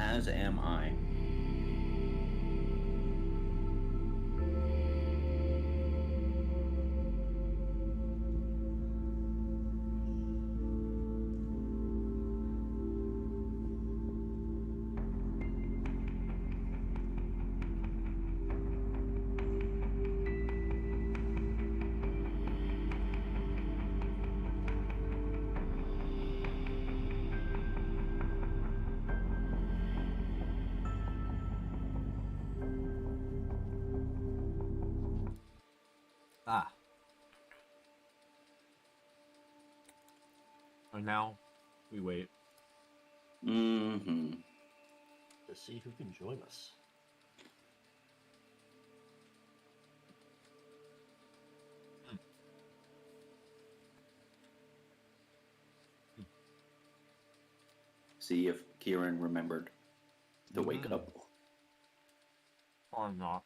As am I. Ah. And now we wait. Mm-hmm. To see who can join us. See if Kieran remembered to wake up. Or not.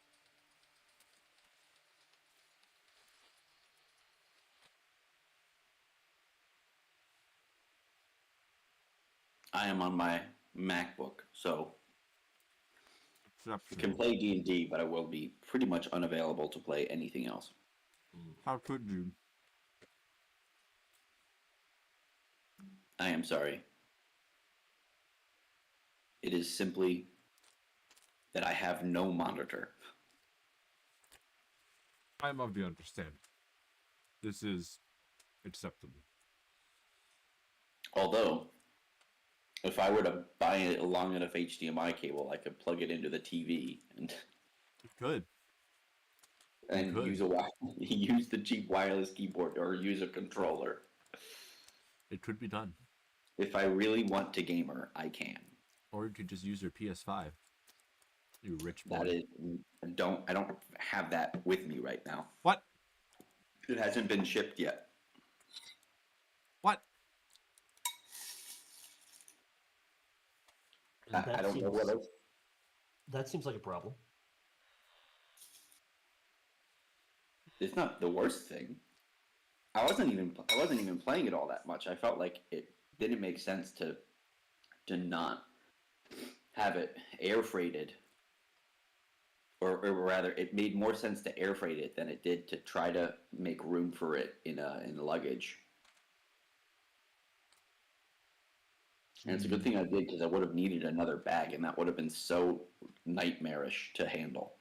I am on my MacBook, so I Exceptional. can play D&D, but I will be pretty much unavailable to play anything else. How could you? I am sorry. It is simply that I have no monitor. I'm of the understanding. This is acceptable. Although, if I were to buy a long enough HDMI cable, I could plug it into the TV and Good. Good. use the cheap wireless keyboard or use a controller. It could be done. If I really want to gamer, I can. Or you could just use your PS5. You rich boy. That is, I don't have that with me right now. What? It hasn't been shipped yet. What? I don't know what else. That seems like a problem. It's not the worst thing. I wasn't even playing it all that much. I felt like it didn't make sense to not have it air freighted, or rather, it made more sense to air freight it than it did to try to make room for it in the luggage. And it's a good thing I did, because I would have needed another bag, and that would have been so nightmarish to handle.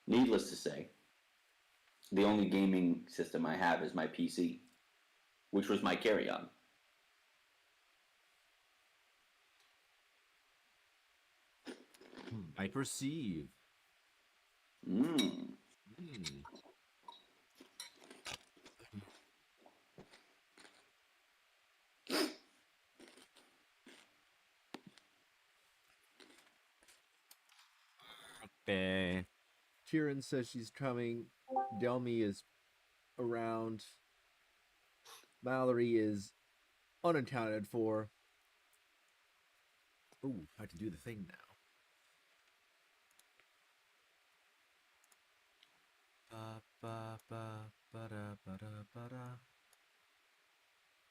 Needless to say, the only gaming system I have is my PC, which was my carry-on. I perceive. Okay. Kieran says she's coming. Delmy is around. Mallory is unaccounted for. Ooh, I have to do the thing now.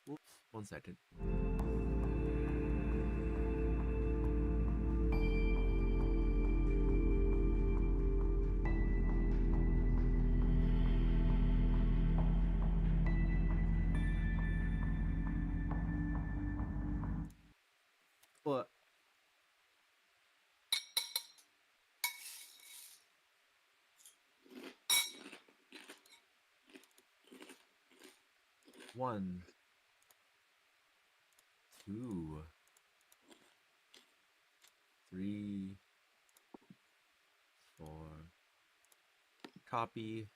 Whoops, 1 second. What? One, two, three, four. Copy.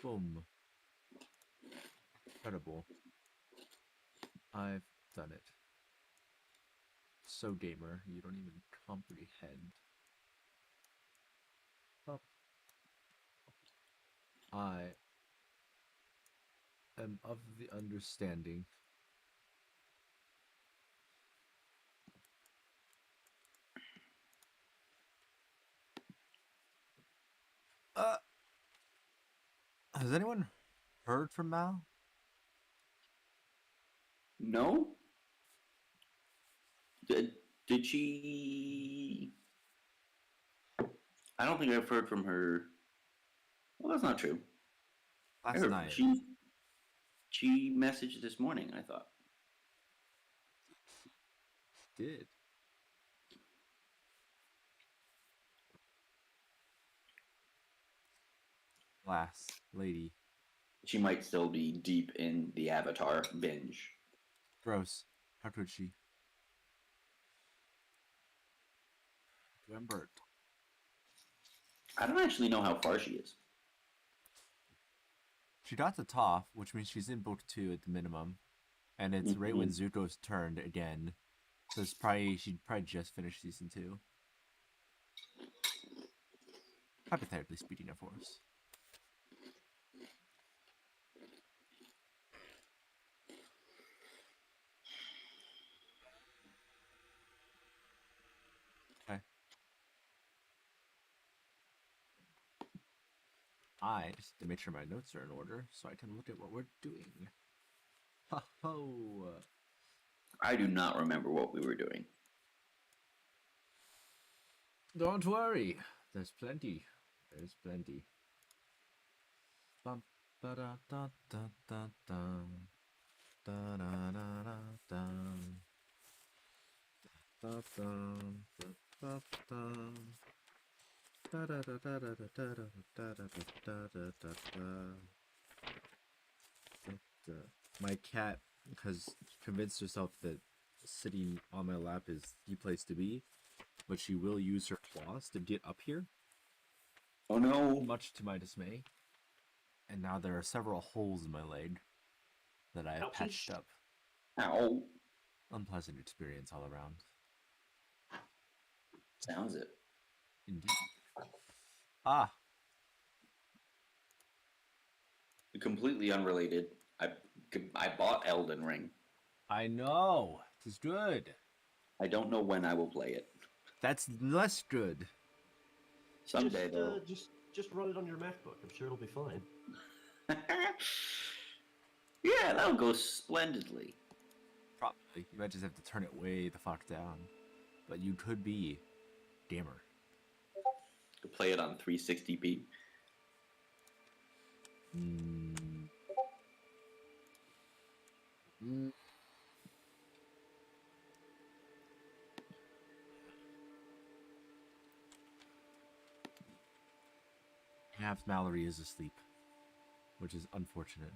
Boom. Incredible. I've done it. So gamer, you don't even comprehend. Up. I I'm of the understanding. Has anyone heard from Mal? No? Did she... I don't think I've heard from her. Well, that's not true. Last night. She messaged this morning, I thought. Did. Last lady. She might still be deep in the Avatar binge. Gross. How could she? Lambert. I don't actually know how far she is. She got to top, which means she's in book 2 at the minimum. And it's right when Zuko's turned again. So she'd probably just finished season 2. Hypothetically speaking, of course. Okay. I just to make sure my notes are in order so I can look at what we're doing. Ha ho! I do not remember what we were doing. Don't worry. There's plenty. There's plenty. Bum, ba da da da da da. Da da da da da. Da da da da da. Da da da da da da da da da da da. My cat has convinced herself that sitting on my lap is the place to be, but she will use her claws to get up here. Oh no! Much to my dismay. And now there are several holes in my leg that I have patched up. Ow! Unpleasant experience all around. Sounds it. Indeed. Ah, Completely unrelated. I bought Elden Ring. I know. It's good. I don't know when I will play it. That's less good. Someday though. Just run it on your MacBook. I'm sure it'll be fine. Yeah, that'll go splendidly. Probably. You might just have to turn it way the fuck down. But you could be gamer. To play it on 360p. Half Mallory is asleep, which is unfortunate.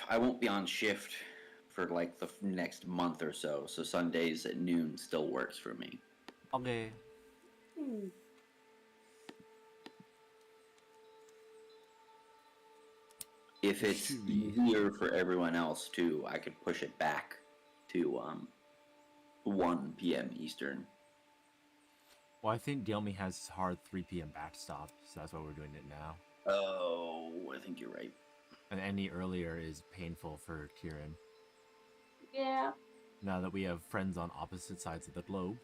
I won't be on shift for like the next month or so Sundays at noon still works for me. Okay. If it's easier for everyone else too, I could push it back to 1 p.m. Eastern. Well, I think Gelmy has hard 3 p.m. backstop, so that's why we're doing it now. Oh, I think you're right. And any earlier is painful for Kieran. Yeah. Now that we have friends on opposite sides of the globe.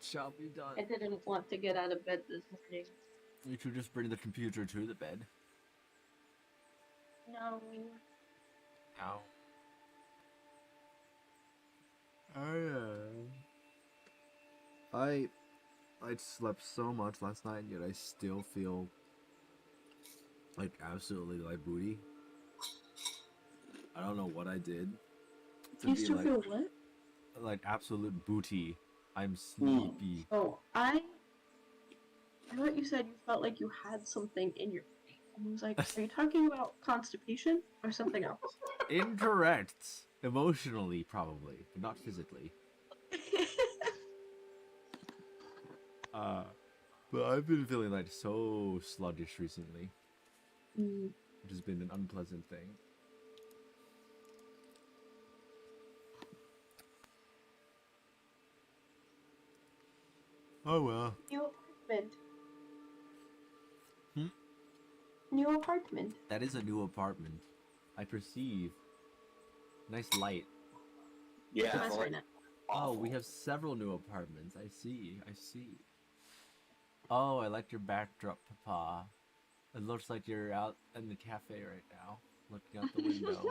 Shall be done. I didn't want to get out of bed this morning. You should just bring the computer to the bed. No. Ow. I slept so much last night, yet I still feel like absolutely like booty. I don't know what I did. You still feel what? Like absolute booty. I'm sleepy. Oh, I thought you said you felt like you had something in your face. And I was like, are you talking about constipation or something else? Incorrect. Emotionally, probably, but not physically. But I've been feeling like so sluggish recently, Mm, which has been an unpleasant thing. Oh well. New apartment. Hmm? New apartment. That is a new apartment. I perceive. Nice light. Yeah. That's it's right like now. Oh, we awful. have several new apartments. I see. I see. Oh, I like your backdrop, Papa. It looks like you're out in the cafe right now, looking out the window.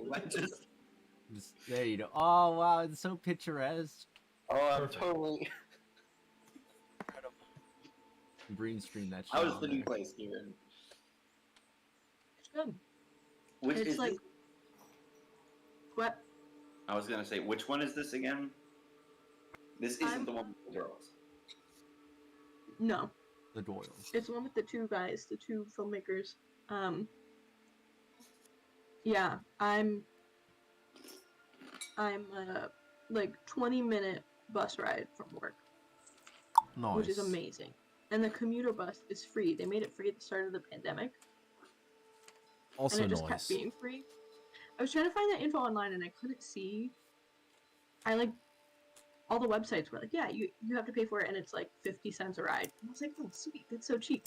Like just, Just there you go. Oh wow, it's so picturesque. oh, I'm Perfect. totally. Green screen that shit. I was on thinking there. place here. It's good. Which It's is like this? what? I was gonna say, which one is this again? This isn't I'm- the one with the girls. No, The Doyles. it's the one with the two guys, the two filmmakers. Yeah, I'm like 20-minute bus ride from work, Nice. which is amazing. And the commuter bus is free. They made it free at the start of the pandemic, Also and it just nice. kept being free. I was trying to find that info online, and I couldn't see. All the websites were like, yeah, you have to pay for it, and it's like 50 cents a ride. And I was like, oh, sweet, that's so cheap.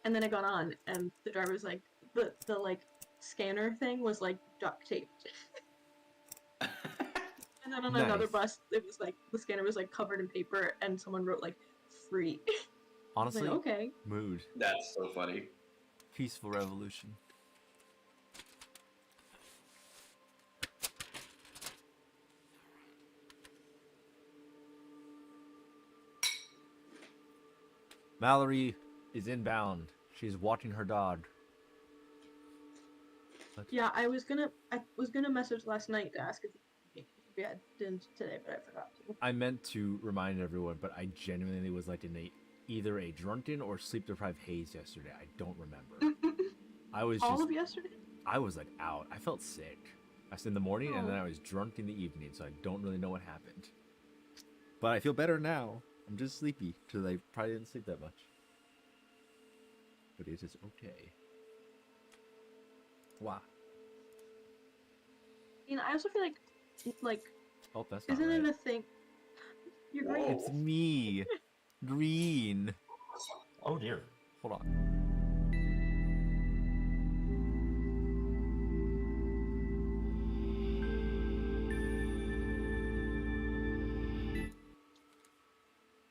And then I got on, and the driver was like, the like scanner thing was like duct taped. And then on another Nice. bus, it was like the scanner was like covered in paper, and someone wrote like free. I was Honestly, like, okay. mood. That's so funny. Peaceful revolution. Mallory is inbound. She's watching her dog. Yeah, I was gonna message last night to ask if we had dinner today, but I forgot to. I meant to remind everyone, but I genuinely was like in either a drunken or sleep deprived haze yesterday. I don't remember. I was All just, of yesterday? I was like out. I felt sick. I was in the morning and then Oh. I was drunk in the evening, so I don't really know what happened. But I feel better now. I'm just sleepy because I probably didn't sleep that much. But it is okay. Wow. You know, I also feel like Oh, that's not isn't right. it a thing? You're Whoa. green. It's me. Green. Oh dear. Hold on.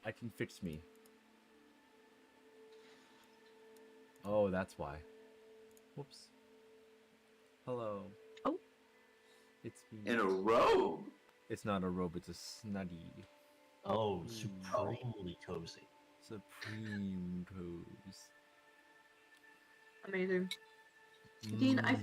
I can fix me. Oh, that's why. Whoops. Hello. Oh. It's me. In a robe. It's not a robe, it's a snuddy. Oh, supremely cozy. Supreme pose. Amazing. Dean, I Mm.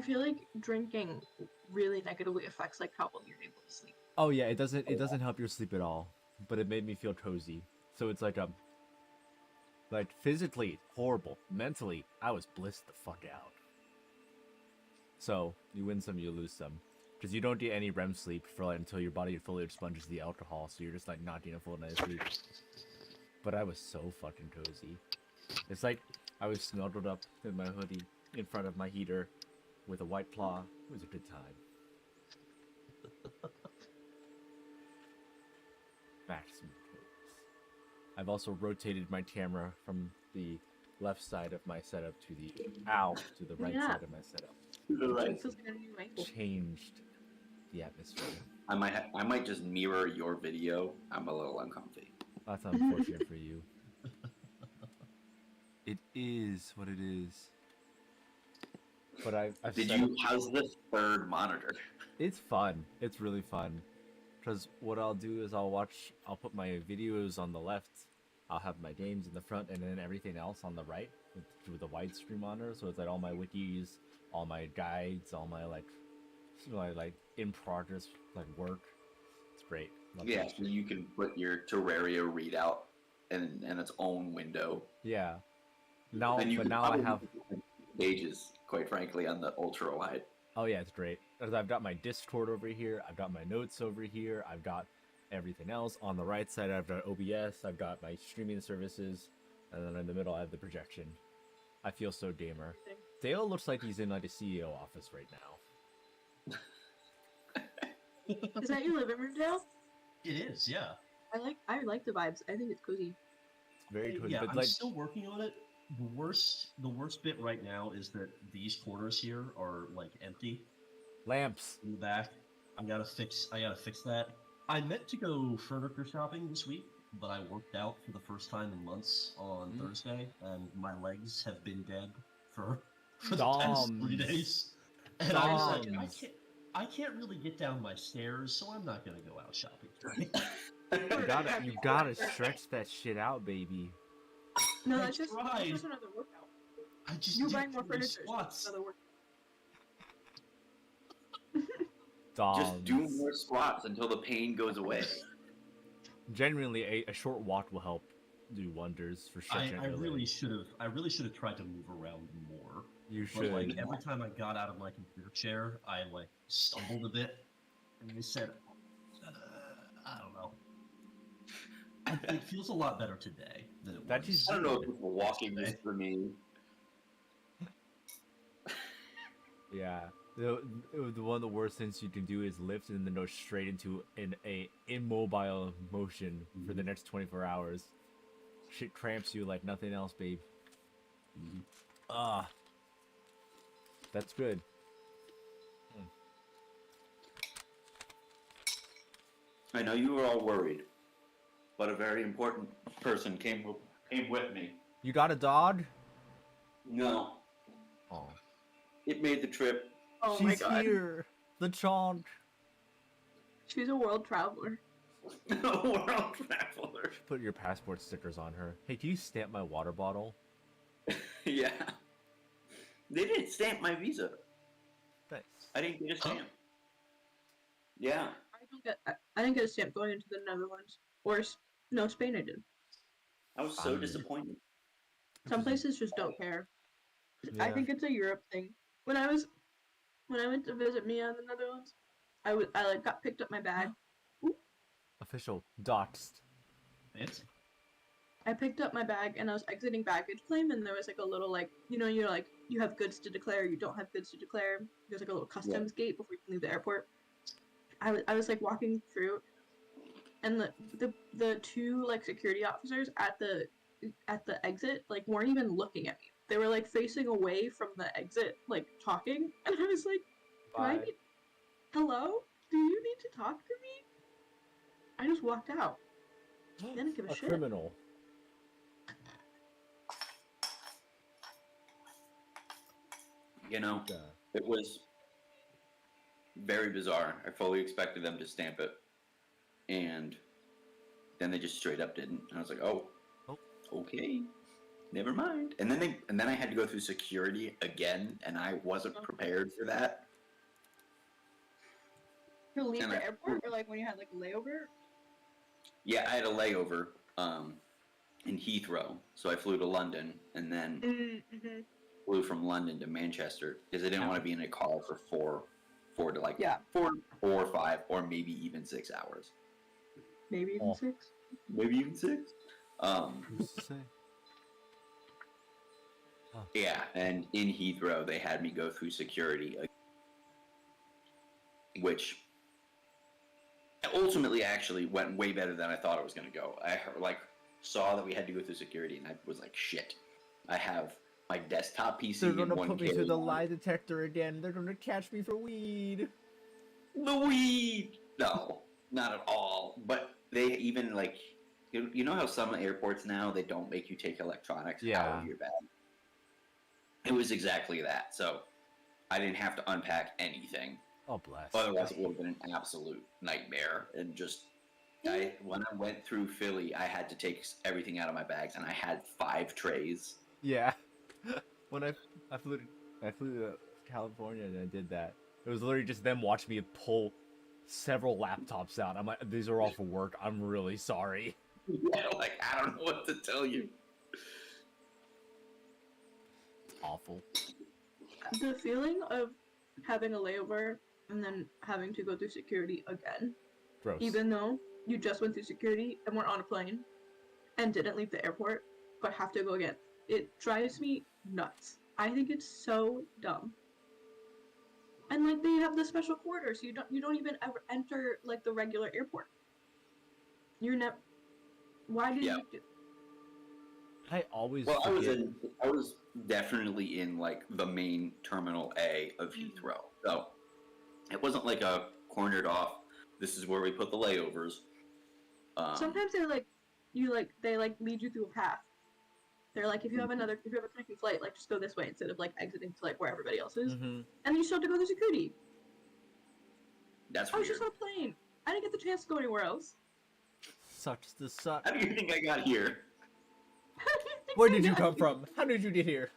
feel like drinking really negatively affects like how well you're able to sleep. Oh yeah, it doesn't help your sleep at all, but it made me feel cozy. So it's like physically horrible, mentally I was blissed the fuck out. So you win some, you lose some, because you don't get any REM sleep for like until your body fully expunges the alcohol, so you're just like not getting a full night's sleep. But I was so fucking cozy. It's like I was snuggled up in my hoodie in front of my heater with a white claw. It was a good time. Back to some pose. I've also rotated my camera from the left side of my setup to the right Yeah. side of my setup. It feels like a new ankle. Changed the atmosphere. I might just mirror your video. I'm a little uncomfy. That's unfortunate for you. It is what it is. But I've Did set you? up- How's the third monitor? It's fun. It's really fun. Because what I'll do is I'll put my videos on the left, I'll have my games in the front, and then everything else on the right with the widescreen monitor. So it's like all my wikis, all my guides, all my like in progress like work. It's great. Love Yeah, that so shit. you can put your Terraria readout in its own window. Yeah. Now, And you but can now I probably have. put pages, quite frankly, on the ultra wide. Oh yeah, it's great. 'Cause I've got my Discord over here. I've got my notes over here. I've got everything else on the right side. I've got OBS. I've got my streaming services, and then in the middle I have the projection. I feel so gamer. Dale looks like he's in like a CEO office right now. Is that your living room, Dale? It is, yeah. I like the vibes. I think it's cozy. It's very cool. Yeah, but I'm like, still working on it. The worst bit right now is that these corners here are like empty lamps. in the back. I gotta fix that. I meant to go furniture shopping this week, but I worked out for the first time in months on Thursday, and my legs have been dead for the past 3 Doms. days. And I was like, Doms. I can't really get down my stairs, so I'm not gonna go out shopping today. You gotta stretch that shit out, baby. No, I that's just another workout. I just You're did buying more 3 furniture. So squats. it's another workout. Doms. Just do more squats until the pain goes away. Genuinely, a short walk will help do wonders for stretching. I really should have tried to move around more. You But should. like every time I got out of my computer chair, I like stumbled a bit, and they said, I don't know. It feels a lot better today than it That was. just- I don't know if walking is for me. Yeah. The one of the worst things you can do is lift and then go straight into a immobile motion for the next 24 hours. Shit cramps you like nothing else, babe. Ah. That's good. I know you were all worried, but a very important person came with me. You got a dog? No, Oh. it made the trip. Oh She's my god. here. The chonk. She's a world traveler. World traveler. Put your passport stickers on her. Hey, can you stamp my water bottle? Yeah. They didn't stamp my visa. Nice. I didn't get a stamp. Yeah. I didn't get a stamp going into the Netherlands. No, Spain I did. I was so disappointed. Some places just don't care. I Yeah. think it's a Europe thing. When I went to visit Mia in the Netherlands, I got picked up my bag. Official. Doxed. Fancy. I picked up my bag and I was exiting baggage claim, and there was like a little you're like, you have goods to declare, you don't have goods to declare. There's like a little customs gate before you can leave the airport. I was like walking through, and the two like security officers at the exit like weren't even looking at me. They were like facing away from the exit, like talking, and I was like, Bye. hello? Do you need to talk to me? I just walked out. I didn't give a shit. Criminal. You know, Yeah. it was very bizarre. I fully expected them to stamp it, and then they just straight up didn't. And I was like, oh, okay, never mind. And then I had to go through security again, and I wasn't prepared for that. To leave And the I- airport, or like when you had like a layover? Yeah, I had a layover in Heathrow, so I flew to London, and then Mm-hmm. flew from London to Manchester because I didn't want to be in a car for four to like Yeah. 4 or 5 or maybe even 6 hours. Maybe even 6. Maybe even 6. Who's to say? Yeah, and in Heathrow they had me go through security, which ultimately actually went way better than I thought it was going to go. I saw that we had to go through security, and I was like, shit. I have my desktop PC They're in gonna one put me through the carry-on. lie detector again. They're gonna catch me for weed. The weed! No, not at all. But they even, like, you know how some airports now, they don't make you take electronics out Yeah. of your bag? It was exactly that. So I didn't have to unpack anything. Oh bless. Otherwise, it would have been an absolute nightmare. And just, when I went through Philly, I had to take everything out of my bags, and I had 5 trays. Yeah. When I flew to California and I did that. It was literally just them watching me pull several laptops out. I'm like, these are all for work. I'm really sorry. Yeah, like, I don't know what to tell you. awful. The feeling of having a layover and then having to go through security again, Gross. even though you just went through security and were on a plane and didn't leave the airport, but have to go again. It drives me nuts. I think it's so dumb. And like they have the special quarters, so you don't even ever enter like the regular airport. You're never. Why did Yeah. you do? I always Well, forget. I was definitely in like the main terminal A of Heathrow, so it wasn't like a cornered off. This is where we put the layovers. Sometimes they lead you through a path. They're like, if you have a connecting flight, like just go this way instead of like exiting to like where everybody else is, Mm-hmm. and you still have to go through security. That's I was weird. just on a plane. I didn't get the chance to go anywhere else. Sucks to suck. How do you think I got here? How do you think Where I did you got come here? from? How did you get here?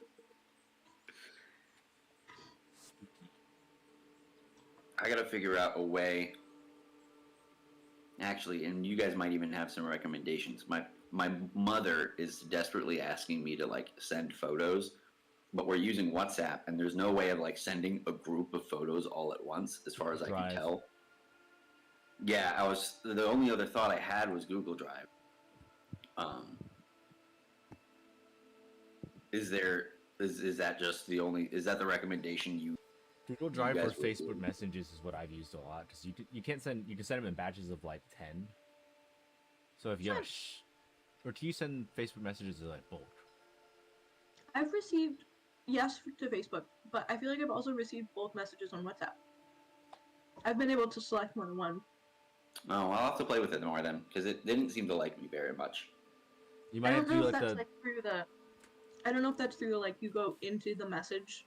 I gotta figure out a way. Actually, and you guys might even have some recommendations. My mother is desperately asking me to like send photos, but we're using WhatsApp, and there's no way of like sending a group of photos all at once, as far as I Drive. can tell. Yeah, the only other thought I had was Google Drive. Is that just the only? Is that the recommendation you? Google Drive or guys would Facebook do. Messages is what I've used a lot because you can send them in batches of like 10. So if you have or do you send Facebook Messages as like bulk? I've received yes to Facebook, but I feel like I've also received both messages on WhatsApp. I've been able to select more than one. Oh, I'll have to play with it more then, because it didn't seem to like me very much. You I might have don't to know do if like that's the like through the. I don't know if that's through the like you go into the message,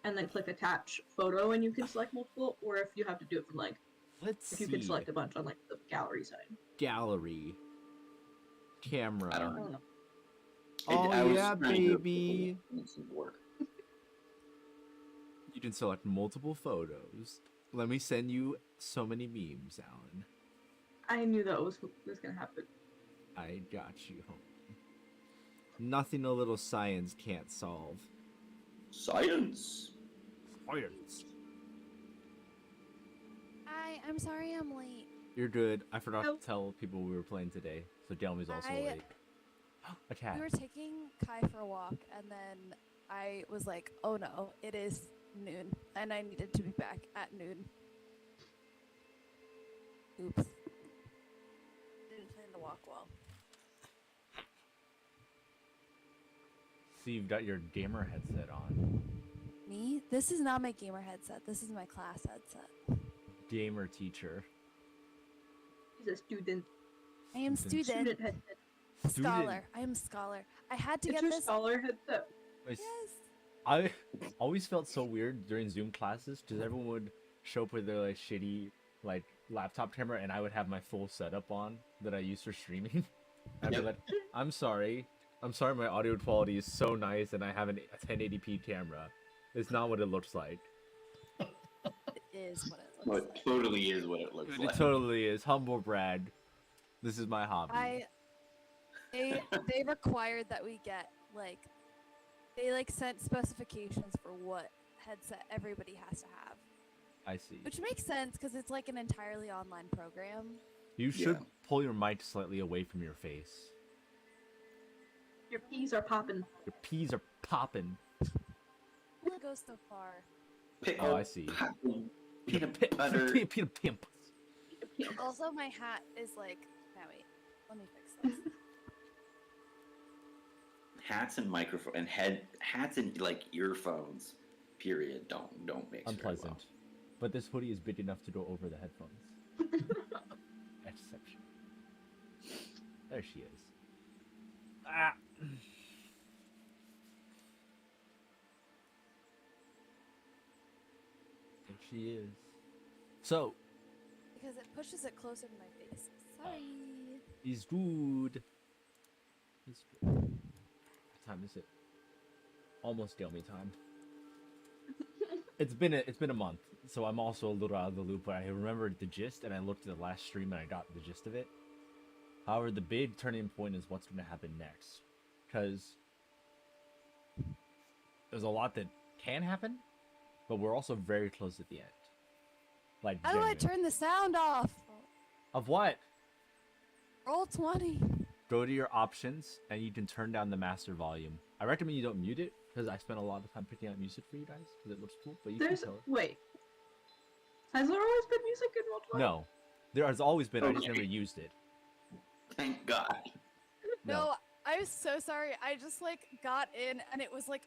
and then click attach photo and you can select multiple, or if you have to do it from like let's if see you can select a bunch on like the gallery side. gallery camera. I don't I know. don't know. Oh I was yeah, trying to do it, baby! but it didn't seem to work. You can select multiple photos. Let me send you so many memes, Alan. I knew that was gonna happen. I got you home. Nothing a little science can't solve. Science. Science. Hi, I'm sorry I'm late. You're good. I forgot Oh. to tell people we were playing today, so Delmy's also I- late. A cat. We were taking Kai for a walk, and then I was like, oh no, it is noon, and I needed to be back at noon. Oops. Didn't plan to walk well. So you've got your gamer headset on. Me? This is not my gamer headset. This is my class headset. Gamer teacher. He's a student. I am student. Student headset. Scholar. I am scholar. I had to It's get your this. scholar headset. Yes. Yes. I always felt so weird during Zoom classes because everyone would show up with their like shitty like laptop camera, and I would have my full setup on that I use for streaming. I'd be Yep. like, I'm sorry, my audio quality is so nice, and I have a 1080p camera. It's not what it looks like. It is what it Well, looks it like. totally is what it looks It like. totally is. Humble brag. This is my hobby. They required that we get like they like sent specifications for what headset everybody has to have, I see. which makes sense because it's like an entirely online program. You should Yeah. pull your mic slightly away from your face. Your peas are popping. Your peas are popping. It goes so far. Pickle, Oh, I see. peanut butter. Peanut pimp. Also, my hat is like. Now wait, let me fix this. Hats and microphone and hats and like earphones. Period. Don't mix. very Unpleasant. well. But this hoodie is big enough to go over the headphones. Exception. There she is. Ah. There she is. So, Because it pushes it closer to my face. Sorry. is good. It's good. What time is it? Almost Delmy time. It's been a month, so I'm also a little out of the loop. But I remembered the gist, and I looked at the last stream, and I got the gist of it. However, the big turning point is what's going to happen next, because there's a lot that can happen, but we're also very close at the end. Like, How do I genuine. turn the sound off? Of what? Roll 20. Go to your options, and you can turn down the master volume. I recommend you don't mute it, because I spent a lot of time picking out music for you guys, because it looks cool, but you There's can tell it. wait. Has there always been music in Roll20? No. There has always been, I just Okay. never used it. Thank God. No, I was so sorry. I just like got in and it was like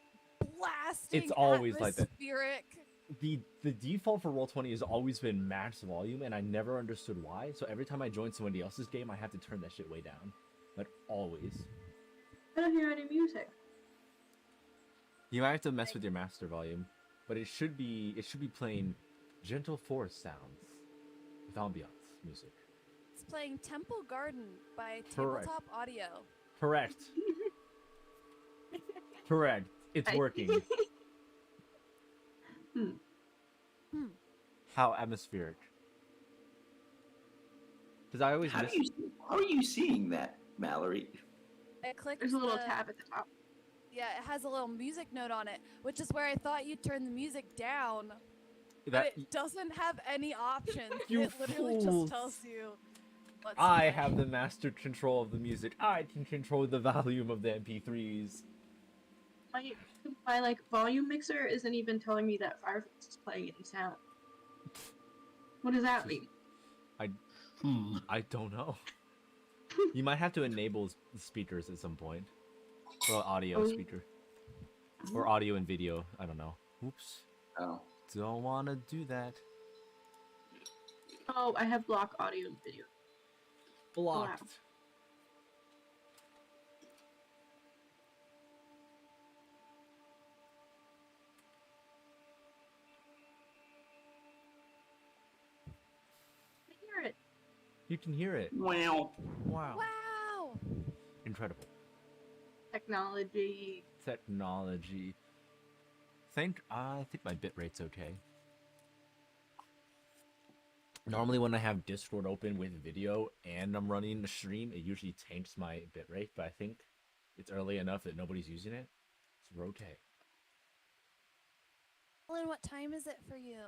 blasting. It's always like that. atmospheric. The default for Roll20 has always been max volume, and I never understood why. So every time I join somebody else's game, I have to turn that shit way down. Like, always. I don't hear any music. You might have to mess with your master volume, but it should be playing gentle forest sounds with ambiance music. It's playing Temple Garden by Correct. Tabletop Audio. Correct. Correct. It's working. How atmospheric. Because I always How miss. are you seeing that, Mallory? I clicked There's a little the- tab at the top. Yeah, it has a little music note on it, which is where I thought you'd turn the music down. That But it doesn't have any options. You it literally fools. just tells you what's I playing. have the master control of the music. I can control the volume of the MP3s. My like volume mixer isn't even telling me that Firefox is playing any sound. What does that mean? I don't know. You might have to enable the speakers at some point. Or audio speaker. Or audio and video. I don't know. Oops. Oh. Don't want to do that. Oh, I have block audio and video. Blocked. I hear it. You can hear it. Well. Wow. Wow! Incredible. Technology. Technology. I think my bitrate's okay. Normally when I have Discord open with video and I'm running the stream, it usually tanks my bitrate, but I think it's early enough that nobody's using it, so we're okay. Ellen, what time is it for you?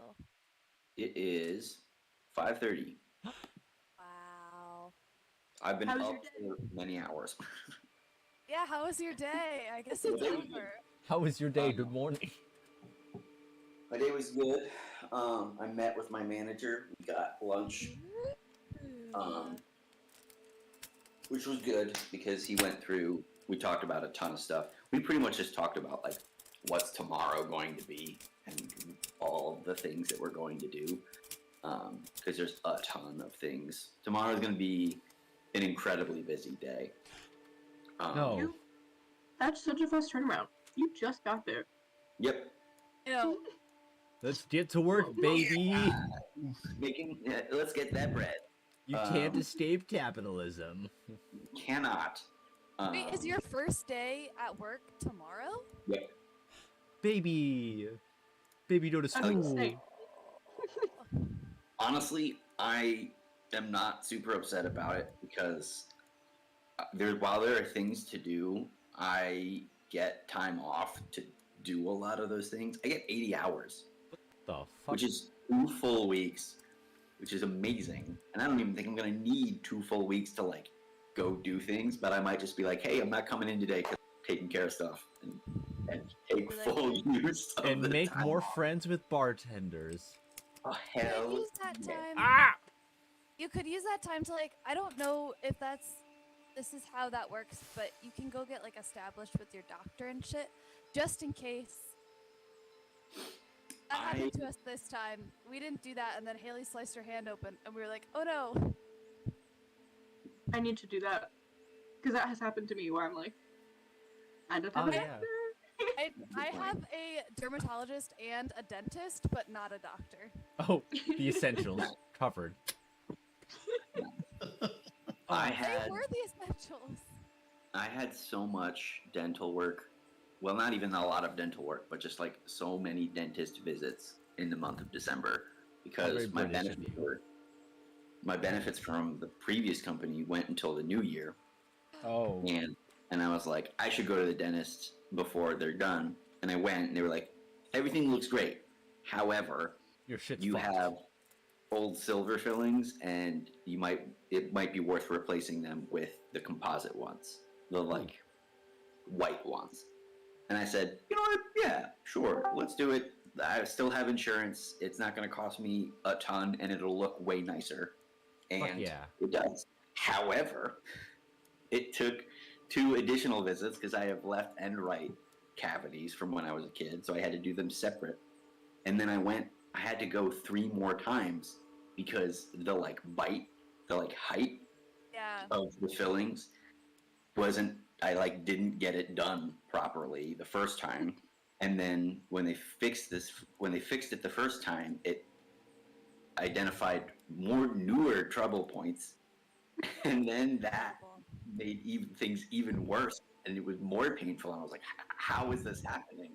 It is 5:30. Wow. I've been How's your up day? for many hours. Yeah, how was your day? I guess it's over. How was your day? Good morning. My day was good. I met with my manager. We got lunch, which was good because he went through. We talked about a ton of stuff. We pretty much just talked about like what's tomorrow going to be and all of the things that we're going to do. Because there's a ton of things. Tomorrow is going to be an incredibly busy day. No. That's such a fast turnaround. You just got there. Yep. You know, Let's get to work, baby. Let's get that bread. You can't Um, escape capitalism. Cannot. wait, is your first day at work tomorrow? Yep. Baby. Baby, go to I would school. say. Honestly, I am not super upset about it because while there are things to do, I get time off to do a lot of those things. I get 80 hours, The fuck? which is 2 full weeks, which is amazing. And I don't even think I'm going to need 2 full weeks to like go do things, but I might just be like, hey, I'm not coming in today because I'm taking care of stuff and take Like- full use of And the make time more off. friends with bartenders. Oh, You could hell use that yeah. time. Ah! You could use that time to like. I don't know if this is how that works, but you can go get like established with your doctor and shit, just in case. That happened to us this time. We didn't do that, and then Haley sliced her hand open, and we were like, "Oh no!" I need to do that. Because that has happened to me where I'm like, I don't have Oh, a yeah. doctor. I have a dermatologist and a dentist, but not a doctor. Oh, the essentials covered. I They had were the essentials. I had so much dental work. Well, not even a lot of dental work, but just like so many dentist visits in the month of December very because my British of benefits from the previous company went until the new year, Oh. and I was like, I should go to the dentist before they're done And I went, and they were like, everything looks great. However, Your shit's you fucked. have old silver fillings, and it might be worth replacing them with the composite ones, the like white ones. And I said, you know what? Yeah, sure, let's do it. I still have insurance. It's not going to cost me a ton, and it'll look way nicer. And yeah. it does. However, it took 2 additional visits because I have left and right cavities from when I was a kid, so I had to do them separate. And then I had to go 3 more times because the like height Yeah. of the fillings didn't get it done properly the first time. And then when they fixed it the first time, it identified more newer trouble points, and then that made things even worse, and it was more painful. And I was like, how is this happening?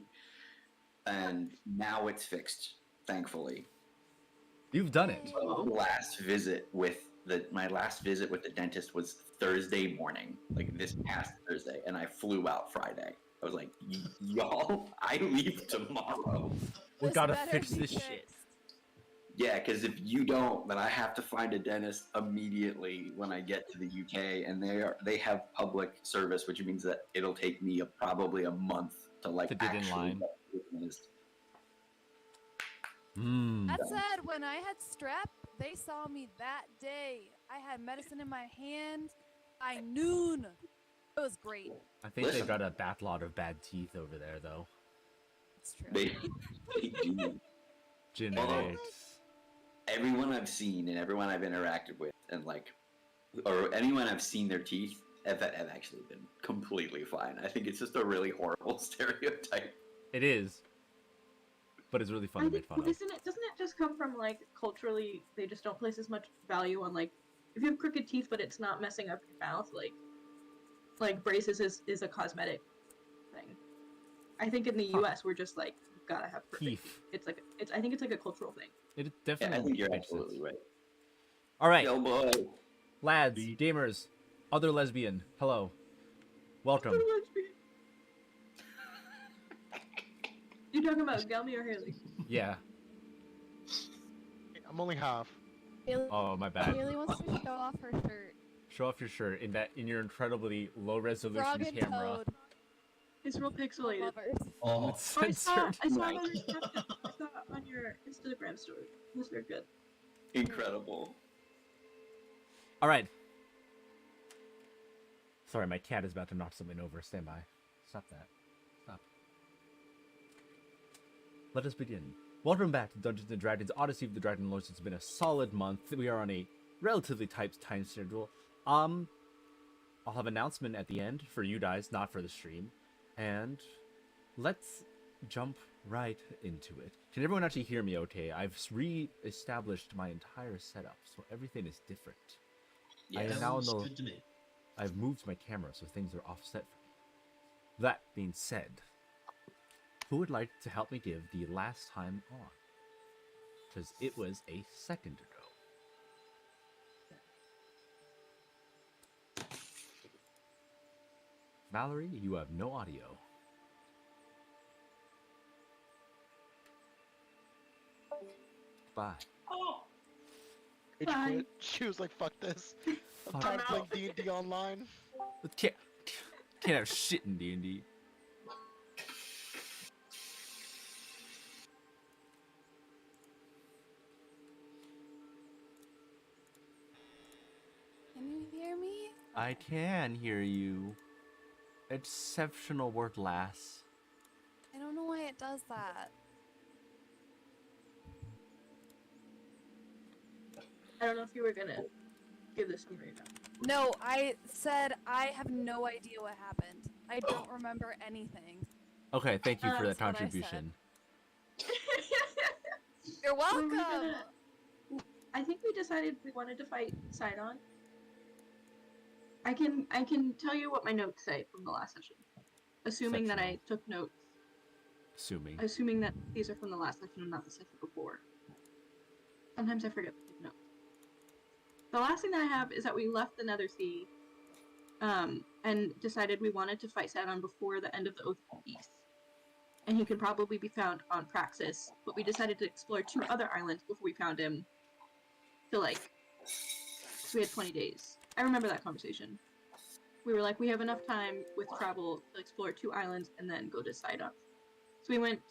And now it's fixed, thankfully. You've done it. My last visit with the dentist was Thursday morning, like this past Thursday, and I flew out Friday. I was like, y'all, I leave tomorrow. We This gotta better fix be this fixed. shit. Yeah, because if you don't, then I have to find a dentist immediately when I get to the UK, and they have public service, which means that it'll take me probably a month to get in line. get dentist. That said, when I had strep, they saw me that day. I had medicine in my hand by noon. It was great. I think Listen. they've got a backlog of bad teeth over there, though. It's true. They do. Genetics. Everyone I've seen and everyone I've interacted with, and or anyone I've seen their teeth have actually been completely fine. I think it's just a really horrible stereotype. It is. But it's really fun to make fun of. Doesn't it just come from like culturally they just don't place as much value on like if you have crooked teeth but it's not messing up your mouth, like braces is a cosmetic thing. I think in the US we're just like you gotta have perfect teeth. I think it's like a cultural thing. It definitely Yeah, I think you're makes absolutely sense. right. All right, Yo, boy. lads, gamers, other lesbian, hello, welcome. You talking about Gelmy or Haley? Yeah. I'm only half. Oh, my bad. Haley wants to show off her shirt. Show off your shirt in your incredibly low resolution Frog and camera. Toad. It's real pixelated. Lovers. Oh, It's I saw censored. it on your Snapchat. I saw it on your Instagram story. It was very good. Incredible. All right. Sorry, my cat is about to knock something over. Stand by. Stop that. Stop. Let us begin. Welcome back to Dungeons & Dragons Odyssey of the Dragonlords. It's been a solid month. We are on a relatively tight time schedule. I'll have an announcement at the end for you guys, not for the stream. And let's jump right into it. Can everyone actually hear me okay? I've re-established my entire setup, so everything is different. I am now sounds in the... good to me. I've moved my camera so things are offset for me. That being said, who would like to help me give the last time on? Because it was a second ago. Valerie, you have no audio. Bye. Oh, Rage Bye. quit. She was like, "Fuck this. I'm Fuck. tired of I'm playing out. D&D online." Can't have shit in D&D. Can you hear me? I can hear you. Exceptional work, lass. I don't know why it does that. I don't know if you were gonna give this to me right now. No, I said I have no idea what happened. I don't remember anything. Okay, thank you for that That's what I said. contribution. You're Were we welcome. gonna- I think we decided we wanted to fight Sidon. I can tell you what my notes say from the last session, assuming that I took notes. Assuming. That these are from the last session and not the session before. Sometimes I forget to take notes. The last thing that I have is that we left the Nether Sea, and decided we wanted to fight Sidon before the end of the Oath of Peace. and he could probably be found on Praxis. But we decided to explore 2 other islands before we found him. So like, so we had 20 days. I remember that conversation. We were like, we have enough time with travel to explore 2 islands and then go to Sidon. So we went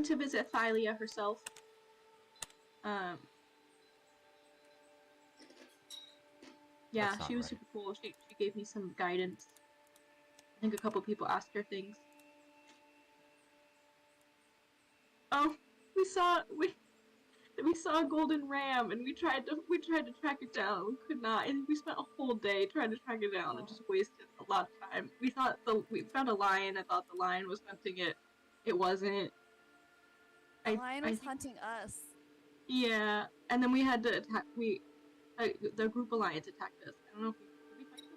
to visit Thylia herself. Yeah, That's not she was right. super cool. She gave me some guidance. I think a couple people asked her things. Oh, we saw a golden ram, and we tried to track it down. We could not, and we spent a whole day trying to track it down, and just wasted a lot of time. We found a lion. I thought the lion was hunting it. It wasn't. The lion I was think, hunting us. yeah, and then we had to attack. The group alliance attacked us. I don't know if we fight them.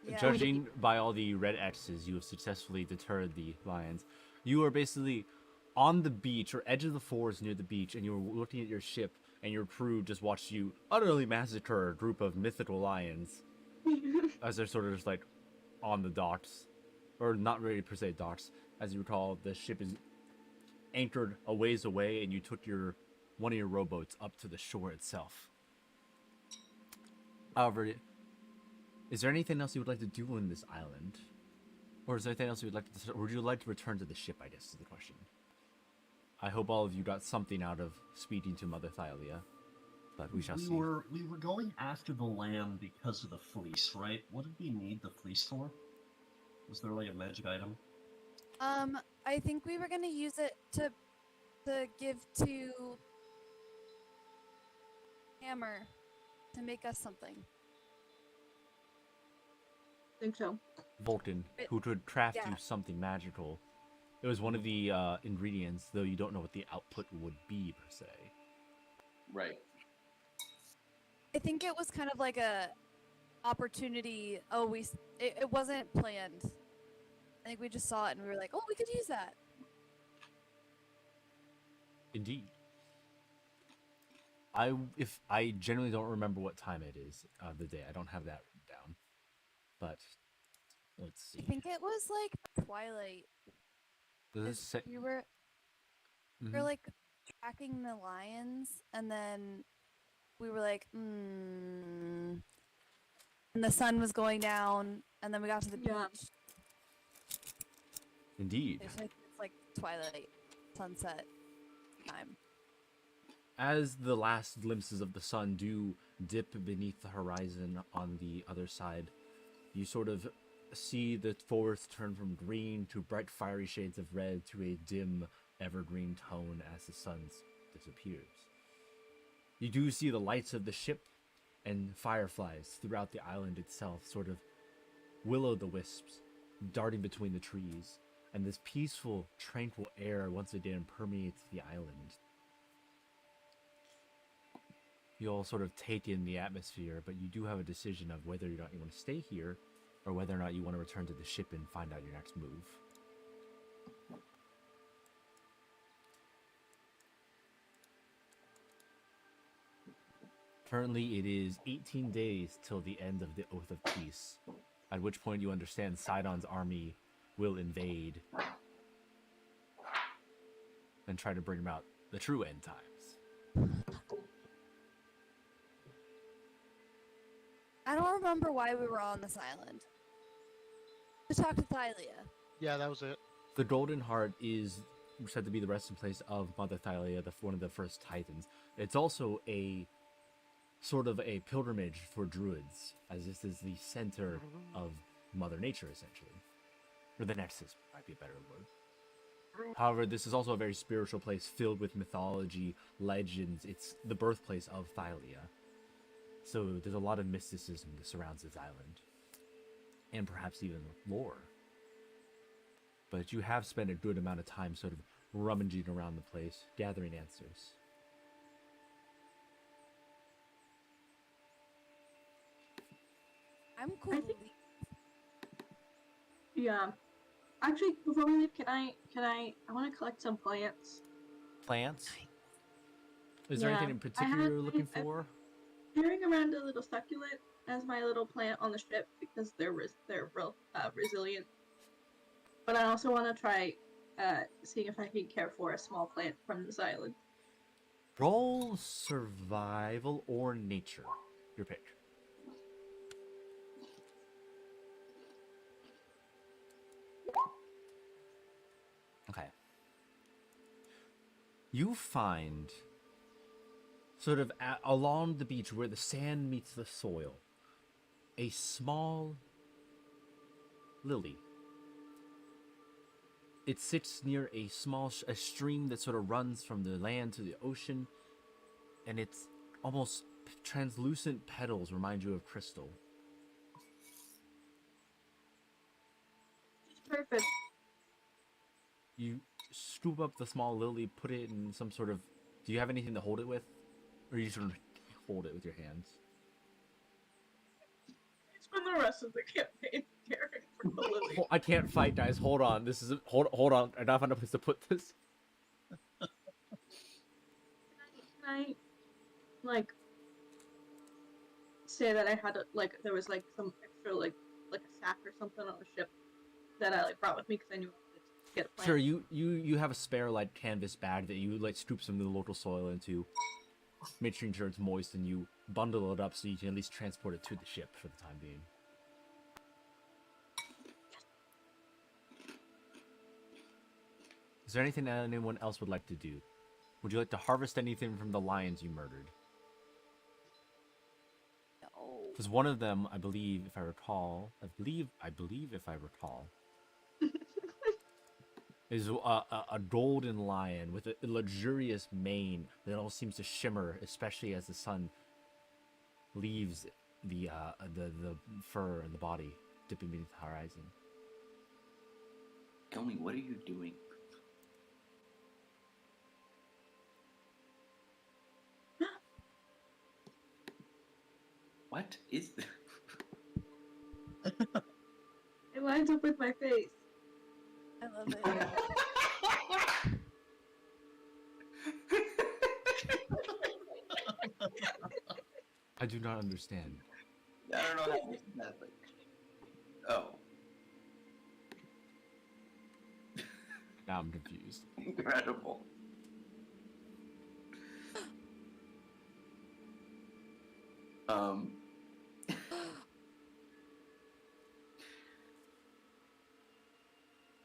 Yeah. Judging by all the red X's, you have successfully deterred the lions. You are basically on the beach or edge of the forest near the beach, and you were looking at your ship, and your crew just watched you utterly massacre a group of mythical lions as they're sort of just like on the docks, or not really per se docks. As you recall, the ship is anchored a ways away, and you took one of your rowboats up to the shore itself. However, is there anything else you would like to do in this island? Or is there anything else you would like to... Or would you like to return to the ship, I guess, is the question. I hope all of you got something out of speaking to Mother Thylia. But we shall see. We were going after the lamb because of the fleece, right? What did we need the fleece for? Was there like a magic item? I think we were gonna use it to give to Hammer to make us something. I think so. Vulcan, It- who could craft yeah. you something magical. It was one of the ingredients, though you don't know what the output would be, per se. Right. I think it was kind of like a opportunity. Oh, it wasn't planned. I think we just saw it and we were like, oh, we could use that. Indeed. I generally don't remember what time it is of the day. I don't have that written down. But let's see. I think it was like twilight. Does this 'cause say- we were Mhm. like tracking the lions, and then we were like, and the sun was going down, and then we got to the Yeah. beach. Indeed. It's like twilight, sunset time. As the last glimpses of the sun do dip beneath the horizon on the other side, you sort of see the forest turn from green to bright fiery shades of red to a dim evergreen tone as the sun disappears. You do see the lights of the ship and fireflies throughout the island itself, sort of will-o'-the-wisps darting between the trees, and this peaceful, tranquil air once again permeates the island. You all sort of take in the atmosphere, but you do have a decision of whether or not you want to stay here, or whether or not you want to return to the ship and find out your next move. Currently, it is 18 days till the end of the Oath of Peace, at which point you understand Sidon's army will invade and try to bring about the true end times. I don't remember why we were on this island. To talk to Thylia. Yeah, that was it. The Golden Heart is said to be the resting place of Mother Thylia, one of the first Titans. It's also a sort of a pilgrimage for druids, as this is the center of Mother Nature, essentially. Or the Nexus might be a better word. However, this is also a very spiritual place filled with mythology, legends. It's the birthplace of Thylia. So there's a lot of mysticism that surrounds this island. And perhaps even lore. But you have spent a good amount of time sort of rummaging around the place, gathering answers. I'm cool I to think- leave. Yeah. Actually, before we leave, I want to collect some plants. Plants? Is there Yeah, anything in I particular had- you're looking I- for? Carrying around a little succulent as my little plant on the ship because they're real resilient. But I also want to try seeing if I can care for a small plant from this island. Roll survival or nature. Your pick. Okay. You find, sort of along the beach where the sand meets the soil, a small lily. It sits near a small a stream that sort of runs from the land to the ocean, and its almost translucent petals remind you of crystal. It's perfect. You scoop up the small lily, put it in some sort of... Do you have anything to hold it with? Or you just sort of hold it with your hands? Spend the rest of the campaign caring for the lily. I can't fight, guys. Hold on. This is... Hold on. I gotta find a place to put this. Can I, like, say that I had, there was, some extra, like a sack or something on the ship that I, brought with me because I knew I wanted to get a plant? Sure, you have a spare, canvas bag that you, scoop some of the local soil into. Making sure it's moist, and you bundle it up so you can at least transport it to the ship for the time being. Is there anything that anyone else would like to do? Would you like to harvest anything from the lions you murdered? No. Because one of them, I believe, if I recall, is a golden lion with a luxurious mane that all seems to shimmer, especially as the sun leaves the fur and the body dipping beneath the horizon. Tell me, what are you doing? What is this? It lines up with my face. I love it. I do not understand. I don't know how to do that, but... Oh. Now I'm confused. Incredible.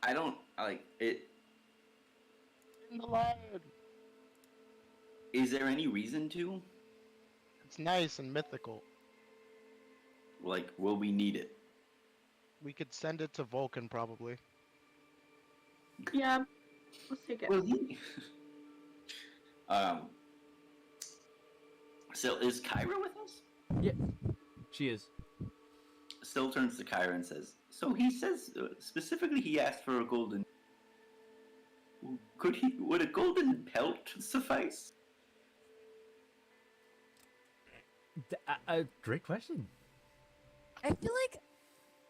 I don't like it. In the lion. Is there any reason to? It's nice and mythical. Like, will we need it? We could send it to Vulcan probably. Yeah, let's take it. Will he? So is Kyra with us? Yeah, she is. Still turns to Kyra and says, so he says, specifically he asked for a golden... would a golden pelt suffice? Great question. I feel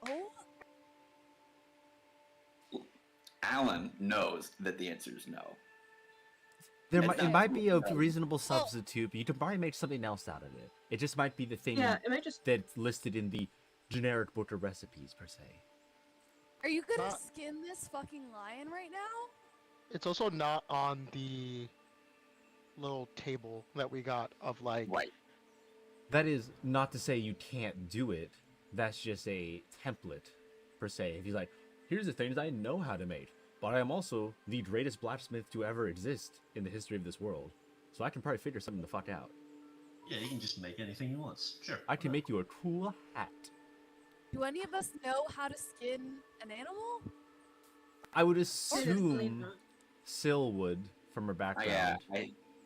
like, Alan knows that the answer is no. It might be a reasonable substitute, but you could probably make something else out of it. It just might be the thing Yeah, it might just... that's listed in the generic book of recipes, per se. are you gonna Not- skin this fucking lion right now? It's also not on the little table that we got of like. Right. That is not to say you can't do it. That's just a template, per se. If he's like, here's the things I know how to make, but I am also the greatest blacksmith to ever exist in the history of this world. So I can probably figure something the fuck out. Yeah, you can just make anything you want. Sure. I can make you a cool hat. Do any of us know how to skin an animal? I would Seriously, assume no. Syl would, from her background. Yeah,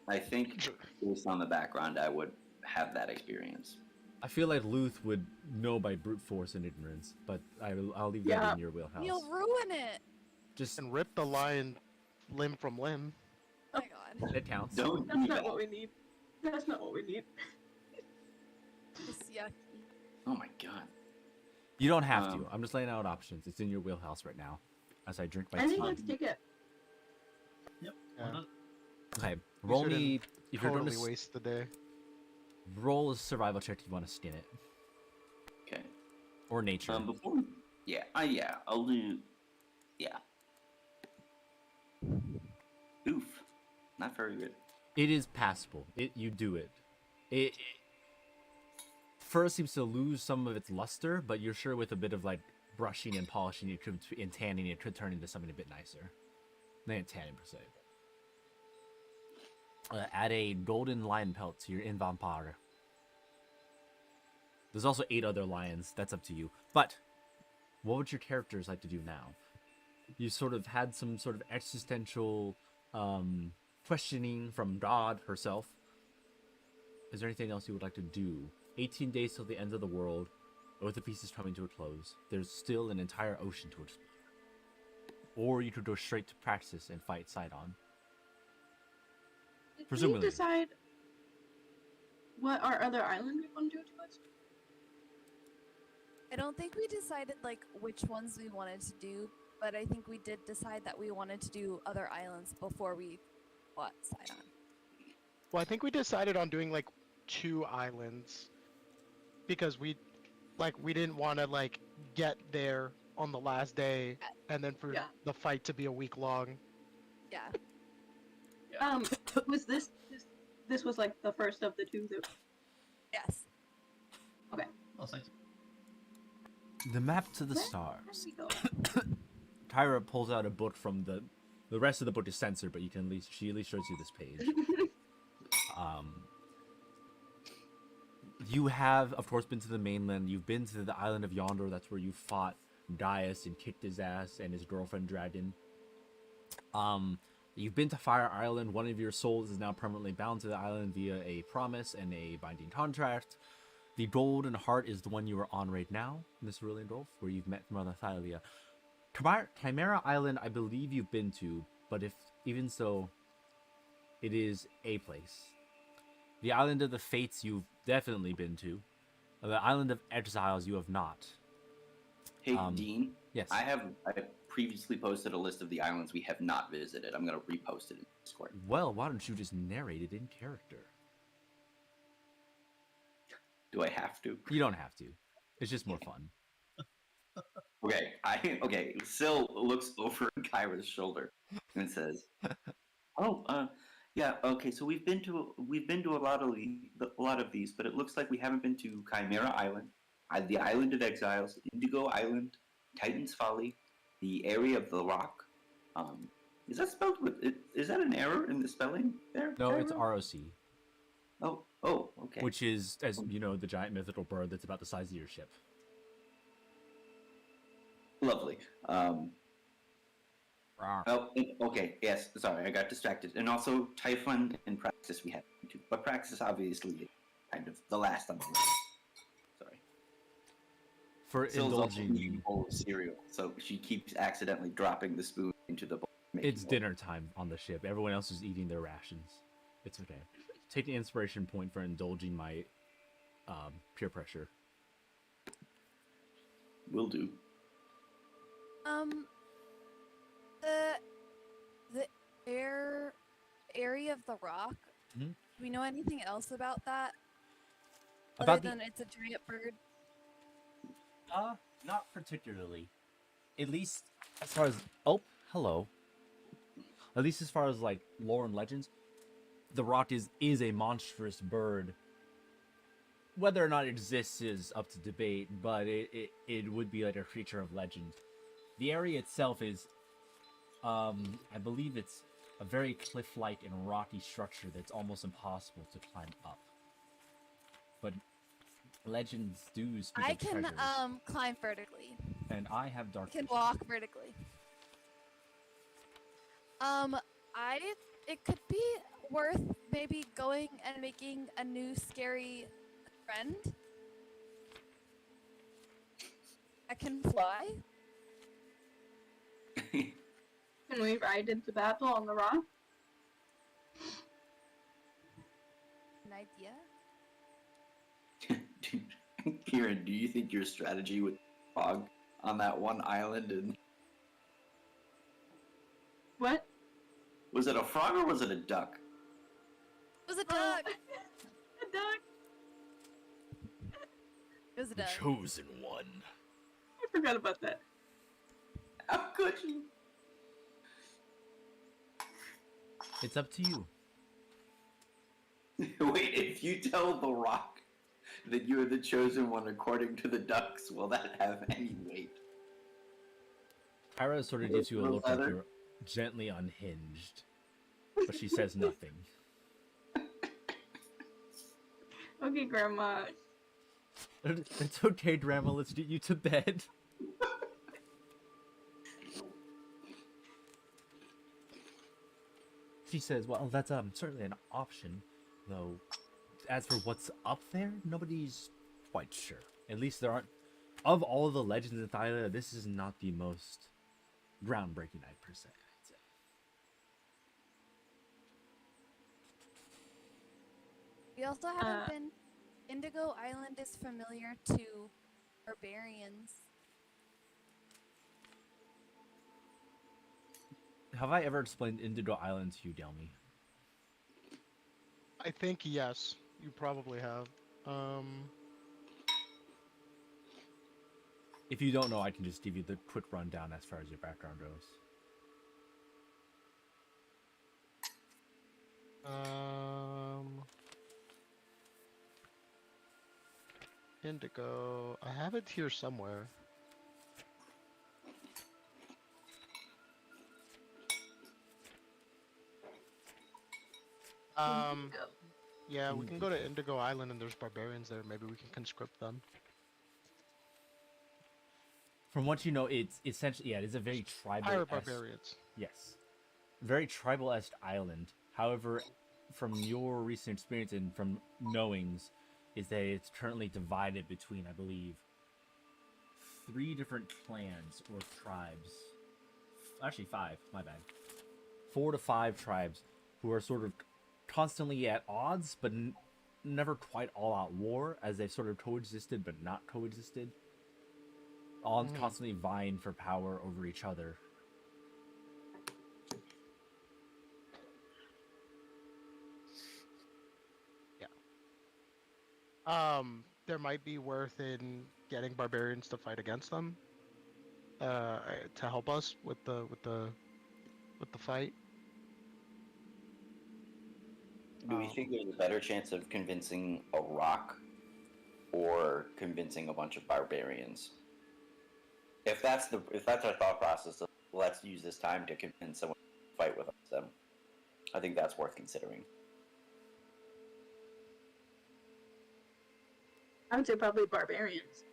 I think based on the background, I would have that experience. I feel like Luth would know by brute force and ignorance, but I'll leave that Yeah. in your wheelhouse. You'll ruin it. Just And rip the lion limb from limb. Oh my god. it counts. Don't That's do not that. what we need. That's not what we need. It's yucky. Oh my god. You don't have to. Um, I'm just laying out options. It's in your wheelhouse right now, as I drink my I think tea. let's take it. Yep. Yeah. Why not? Okay, We roll shouldn't me. If you're Totally going to waste the day. roll a survival check, if you want to skin it Okay. or nature. Before. Yeah. I'll do. Yeah. Oof. Not very good. It is passable. You do it. It first seems to lose some of its luster, but you're sure with a bit of like brushing and polishing it could, and tanning it could turn into something a bit nicer. Not tanning per se. Add a golden lion pelt to your inventaire. There's also 8 other lions. That's up to you. But what would your characters like to do now? You sort of had some sort of existential questioning from God herself. Is there anything else you would like to do? 18 days till the end of the world. Both the pieces coming to a close. There's still an entire ocean to explore. Or you could go straight to Praxis and fight Sidon. Did Presumably. we decide what our other island we want to do to us? I don't think we decided like which ones we wanted to do, but I think we did decide that we wanted to do other islands before we fought Sidon. Well, I think we decided on doing like 2 islands because we didn't want to like get there on the last day and then for the fight to be a week long. Yeah. Was this was like the first of the 2 that... Yes. Okay. Oh, thank you. The map to the Where stars. we go? Tyra pulls out a book from the rest of the book is censored, but she at least shows you this page. You have, of course, been to the mainland. You've been to the island of Yonder. That's where you fought Gaius and kicked his ass and his girlfriend Dragon. You've been to Fire Island. One of your souls is now permanently bound to the island via a promise and a binding contract. The Golden Heart is the one you are on right now, Miss Rillendolf, where you've met Mother Thalia. Chimera Island, I believe you've been to, but even so, it is a place. The Island of the Fates you've definitely been to. The Island of Exiles you have not. Hey, Dean. Yes. I previously posted a list of the islands we have not visited. I'm going to repost it in Discord. Well, why don't you just narrate it in character? Do I have to? You don't have to. It's just more fun. Okay. Syl looks over Kyra's shoulder and says, "Oh, yeah. Okay. So we've been to a lot of these, but it looks like we haven't been to Chimera Island, the Island of Exiles, Indigo Island, Titan's Folly, the Area of the Rock. Is that spelled with? Is that an error in the spelling there? No, Kyra? it's ROC. Oh, okay. Which is, as you know, the giant mythical bird that's about the size of your ship. Lovely. Okay. Yes. Sorry, I got distracted. And also, Typhon and Praxis we had to, but Praxis obviously is kind of the last on the list. Sorry. For Syl's also indulging eating a bowl of cereal, so she keeps accidentally dropping the spoon into the bowl. It's dinner time on the ship. Everyone else is eating their rations. It's okay. Take the inspiration point for indulging my peer pressure. Will do. The area of the rock. Mhm. Do we know anything else about that? About Other than it's a giant bird. Not particularly. At least as far as hello. At least as far as like lore and legends, the rock is a monstrous bird. Whether or not it exists is up to debate, but it would be like a creature of legend. The area itself is, I believe it's a very cliff-like and rocky structure that's almost impossible to climb up. But legends do speak I of can treasures, climb vertically. and I have dark I can vision. walk vertically. It could be worth maybe going and making a new scary friend that can fly. Can we ride into battle on the rock? An idea? Kieran, do you think your strategy with fog on that one island and What? was it a frog or was it a duck? It was a duck. A duck. It was a The duck. chosen one. I forgot about that. How could you? It's up to you. Wait, if you tell the rock that you are the chosen one according to the ducks, will that have any weight? Kyra sort of gives you a look like you're gently unhinged, but she says nothing. Okay, Grandma. It's okay, Grandma. Let's get you to bed. She says, well, that's certainly an option, though. As for what's up there, nobody's quite sure. At least there aren't... Of all the legends in Thyla, this is not the most groundbreaking night, per se, I'd say. We also haven't been... Indigo Island is familiar to barbarians. Have I ever explained Indigo Island to you, Delmy? I think yes, you probably have. If you don't know, I can just give you the quick rundown as far as your background goes. Indigo. I have it here somewhere. Yeah, we can go to Indigo Island and there's barbarians there. Maybe we can conscript them. From what you know, it's essentially, yeah, it is a very tribal. Pirate barbarians. Yes. Very tribal-esque island. However, from your recent experience and from knowings, is that it's currently divided between, I believe, 3 different clans or tribes. Actually, 5, my bad. 4 to 5 tribes who are sort of constantly at odds, but never quite all-out war, as they've sort of coexisted but not coexisted. All constantly vying for power over each other. There might be worth in getting barbarians to fight against them, to help us with the fight. Do we think there's a better chance of convincing a rock or convincing a bunch of barbarians? If that's our thought process, let's use this time to convince someone to fight with them. I think that's worth considering. I would say probably barbarians.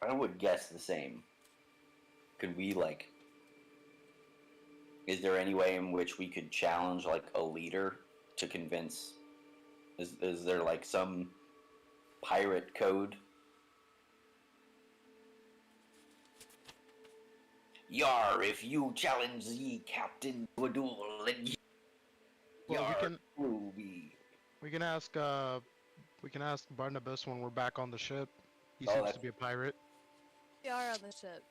I would guess the same. Could we, like... Is there any way in which we could challenge, like, a leader to convince... Is there, like, some pirate code? Yar, if you challenge the captain to a duel, then you... Well, Yar, we can ask Barnabas when we're back on the ship. He Oh, seems that's- to be a pirate. We are on the ship.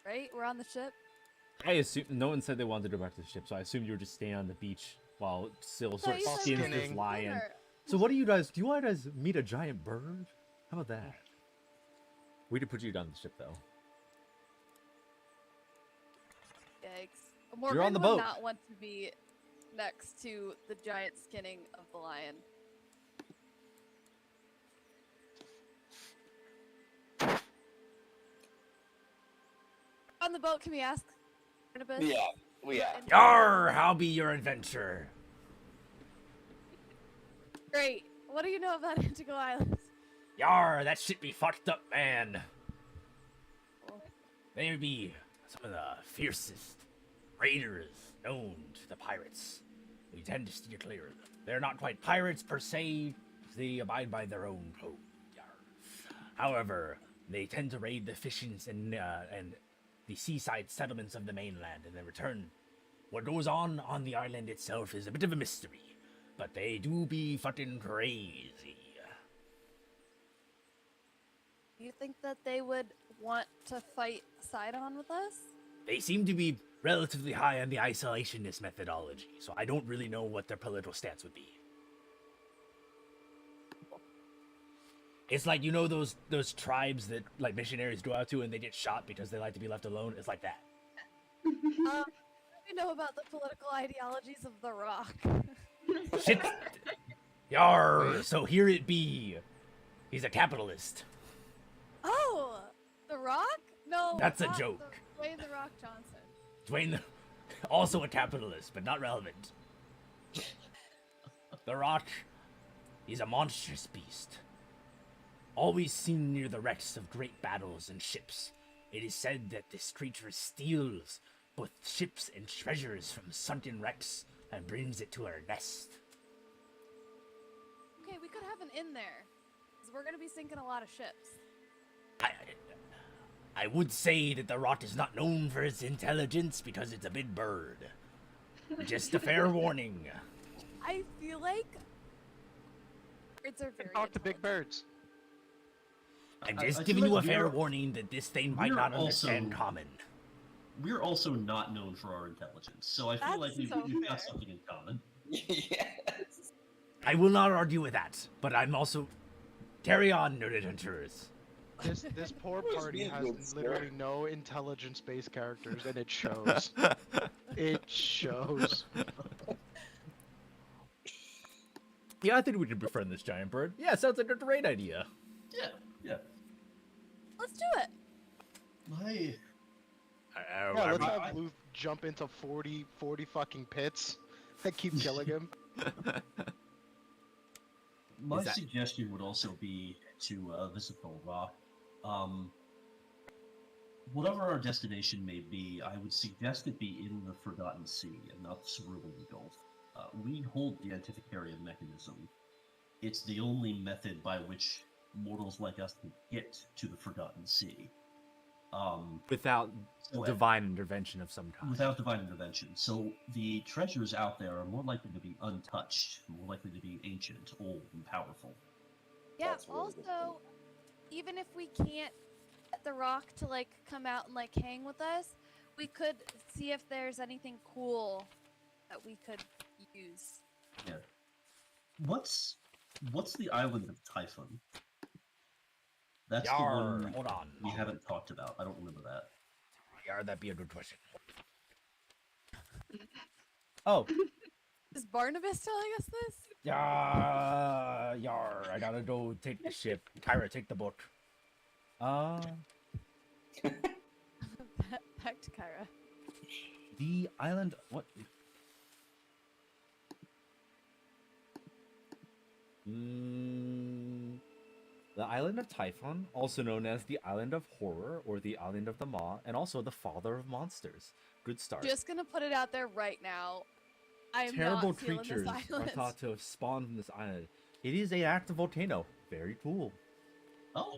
Right? We're on the ship? I assume no one said they wanted to go back to the ship, so I assume you were just staying on the beach while Syl sort of you said skins we were this lion. dinner. So what do you guys? Do you want to guys meet a giant bird? How about that? We could put you down the ship though. Yikes. Morgan You're on the would boat. not want to be next to the giant skinning of the lion. On the boat, can we ask Barnabas? Yeah. Yar! How be your adventure? Great. What do you know about Indigo Island? Yar! That shit be fucked up, man. They be some of the fiercest raiders known to the pirates. We tend to steer clear of them. They're not quite pirates per se. They abide by their own code. Yar. However, they tend to raid the fishings and the seaside settlements of the mainland, and in return, what goes on the island itself is a bit of a mystery. But they do be fucking crazy. Do you think that they would want to fight side-on with us? They seem to be relatively high on the isolationist methodology, so I don't really know what their political stance would be. It's like, you know, those tribes that like missionaries go out to and they get shot because they like to be left alone. It's like that. What do we know about the political ideologies of The Rock? Shit. Yar. So here it be. He's a capitalist. Oh, The Rock? No, That's a not joke. Dwayne The Rock Johnson. Dwayne, also a capitalist, but not relevant. The Rock, he's a monstrous beast. Always seen near the wrecks of great battles and ships. It is said that this creature steals both ships and treasures from sunken wrecks and brings it to her nest. Okay, we could have an inn there. Because we're going to be sinking a lot of ships. I would say that the Rock is not known for its intelligence because it's a big bird. Just a fair warning. I feel like birds are very Talk to big intelligent. birds. I'm I just feel giving you a like fair we're- warning that this thing might we're not understand also- common. We're also not known for our intelligence, so I feel like That's we've, so we've got fair. something in common. Yes. I will not argue with that, but I'm also... Carry on, nerded hunters. This poor Where's party the has good sir? literally no intelligence-based characters, and it shows. It shows. Yeah, I think we could befriend this giant bird. Yeah, sounds like a great idea. Yeah. Let's do it. My Yeah, let's I- have Luth jump into 40 fucking pits that keep killing him. My Is that- suggestion would also be to visit the Rock. Whatever our destination may be, I would suggest it be in the Forgotten Sea and not the Cerulean Gulf. We hold the Antikythera mechanism. It's the only method by which mortals like us can get to the Forgotten Sea. Without So, divine intervention of some kind. without divine intervention. So the treasures out there are more likely to be untouched, more likely to be ancient, old, and powerful. Yeah, That's a really good also, even if we can't get The Rock to, like, come out and, like, hang with us, we could see if there's anything cool that we could use. Yeah. What's the island of Typhon? That's the Yar, one hold on. we haven't talked about. I don't remember that. Yar, that'd be a good question. Oh, Is Barnabas telling us this? Yar, I gotta go take the ship. Kyra, take the book. Back to Kyra. the island. What? The island of Typhon, also known as the Island of Horror or the Island of the Maw, and also the Father of Monsters. Good start. Just gonna put it out there right now. I am Terrible not feeling creatures this are island. thought to have spawned from this island. It is a active volcano. Very cool. Oh,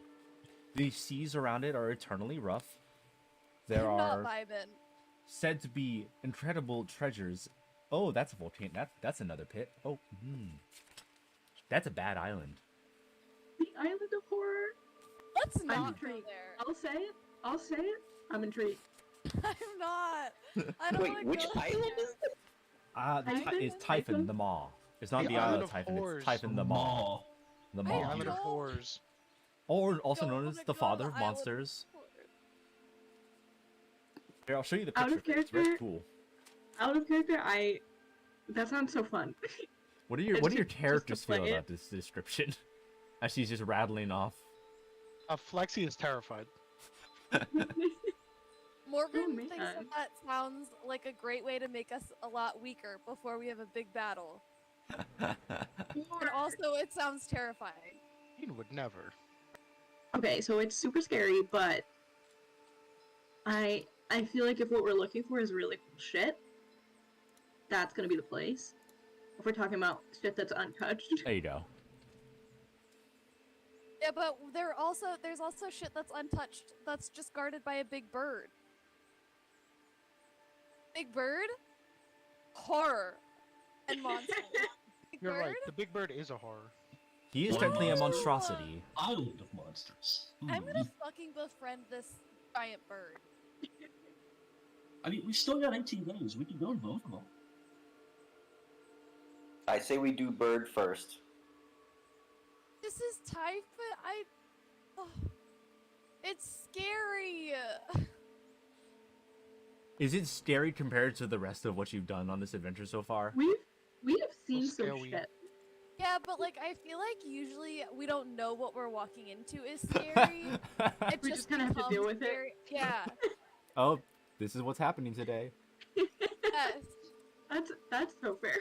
The seas around it are eternally rough. There I'm are not vibing. said to be incredible treasures. Oh, that's a volcano. That's another pit. Oh, that's a bad island. The Island of Horror. Let's I'm not go intrigued. there. I'll say it. I'll say it. I'm intrigued. I'm not. I don't Wait, want to which go island there. is it? It's Typhon Typhon? the Maw. It's not The the, Island island of of Typhon. Horrors. It's Typhon the Maw. The I The Maw. Island of don't- Horrors. Or also Don't known as wanna the go Father to of the Island Monsters. Horror. Here, I'll show you the Out picture. of It's very character. cool. Out of character, that sounds so fun. What do It's your just to characters feel play it. about this description? As she's just rattling off. Flexi is terrified. Morgan man. thinks that sounds like a great way to make us a lot weaker before we have a big battle. And also, it sounds terrifying. Dean would never. Okay, so it's super scary, but I feel like if what we're looking for is really cool shit, that's gonna be the place. If we're talking about shit that's untouched. There you go. Yeah, but there's also shit that's untouched that's just guarded by a big bird. Big bird, horror, and monster. Big You're bird. right. The big bird is a horror. He is Well, technically a monster- monstrosity. Island of Monsters. I'm Hmm. gonna fucking befriend this giant bird. I mean, we still got 18 days. We can go to both of them. I say we do bird first. This is type, but it's scary. Is it scary compared to the rest of what you've done on this adventure so far? We have seen some scare we- shit. Yeah, but like I feel like usually we don't know what we're walking into is scary. It We just kinda have to becomes deal with it. scary. Yeah. Oh, this is what's happening today. Yes. That's so fair.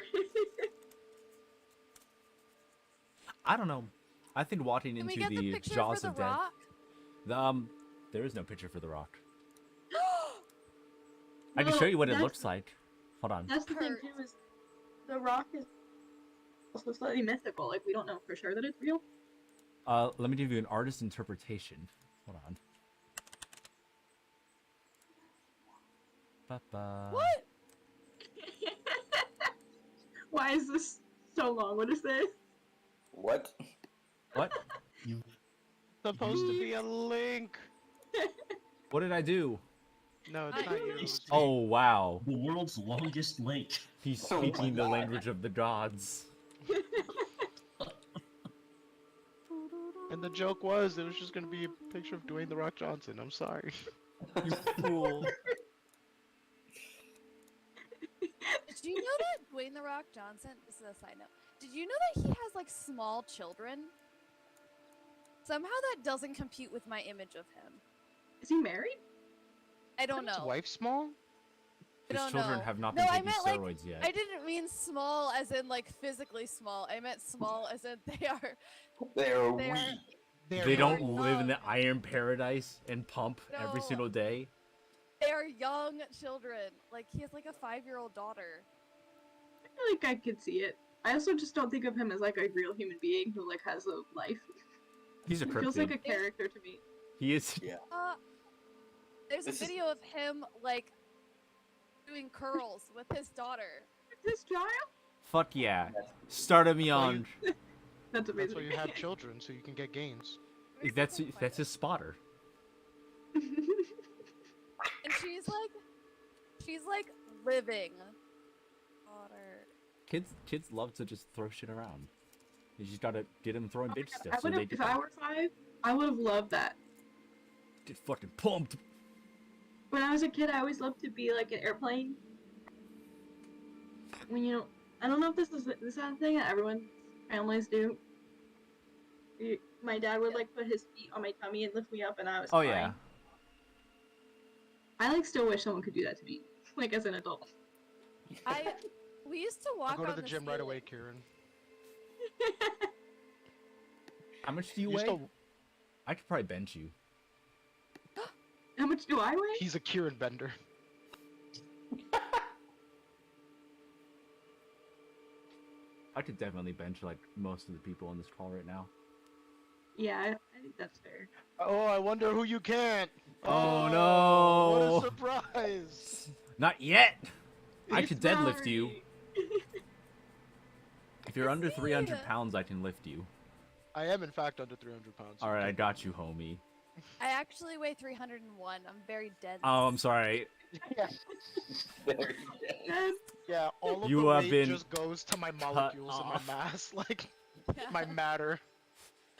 I don't know. I think walking Can we into get the the picture jaws for of the death. rock? There is no picture for the rock. I can Well, show you what it that's- looks like. Hold on. That's the thing Hurt. too, is the rock is also slightly mythical. Like we don't know for sure that it's real. Let me give you an artist's interpretation. Hold on. Ba-ba. What? Why is this so long? What is this? What? What? You Supposed to be a link. What did I do? No, it's I- not you. it was me. Oh, wow. the world's longest link. He's Oh my speaking the God. language of the gods. And the joke was, it was just gonna be a picture of Dwayne the Rock Johnson. I'm sorry. You fool. Did you know that Dwayne the Rock Johnson? This is a side note. Did you know that he has like small children? Somehow that doesn't compute with my image of him. Is he married? I don't His know. wife small? I His don't children know. have not No, been I taking meant, like, steroids yet. I didn't mean small as in like physically small. I meant small as in they are They're They are- weak. They don't young. live in the iron paradise and pump every No. single day. they are young children. Like he has like a 5-year-old daughter. I feel like I could see it. I also just don't think of him as like a real human being who like has a life. He's a He feels like a cryptid. character to me. He is. There's This a is- video of him like doing curls with his daughter. This child? Fuck yeah. Start me on. That's That's amazing. why you have children, so you can get gains. Maybe That's someone find that's it. his spotter. And she's like living. Daughter. Kids love to just throw shit around. You just gotta get them throwing bitch I stuff so would they have, get, if I were 5, I would have loved that. get fucking pumped. When I was a kid, I always loved to be like an airplane. When I don't know if this is a thing that everyone's families do. My dad would like put his feet on my tummy and lift me up, and I was Oh flying. yeah. I like still wish someone could do that to me, like as an adult. We used to walk I'll go to on the gym right away, Kieran. How much do you You weigh? still- I could probably bench you. How much do I weigh? He's a Kieran bender. I could definitely bench like most of the people on this call right now. Yeah, I think that's fair. Oh, I wonder who you can't. Oh, no. What a surprise! Not yet. I It's could deadlift you. sorry. If you're under see. 300 pounds, I can lift you. I am in fact under 300 pounds. All right, I got you, homie. I actually weigh 301. I'm very dead. Oh, I'm sorry. Yeah, Very Yes. yeah. All of You the have weight been just goes to my molecules and my off. mass, like my matter.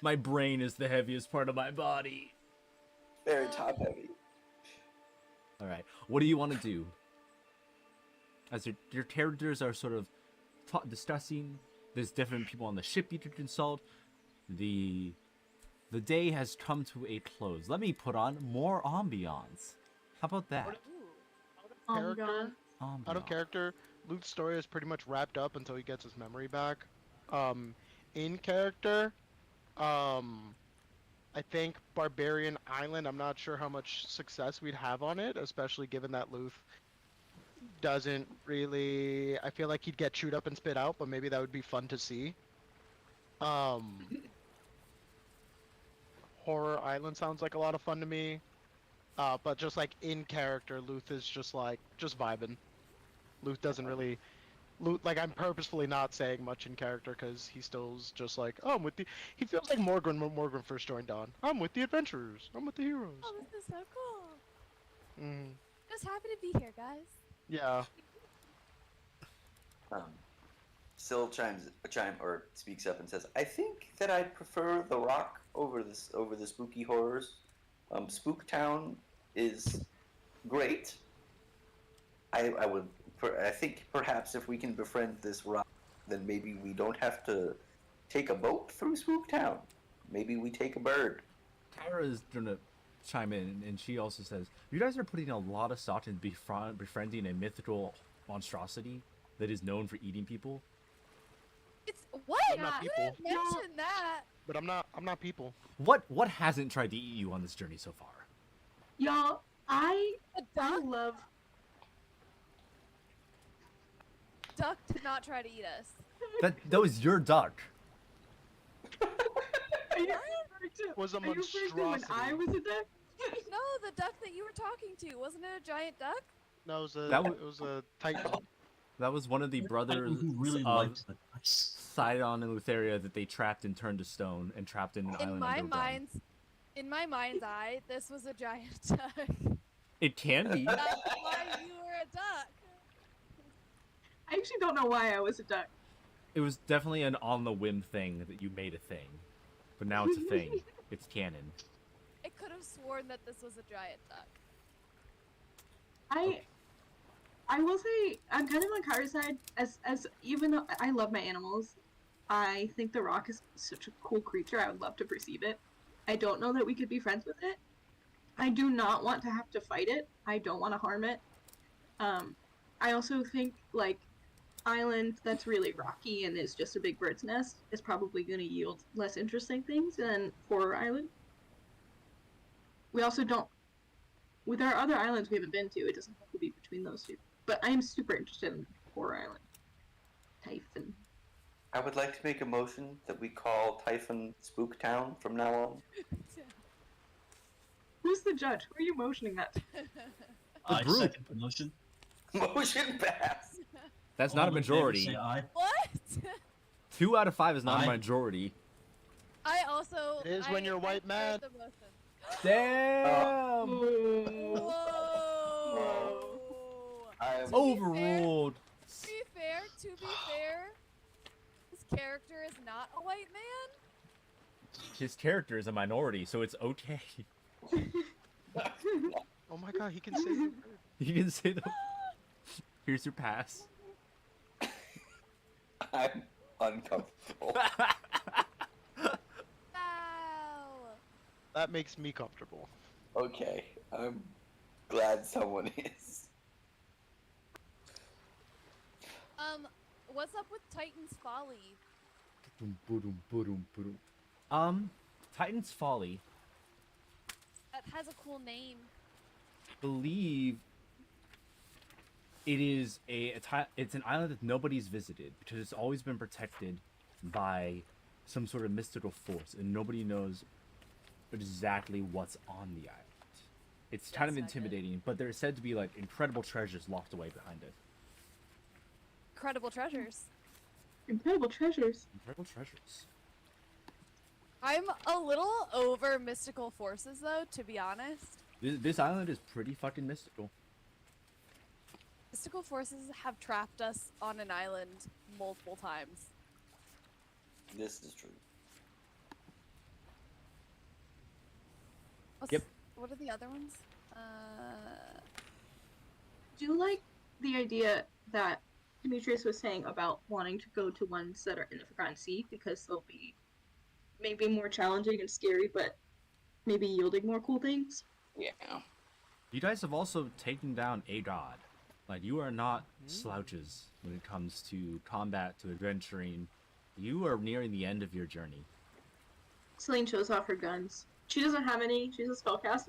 My brain is the heaviest part of my body. Very top heavy. All right, what do you want to do? As your characters are sort of discussing, there's different people on the ship you could consult. The day has come to a close. Let me put on more ambiance. How about that? Ooh. Oh my Character? god. Out of Ambiance. character, Luke's story is pretty much wrapped up until he gets his memory back. In character, I think Barbarian Island, I'm not sure how much success we'd have on it, especially given that Luth doesn't really... I feel like he'd get chewed up and spit out, but maybe that would be fun to see. Horror Island sounds like a lot of fun to me. But just like in character, Luth is just like, just vibing. Luth doesn't really... like, I'm purposefully not saying much in character because he still's just like, oh, I'm with the... He feels like Morgan when Morgan first joined on. I'm with the adventurers. I'm with the heroes. Oh, this is so cool. Mm, Just happy to be here, guys. yeah. Syl speaks up and says, "I think that I'd prefer the Rock over the spooky horrors. Spooktown is great. I think perhaps if we can befriend this Rock, then maybe we don't have to take a boat through Spooktown. Maybe we take a bird." Tyra is gonna chime in, and she also says, "You guys are putting a lot of thought into befriending a mythical monstrosity that is known for eating people." It's what? I'm not You people. didn't mention that. But I'm not people. What hasn't tried to eat you on this journey so far? Y'all, I A duck? love. Duck did not try to eat us. That was your duck. Are you referring to? Was a Are you referring to when monstrosity. I was a duck? No, the duck that you were talking to. Wasn't it a giant duck? No, it That was a titan. That was one of the brothers Who really of liked the dice. Sidon and Lutheria that they trapped and turned to stone and trapped in an island underground. In my mind's eye, this was a giant duck. It can be. That's why you were a duck. I actually don't know why I was a duck. It was definitely an on the whim thing that you made a thing, but now it's a thing. It's canon. I could have sworn that this was a giant duck. I will say I'm kind of on Kara's side as even though I love my animals, I think the Rock is such a cool creature. I would love to perceive it. I don't know that we could be friends with it. I do not want to have to fight it. I don't want to harm it. I also think like island that's really rocky and is just a big bird's nest is probably going to yield less interesting things than Horror Island. We also don't. With our other islands we haven't been to, it doesn't have to be between those two. But I am super interested in Horror Island. Typhon. I would like to make a motion that we call Typhon Spooktown from now on. Who's the judge? Who are you motioning that to? I group. second the motion. Motion pass. That's not a All in favor, majority. say aye. What? 2 out of 5 is not a I- majority. I also. It is when you're white I man. heard the motion. Damn! Whoa! I am Overruled. To be fair, his character is not a white man. His character is a minority, so it's okay. Oh my god, he can say the word. You can say the. Here's your pass. I'm uncomfortable. Wow. That makes me comfortable. Okay, I'm glad someone is. What's up with Titan's Folly? Titan's Folly, That has a cool name. believe it is it's an island that nobody's visited because it's always been protected by some sort of mystical force and nobody knows exactly what's on the island. It's kind of That's not good. intimidating, but there's said to be like incredible treasures locked away behind it. Incredible treasures. Incredible treasures. Incredible treasures. I'm a little over mystical forces, though, to be honest. This island is pretty fucking mystical. Mystical forces have trapped us on an island multiple times. This is true. What's, Yep. What are the other ones? Do you like the idea that Demetrius was saying about wanting to go to ones that are in the Forgotten Sea because they'll be maybe more challenging and scary, but maybe yielding more cool things? Yeah. You guys have also taken down a god. Like, you are not slouches when it comes to combat, to adventuring. You are nearing the end of your journey. Celine shows off her guns. She doesn't have any. She's a spellcaster.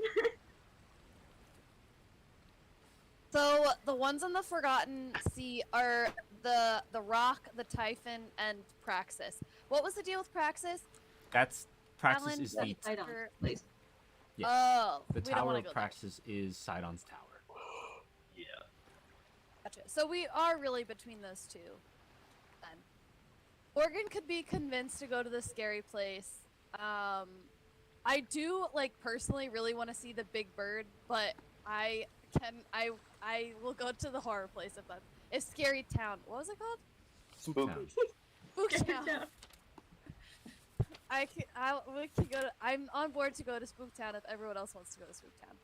So the ones on the Forgotten Sea are the Rock, the Typhon, and Praxis. What was the deal with Praxis? That's Praxis Alan, is that- the I don't. Or- Please. Yes. Oh, the we don't tower wanna of go there. Praxis is Sidon's tower. Yeah. Gotcha. So we are really between those two. Then. Morgan could be convinced to go to the scary place. I do personally really want to see the big bird, but I will go to the horror place if Scary Town. What was it called? Spooktown. Spooktown. We can go to, I'm on board to go to Spooktown if everyone else wants to go to Spooktown.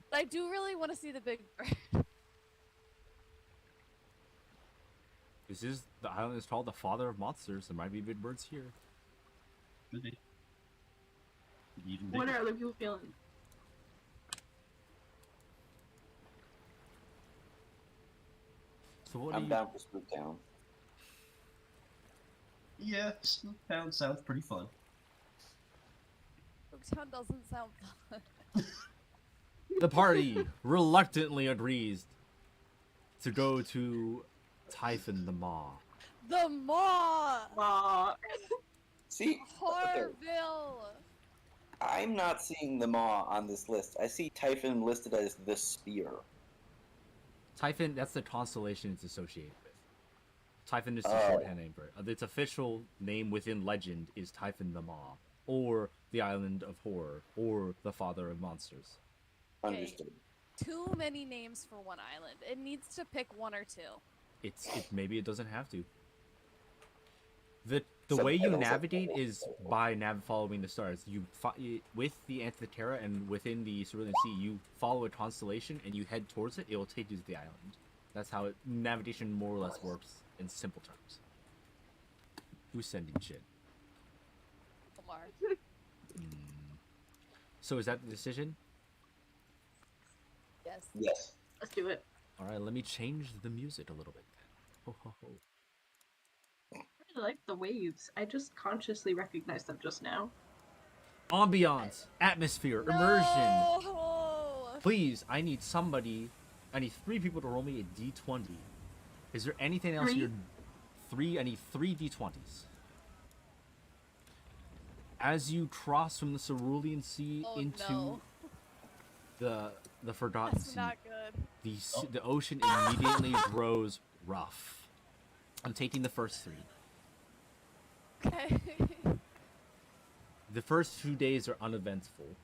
But I do really want to see the big bird. The island is called the Father of Monsters. There might be big birds here. Could be. Even What bigger. are other people feeling? So what I'm do you... down for Spooktown. Yeah, Spooktown sounds pretty fun. Spooktown doesn't sound fun. The party reluctantly agrees to go to Typhon the Maw. The Maw! Aw. See, okay, Harville! I'm not seeing the Maw on this list. I see Typhon listed as the Spear. Typhon, that's the constellation it's associated with. Typhon is the Oh. shorthand name for it. Its official name within legend is Typhon the Maw, or the Island of Horror, or the Father of Monsters. Okay. Understood. Too many names for one island. It needs to pick one or two. Maybe it doesn't have to. The Some way you titles navigate like- is by following the stars. With the Antikythera and within the Cerulean Sea, you follow a constellation and you head towards it. It will take you to the island. That's how navigation more or less works in simple terms. Who's sending shit? Omar. So is that the decision? Yes. Yes. Let's do it. All right, let me change the music a little bit. Ho ho ho. I really like the waves. I just consciously recognized them just now. Ambiance, atmosphere, immersion. No! Please, I need 3 people to roll me a d20. Is there anything else Three? I need 3 d20s. As you cross from the Cerulean Sea Oh, into no. the Forgotten That's Sea, not good. the ocean immediately grows rough. I'm taking the first 3. Okay. The first 2 days are uneventful.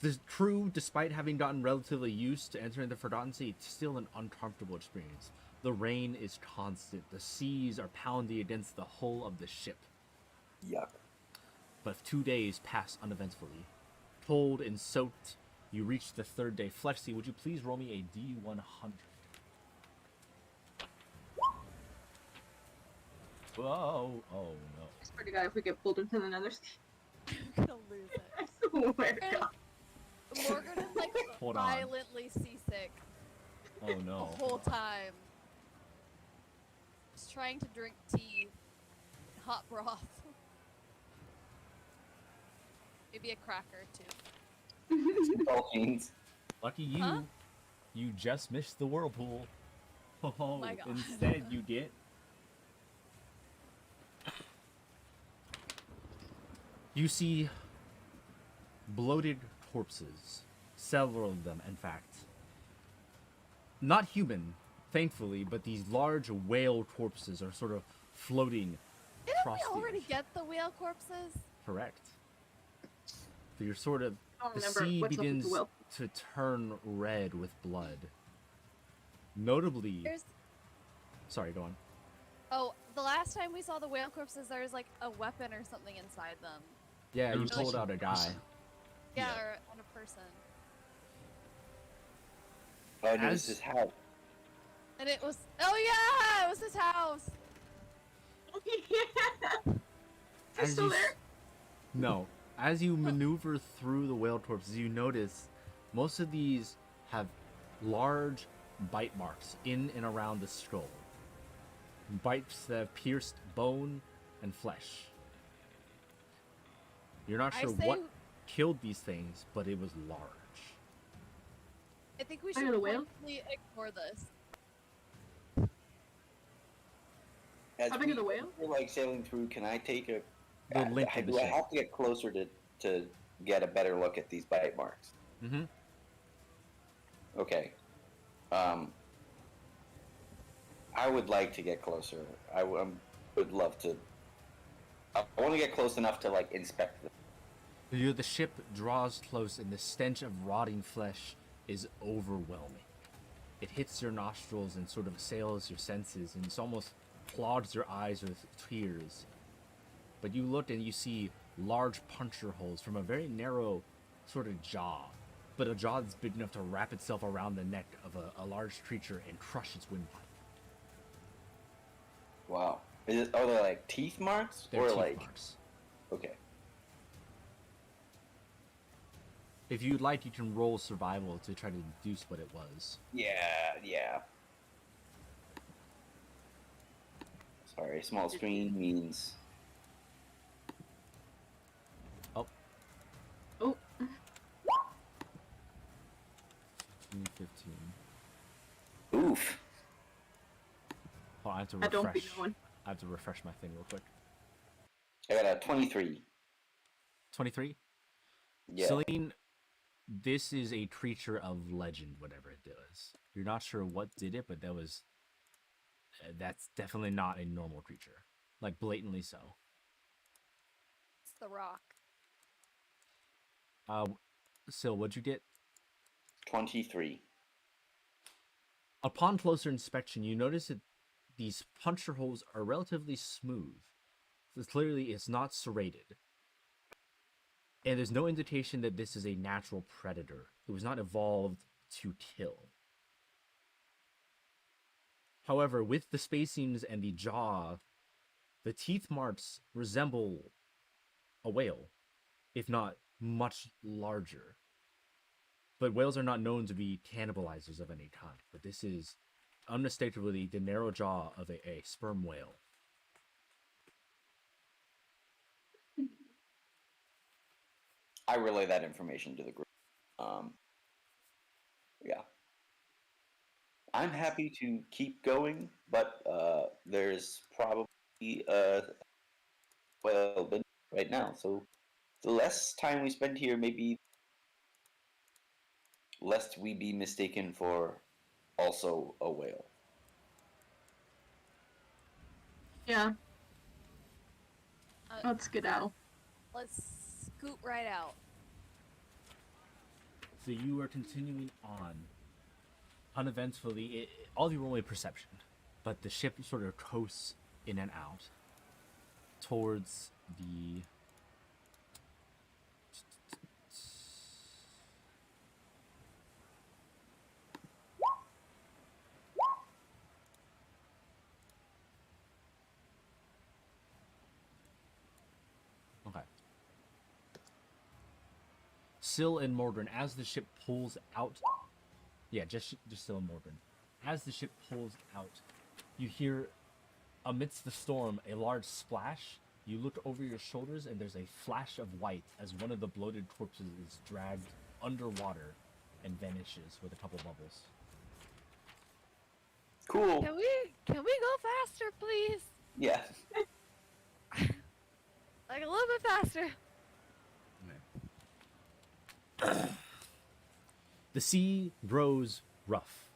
The crew, despite having gotten relatively used to entering the Forgotten Sea, it's still an uncomfortable experience. The rain is constant. The seas are pounding against the hull of the ship. Yuck. But 2 days pass uneventfully. Cold and soaked, you reach the 3rd day. Flexi, would you please roll me a D100? Whoa! Oh no! I swear to God, if we get pulled into the nether, I'm gonna lose it. I swear to God. Morgan is like Hold on. violently seasick Oh no! the whole time. Just trying to drink tea, hot broth. Maybe a cracker too. Dolphins. Lucky you! Huh? You just missed the whirlpool. Oh, my God. instead you get. You see bloated corpses. Several of them, in fact. Not human, thankfully, but these large whale corpses are sort of floating Didn't across we the already ocean. get the whale corpses? Correct. So you're sort of... I don't The remember sea what's up with begins the whale. to turn red with blood. Notably... There's Sorry, go on. oh, the last time we saw the whale corpses, there was like a weapon or something inside them. Yeah, you was pulled also out a guy. person. Yeah, Yeah. or on a person. Oh, and it was As- his house. And it was oh yeah, it was his house. Yeah. Is he As still you there? No. As you maneuver through the whale corpses, you notice most of these have large bite marks in and around the skull. Bites that have pierced bone and flesh. You're not I sure say what killed these things, but it was large. I think we Fire should the whale? completely ignore this. As How big are the whale? we're like sailing through, can I take a? The length of the do I ship. have to get closer to get a better look at these bite marks? Mm-hmm. Okay. I would like to get closer. Would love to. I want to get close enough to like inspect them. The ship draws close, and the stench of rotting flesh is overwhelming. It hits your nostrils and sort of assails your senses, and it's almost clogs your eyes with tears. But you look and you see large puncture holes from a very narrow sort of jaw, but a jaw that's big enough to wrap itself around the neck of a large creature and crush its windpipe. Wow. Are they like teeth marks? They're or teeth like marks. Okay. If you'd like, you can roll survival to try to deduce what it was. Yeah. Sorry, small screen means Oh. Oh. 15. oof. Oh, I have to I don't be refresh. knowing. I have to refresh my thing real quick. I got a 23. 23? Yeah. Celine, this is a creature of legend, whatever it does. You're not sure what did it, but that's definitely not a normal creature. Like, blatantly so. It's the rock. Sil, what'd you get? 23. Upon closer inspection, you notice that these puncture holes are relatively smooth. So clearly, it's not serrated. And there's no indication that this is a natural predator. It was not evolved to kill. However, with the spacings and the jaw, the teeth marks resemble a whale, if not much larger. But whales are not known to be cannibalizers of any kind. But this is unmistakably the narrow jaw of a sperm whale. I relay that information to the group. Yeah. I'm happy to keep going, but there's probably been right now. So the less time we spend here, maybe lest we be mistaken for also a whale. Yeah, Uh, let's skedaddle. Let's scoot right out. So you are continuing on. Uneventfully, all of you roll a perception, but the ship sort of coasts in and out towards the... Okay. Syl and Mordrin, as the ship pulls out... Yeah, just Syl and Mordrin. As the ship pulls out, you hear, amidst the storm, a large splash. You look over your shoulders, and there's a flash of white as one of the bloated corpses is dragged underwater and vanishes with a couple bubbles. Cool. Can we go faster, please? Yeah. Like a little bit faster. The sea grows rough.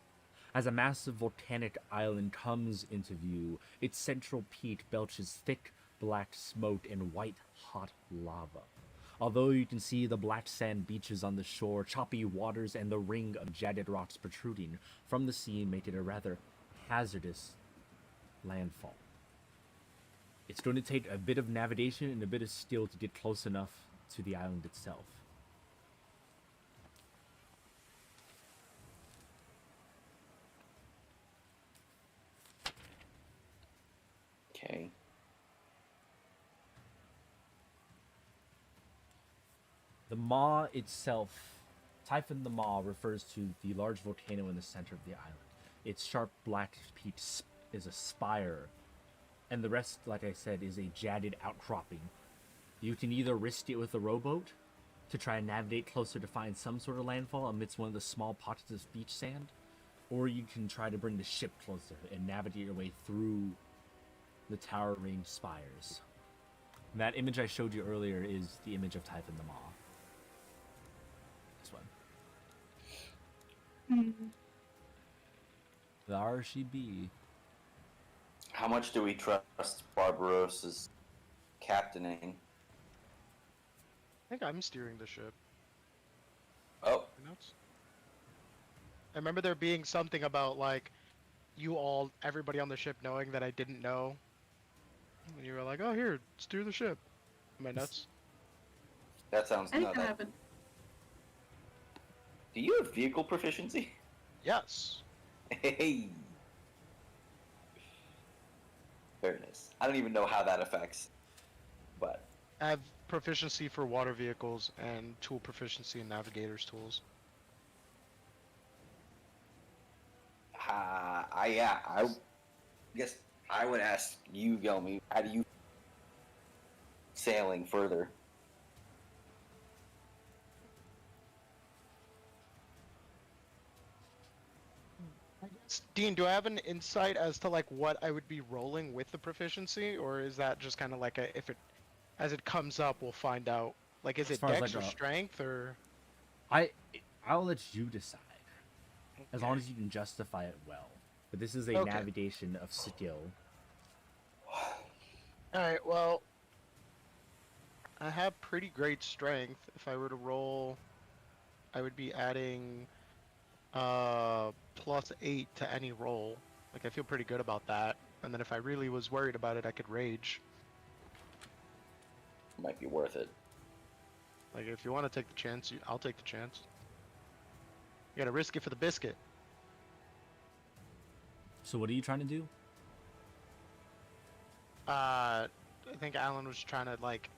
As a massive volcanic island comes into view, its central peak belches thick black smoke and white hot lava. Although you can see the black sand beaches on the shore, choppy waters, and the ring of jagged rocks protruding from the sea make it a rather hazardous landfall. It's going to take a bit of navigation and a bit of skill to get close enough to the island itself. Okay. The maw itself, Typhon the Maw, refers to the large volcano in the center of the island. Its sharp black peak is a spire, and the rest, like I said, is a jagged outcropping. You can either risk it with a rowboat to try and navigate closer to find some sort of landfall amidst one of the small pockets of beach sand, or you can try to bring the ship closer and navigate your way through the towering spires. And that image I showed you earlier is the image of Typhon the Maw. This one. There she be. How much do we trust Barbarossa's captaining? I think I'm steering the ship. Oh, Notes? I remember there being something about like everybody on the ship knowing that I didn't know. And you were like, "Oh, here, steer the ship." Am I nuts? That sounds Anything nuts. happened. Do you have vehicle proficiency? Yes. Hey. Fairness. I don't even know how that affects, but I have proficiency for water vehicles and tool proficiency in navigator's tools. I guess I would ask you, Gelmy, how do you sailing further? Dean, do I have an insight as to like what I would be rolling with the proficiency, or is that just kind of like a as it comes up, we'll find out? Like, is As it far as, dex like, or strength or? I'll let you decide, as long Okay. as you can justify it well. But this is a Okay. navigation of skill. All right. Well, I have pretty great strength. If I were to roll, I would be adding +8 to any roll. Like, I feel pretty good about that. And then if I really was worried about it, I could rage. Might be worth it. Like, if you want to take the chance, I'll take the chance. You gotta risk it for the biscuit. So what are you trying to do? I think Alan was trying to like,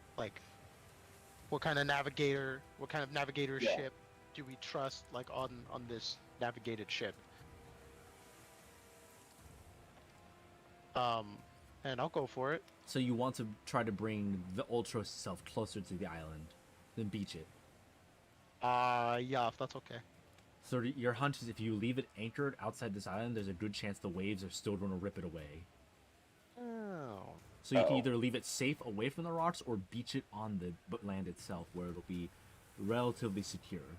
what kind of navigator Yeah. ship do we trust, like, on this navigated ship? And I'll go for it. So you want to try to bring the Ultros itself closer to the island, than beach it. Yeah, if that's okay. So your hunch is if you leave it anchored outside this island, there's a good chance the waves are still going to rip it away. Oh. So you can Oh. either leave it safe away from the rocks or beach it on the land itself, where it'll be relatively secure.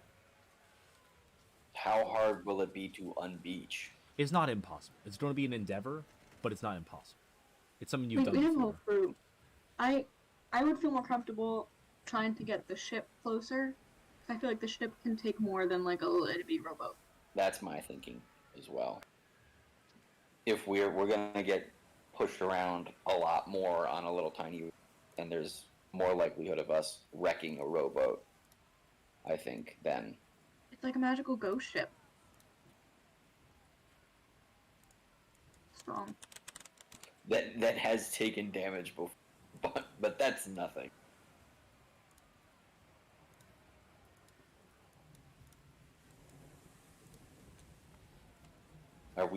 How hard will it be to unbeach? It's not impossible. It's going to be an endeavor, but it's not impossible. It's something you've We done have a before. whole crew. I would feel more comfortable trying to get the ship closer. I feel like the ship can take more than like a little itty bitty rowboat. That's my thinking as well. If we're gonna get pushed around a lot more on a little tiny, and there's more likelihood of us wrecking a rowboat, I think, then It's like a magical ghost ship. Strong. that has taken damage before, but that's nothing. Are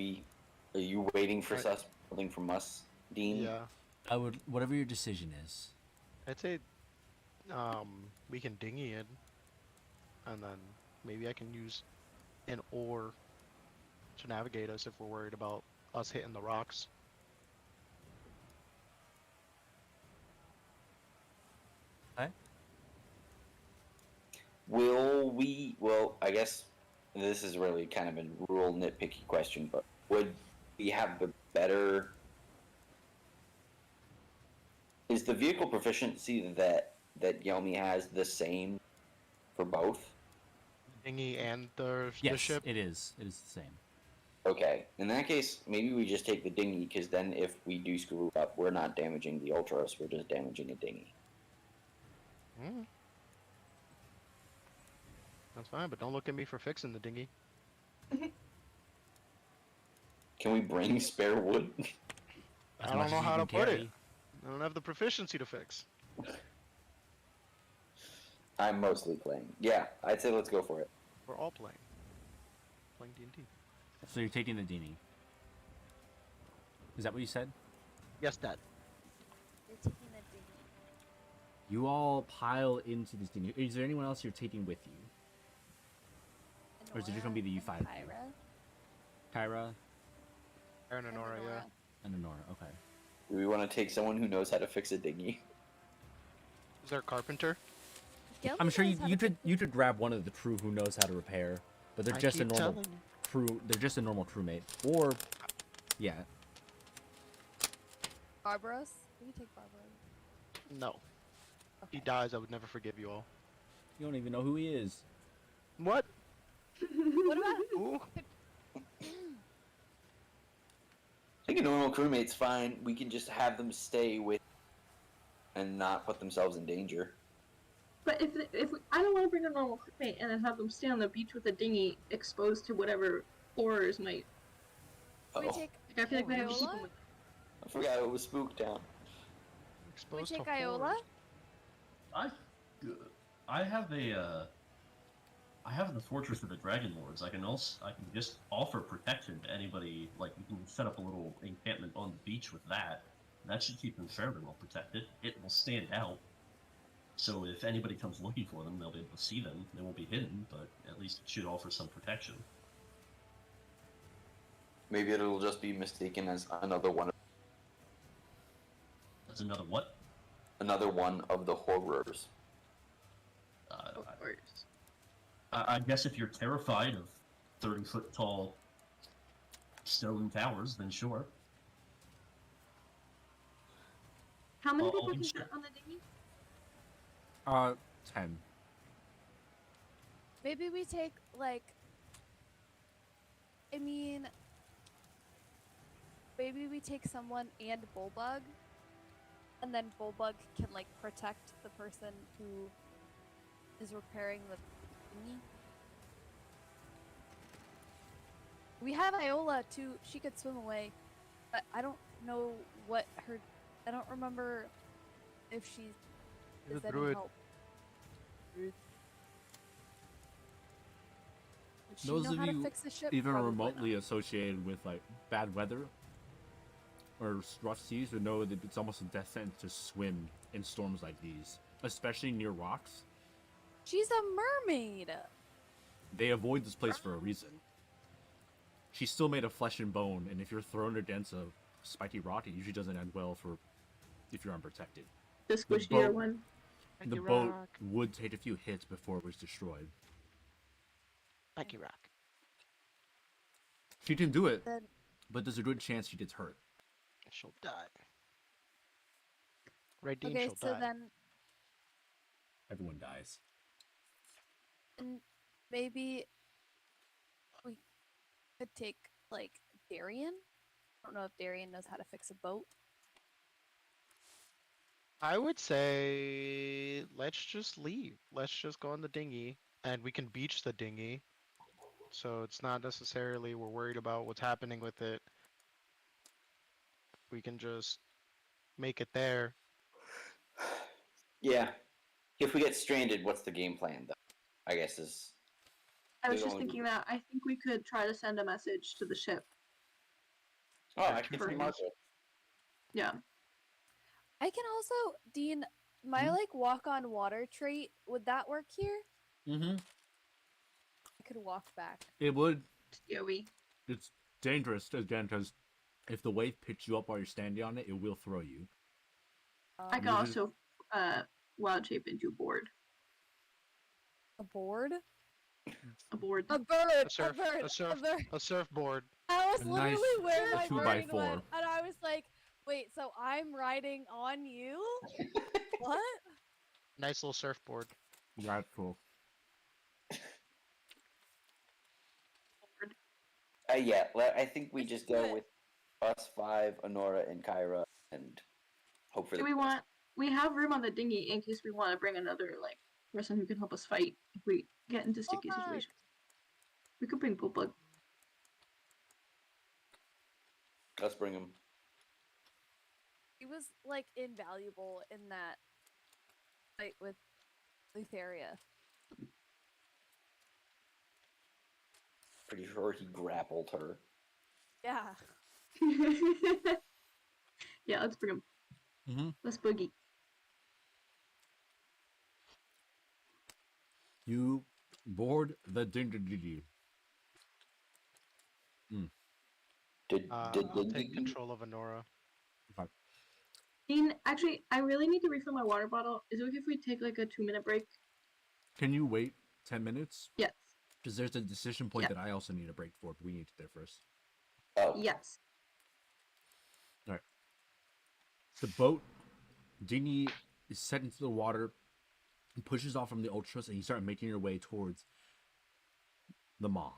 you waiting for Right. something from us, Dean? Yeah. I would, whatever your decision is. I'd say, we can dinghy it, and then maybe I can use an oar to navigate us if we're worried about us hitting the rocks. Okay. Will we? Well, I guess this is really kind of a real nitpicky question, but would we have the better? Is the vehicle proficiency that Yomi has the same for both? Dinghy and the Yes, ship. it is. It is the same. Okay, in that case, maybe we just take the dinghy, because then if we do screw up, we're not damaging the Ultros, we're just damaging a dinghy. Mm. That's fine, but don't look at me for fixing the dinghy. Can we bring spare wood? As I much don't know as you how to can put carry. it. I don't have the proficiency to fix. I'm mostly playing. Yeah, I'd say let's go for it. We're all playing D&D. So you're taking the dinghy. Is that what you said? Yes, Dad. You're taking the dinghy. You all pile into this dinghy. Is there anyone else you're taking with you? Or is it just gonna be the and U5? Kyra. Kyra Aaron and Nora, yeah. and Honora. Okay. Do we want to take someone who knows how to fix a dinghy? Is there a carpenter? Gilman I'm sure knows how you to could grab one of the crew who knows how to repair, but they're I just a keep normal telling you. crew. They're just a normal crewmate. Or, yeah. Barbaros. We can take Barbaros. No. If he dies, I would never forgive you all. You don't even know who he is. What? What about Ooh. think a normal crewmate's fine. We can just have them stay with and not put themselves in danger. But if I don't want to bring a normal crewmate and then have them stay on the beach with a dinghy exposed to whatever horrors might. We Oh, take Like, I feel like we have to keep Iola? them with. I forgot it was Spook Town. We Exposed take to Iola? horrors. I have I have the Fortress of the Dragonlords. I can just offer protection to anybody. Like, you can set up a little encampment on the beach with that. That should keep them fairly well protected. It will stand out. So if anybody comes looking for them, they'll be able to see them. They won't be hidden, but at least it should offer some protection. Maybe it'll just be mistaken as another one. That's another what? Another one of the horrors. Of course. I guess if you're terrified of 30-foot tall stone towers, then sure. How many I'll people be can sure. fit on the dinghy? 10. Maybe we take, like... I mean... Maybe we take someone and Bulbug. And then Bulbug can, like, protect the person who is repairing the thingy. We have Iola, too. She could swim away. But I don't know what her... I don't remember if she She's is a any druid. help. Would she Those know of how to you fix a ship? even Probably remotely not. associated with like bad weather or rough seas would know that it's almost a death sentence to swim in storms like these, especially near rocks. She's a mermaid. They avoid this place for a reason. She's still made of flesh and bone, and if you're thrown against a spiky rock, it usually doesn't end well for if you're unprotected. The squishier boat- one. The boat would take a few hits before it was destroyed. Spiky rock. She can do it, Then but there's a good chance she gets hurt. She'll die. Red Dean, okay, she'll so die. then Everyone dies. maybe we could take like Darian. I don't know if Darian knows how to fix a boat. I would say let's just leave. Let's just go on the dinghy, and we can beach the dinghy. So it's not necessarily we're worried about what's happening with it. We can just make it there. Yeah. If we get stranded, what's the game plan, though? I guess is. I was There's just only- thinking that I think we could try to send a message to the ship. Oh, I can For- see Marco. Yeah. I can also, Dean, my like walk on water trait, would that work here? Mm-hmm. I could walk back. It would. Joey. It's dangerous again because if the wave picks you up while you're standing on it, it will throw you. I can Usually- also wild shape into board. A board? A board. A bird! A surf, a bird! a surf, bird! a surfbard. That was A nice literally where my 2x4. brain went, and I was like, "Wait, so I'm riding on you? What?" Nice little surfboard. That's cool. Yeah, I think we Which just is go good. with us five, Honora and Kyra, and hope for Do the we best. want? We have room on the dinghy in case we want to bring another like person who can help us fight if we get into sticky Bulbug. situations. We could bring Bulbug. Let's bring him. He was like invaluable in that fight with Lutheria. Pretty sure he grappled her. Yeah. Yeah, let's bring him. Mhm. Let's boogie. You board the dinghy. I'll take control of Honora. Dean, actually, I really need to refill my water bottle. Is it okay if we take like a 2-minute break? Can you wait 10 minutes? Yes. Because there's a decision point Yeah. that I also need a break for, but we need to there first. Oh, Yes. The boat dinghy is set into the water and pushes off from the ultras, and you start making your way towards the maw.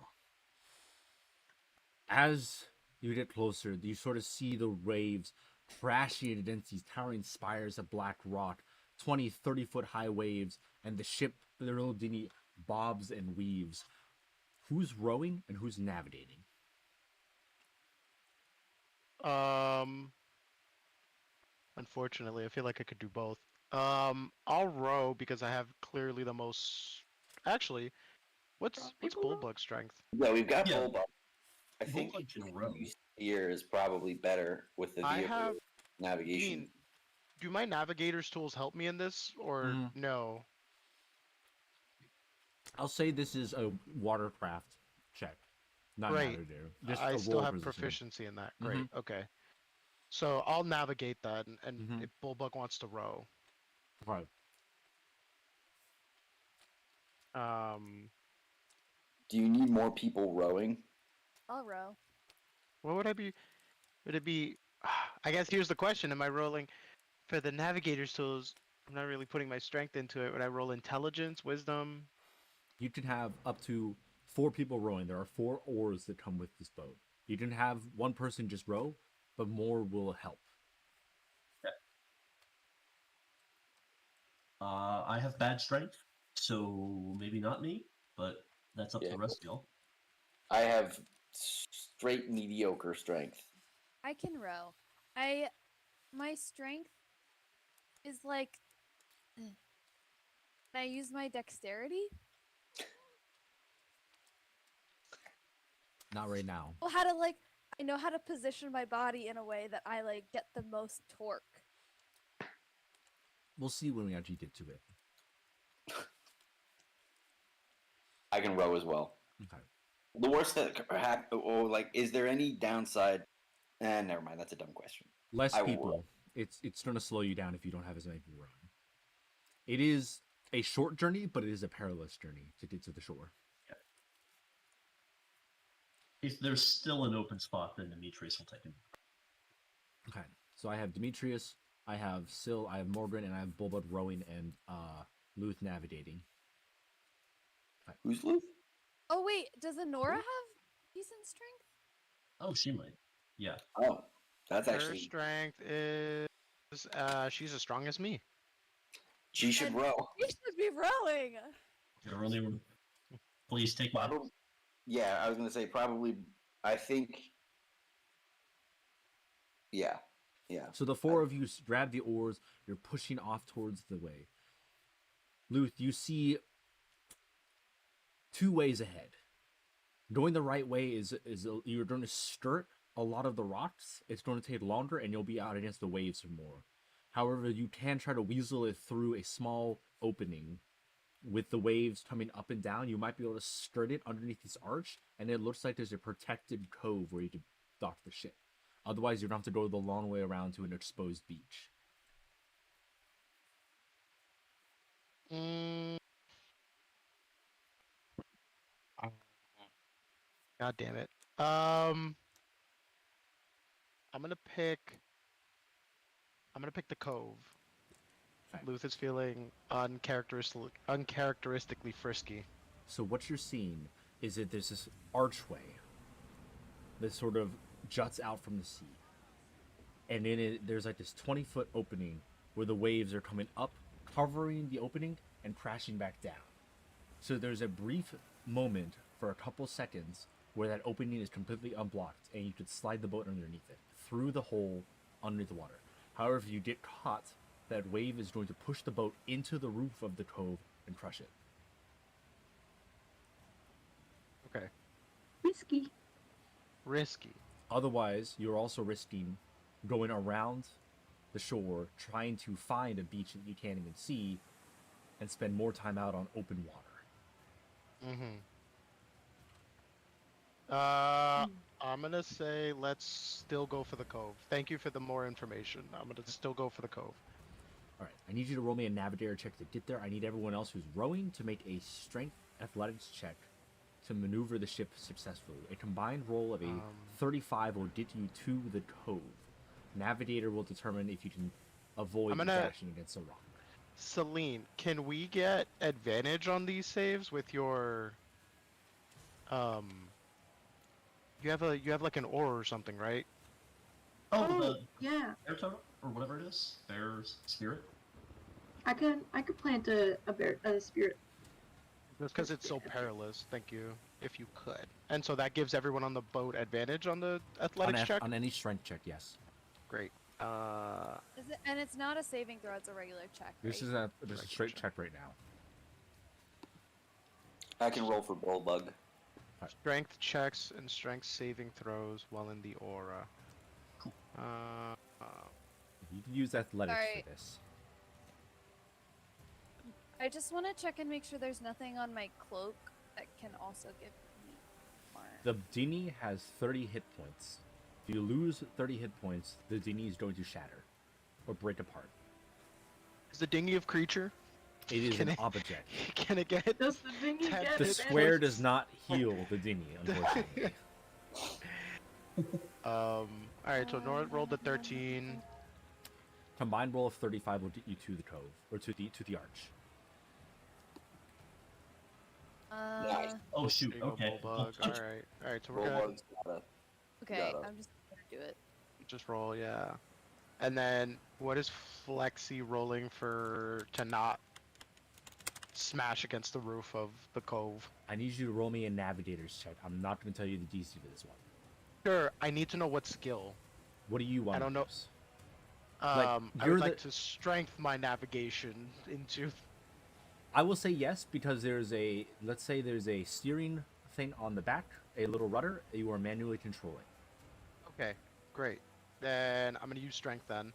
As You get closer, you sort of see the waves crashing against these towering spires of black rock, 20, 30-foot high waves, and the ship, the little dinghy, bobs and weaves. Who's rowing and who's navigating? Unfortunately, I feel like I could do both. I'll row because I have clearly the most. Actually, what's Bulldog strength? Yeah, we've got Yeah. Bulldog. I think Bulldog can row. steer is probably better with the I vehicle have. navigation. Do my navigator's tools help me in this, or no? I'll say this is a watercraft check, not Great. navigator. Just I a still roll have position. proficiency in that. Great. Okay. So I'll navigate that, and if Bulldog wants to row, Right. Do you need more people rowing? I'll row. what would I be? Would it be? I guess here's the question: am I rolling for the navigator's tools? I'm not really putting my strength into it. Would I roll intelligence, wisdom? You can have up to 4 people rowing. There are 4 oars that come with this boat. You can have one person just row, but more will help. I have bad strength, so maybe not me, but that's up to the rest of y'all. I have straight mediocre strength. I can row. My strength is like. Can I use my dexterity? Not right now. Well, how to like. I know how to position my body in a way that I like get the most torque. We'll see when we actually get to it. I can row as well. Okay. The worst that could happen, or like, is there any downside? Never mind. That's a dumb question. Less I will people. row. It's going to slow you down if you don't have as many people rowing. It is a short journey, but it is a perilous journey to get to the shore. If there's still an open spot, then Demetrius will take him. Okay. So I have Demetrius, I have Syl, I have Morgan, and I have Bulbud rowing and Luth navigating. Okay. Who's Luth? Oh wait, does Honora have decent strength? Oh, she might. Yeah. Oh, that's Her actually. strength is. She's as strong as me. She should row. You should be rowing. You're only. Please take my. Yeah, I was gonna say probably. I think. Yeah. So the 4 of you grab the oars. You're pushing off towards the way. Luth, you see 2 ways ahead. Going the right way is you're going to skirt a lot of the rocks. It's going to take longer, and you'll be out against the waves more. However, you can try to weasel it through a small opening. With the waves coming up and down, you might be able to skirt it underneath this arch, and it looks like there's a protected cove where you can dock the ship. Otherwise, you're going to have to go the long way around to an exposed beach. God damn it. I'm gonna pick the cove. Okay. Luth is feeling uncharacteristically frisky. So what you're seeing is that there's this archway that sort of juts out from the sea. And in it, there's like this 20-foot opening where the waves are coming up, covering the opening, and crashing back down. So there's a brief moment for a couple seconds where that opening is completely unblocked, and you could slide the boat underneath it, through the hole underneath the water. However, if you get caught, that wave is going to push the boat into the roof of the cove and crush it. Okay. Risky. Otherwise, you're also risking going around the shore, trying to find a beach that you can't even see, and spend more time out on open water. I'm gonna say let's still go for the cove. Thank you for the more information. I'm gonna still go for the cove. All right, I need you to roll me a navigator check to get there. I need everyone else who's rowing to make a strength athletics check to maneuver the ship successfully. A combined roll of a 35 will get you to the cove. Navigator will determine if you can avoid crashing against a rock. Celine, can we get advantage on these saves with your You have like an oar or something, right? Oh, Oh, the yeah. bear totem or whatever it is, bear's spirit. I could plant a spirit. Just because it's so perilous. Thank you. If you could. And so that gives everyone on the boat advantage on the athletics check. On any strength check, yes. Great. And it's not a saving throw; it's a regular check. This right? is a Regular straight check. check right now. I can roll for Bullbug. Strength checks and strength saving throws while in the aura. Cool. You can use athletics Alright. for this. I just want to check and make sure there's nothing on my cloak that can also give me more. The dinghy has 30 hit points. If you lose 30 hit points, the dinghy is going to shatter or break apart. Is the dinghy of creature? It is Can an it- object. Can it get? Does the dinghy Ten- get The It square was- does not heal the dinghy, unfortunately. Alright, so Nora rolled a 13. Combined roll of 35 will get you to the cove or to the arch. Nice. Oh shoot. There you go, Okay. Bulldog. Alright, so we're gonna Bullbug's gotta. Okay, gotta- I'm just gonna do it. just roll, yeah. And then what is Flexi rolling for to not smash against the roof of the cove? I need you to roll me a navigator's check. I'm not going to tell you the DC for this one. Sure, I need to know what skill. What do you want? I don't know. use? I you're would like the- to strengthen my navigation into. I will say yes because there's a, let's say there's a steering thing on the back, a little rudder you are manually controlling. Okay, great. Then I'm gonna use strength then.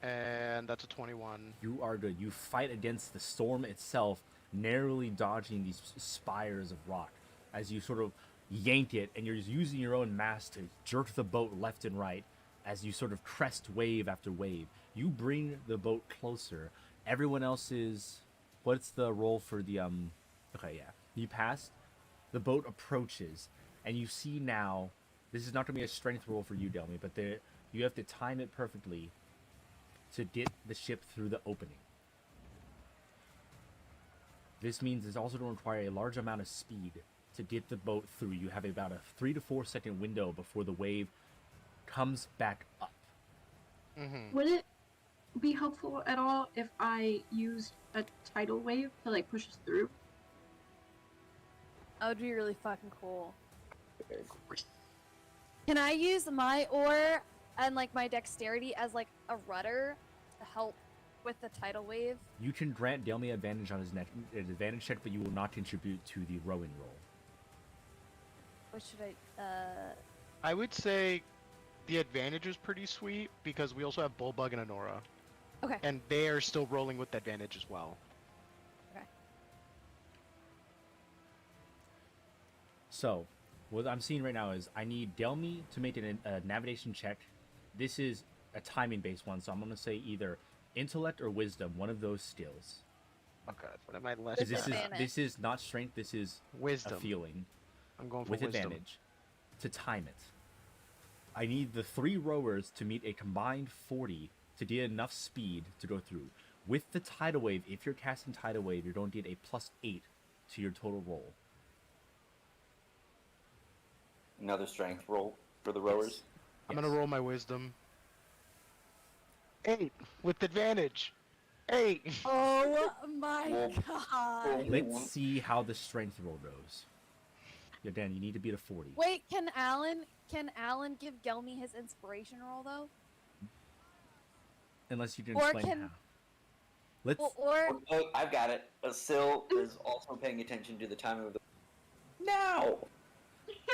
And that's a 21. You are good. You fight against the storm itself, narrowly dodging these spires of rock as you sort of yank it, and you're using your own mass to jerk the boat left and right as you sort of crest wave after wave. You bring the boat closer. Everyone else is... What's the roll for the... Okay, yeah. You pass. The boat approaches, and you see now... This is not going to be a strength roll for you, Delmy, but you have to time it perfectly to get the ship through the opening. This means it's also going to require a large amount of speed to get the boat through. You have about a 3 to 4 second window before the wave comes back up. Mm-hmm. Would it be helpful at all if I used a tidal wave to like push us through? That would be really fucking cool. Can I use my oar and like my dexterity as like a rudder to help with the tidal wave? You can grant Delmy advantage on his advantage check, but you will not contribute to the rowing roll. What should I would say the advantage is pretty sweet because we also have Bullbug and Honora. Okay. And they are still rolling with advantage as well. Okay. So, what I'm seeing right now is I need Delmy to make a navigation check. This is a timing-based one, so I'm going to say either intellect or wisdom, one of those skills. Oh god, what am I less? 'Cause Advantage. this is not strength, this is Wisdom. a feeling. I'm going for With wisdom. advantage to time it. I need the 3 rowers to meet a combined 40 to get enough speed to go through. With the tidal wave, if you're casting tidal wave, you're going to get a +8 to your total roll. Another strength roll for the rowers. I'm gonna roll my wisdom. 8 with advantage. 8. Oh my Well, god! Let's see how the strength roll goes. Yeah, Dan, you need to beat a 40. Wait, can Alan give Gelmy his inspiration roll though? Unless you can Or explain can- how. Let's. Or Oh, I've got it. Sil is also paying attention to the timing of the. Now!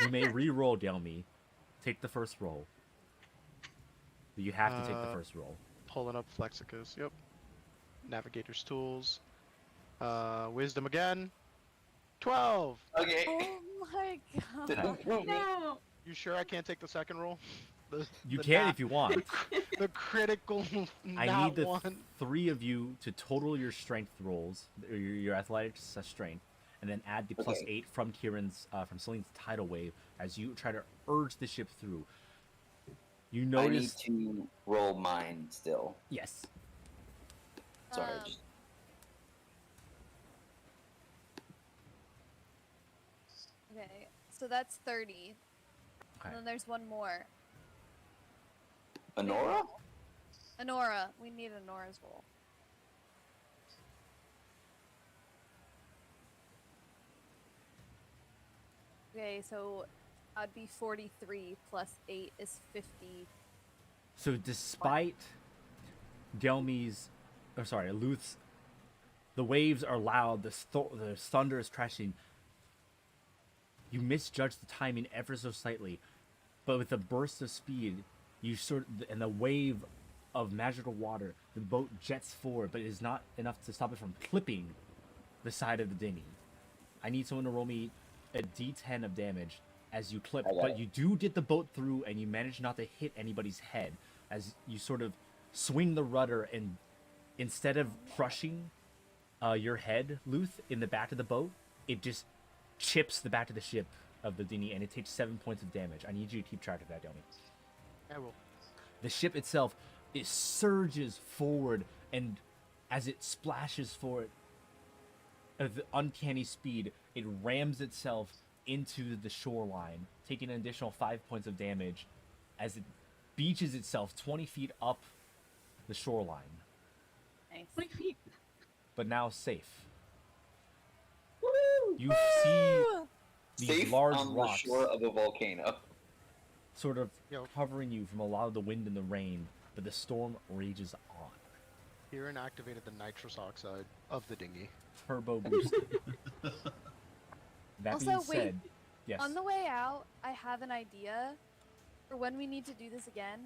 You may re-roll, Delmy. Take the first roll. But you have to take the first roll. Pulling up Flexicus. Yep. Navigator's tools. Wisdom again. 12. Okay. oh my god! Didn't roll me. No. You sure I can't take the second roll? You the can nat- if you want. The critical. I nat need the one. 3 of you to total your strength rolls, or your athletics strength, and then add the Okay. +8 from from Celine's tidal wave as you try to urge the ship through. You I need notice, to roll mine still. yes, Sorry. Um, just... Okay, so that's 30. And then there's one more. Honora? Honora. We need Honora's roll. Okay, so that'd be 43 plus 8 is 50. So despite Luth's, the waves are loud, the thunder is crashing. You misjudge the timing ever so slightly, but with a burst of speed, and the wave of magical water, the boat jets forward, but it is not enough to stop it from clipping the side of the dinghy. I need someone to roll me a d10 of damage as you clip, but you do get the boat through, and you manage not to hit anybody's head as you sort of swing the rudder, and instead of crushing your head, Luth, in the back of the boat, it just chips the back of the ship of the dinghy, and it takes 7 points of damage. I need you to keep track of that, Delmy. I will. The ship itself, it surges forward, and as it splashes forward at the uncanny speed, it rams itself into the shoreline, taking an additional 5 points of damage as it beaches itself 20 feet up the shoreline. Nice. 20 feet. But now safe. Woo! You see these Safe large on rocks the shore of a volcano. sort of covering you from a lot of the wind and the rain, but the storm rages on. Kieran activated the nitrous oxide of the dinghy. Turbo boosted. That Also, being wait, said, yes. On the way out, I have an idea for when we need to do this again.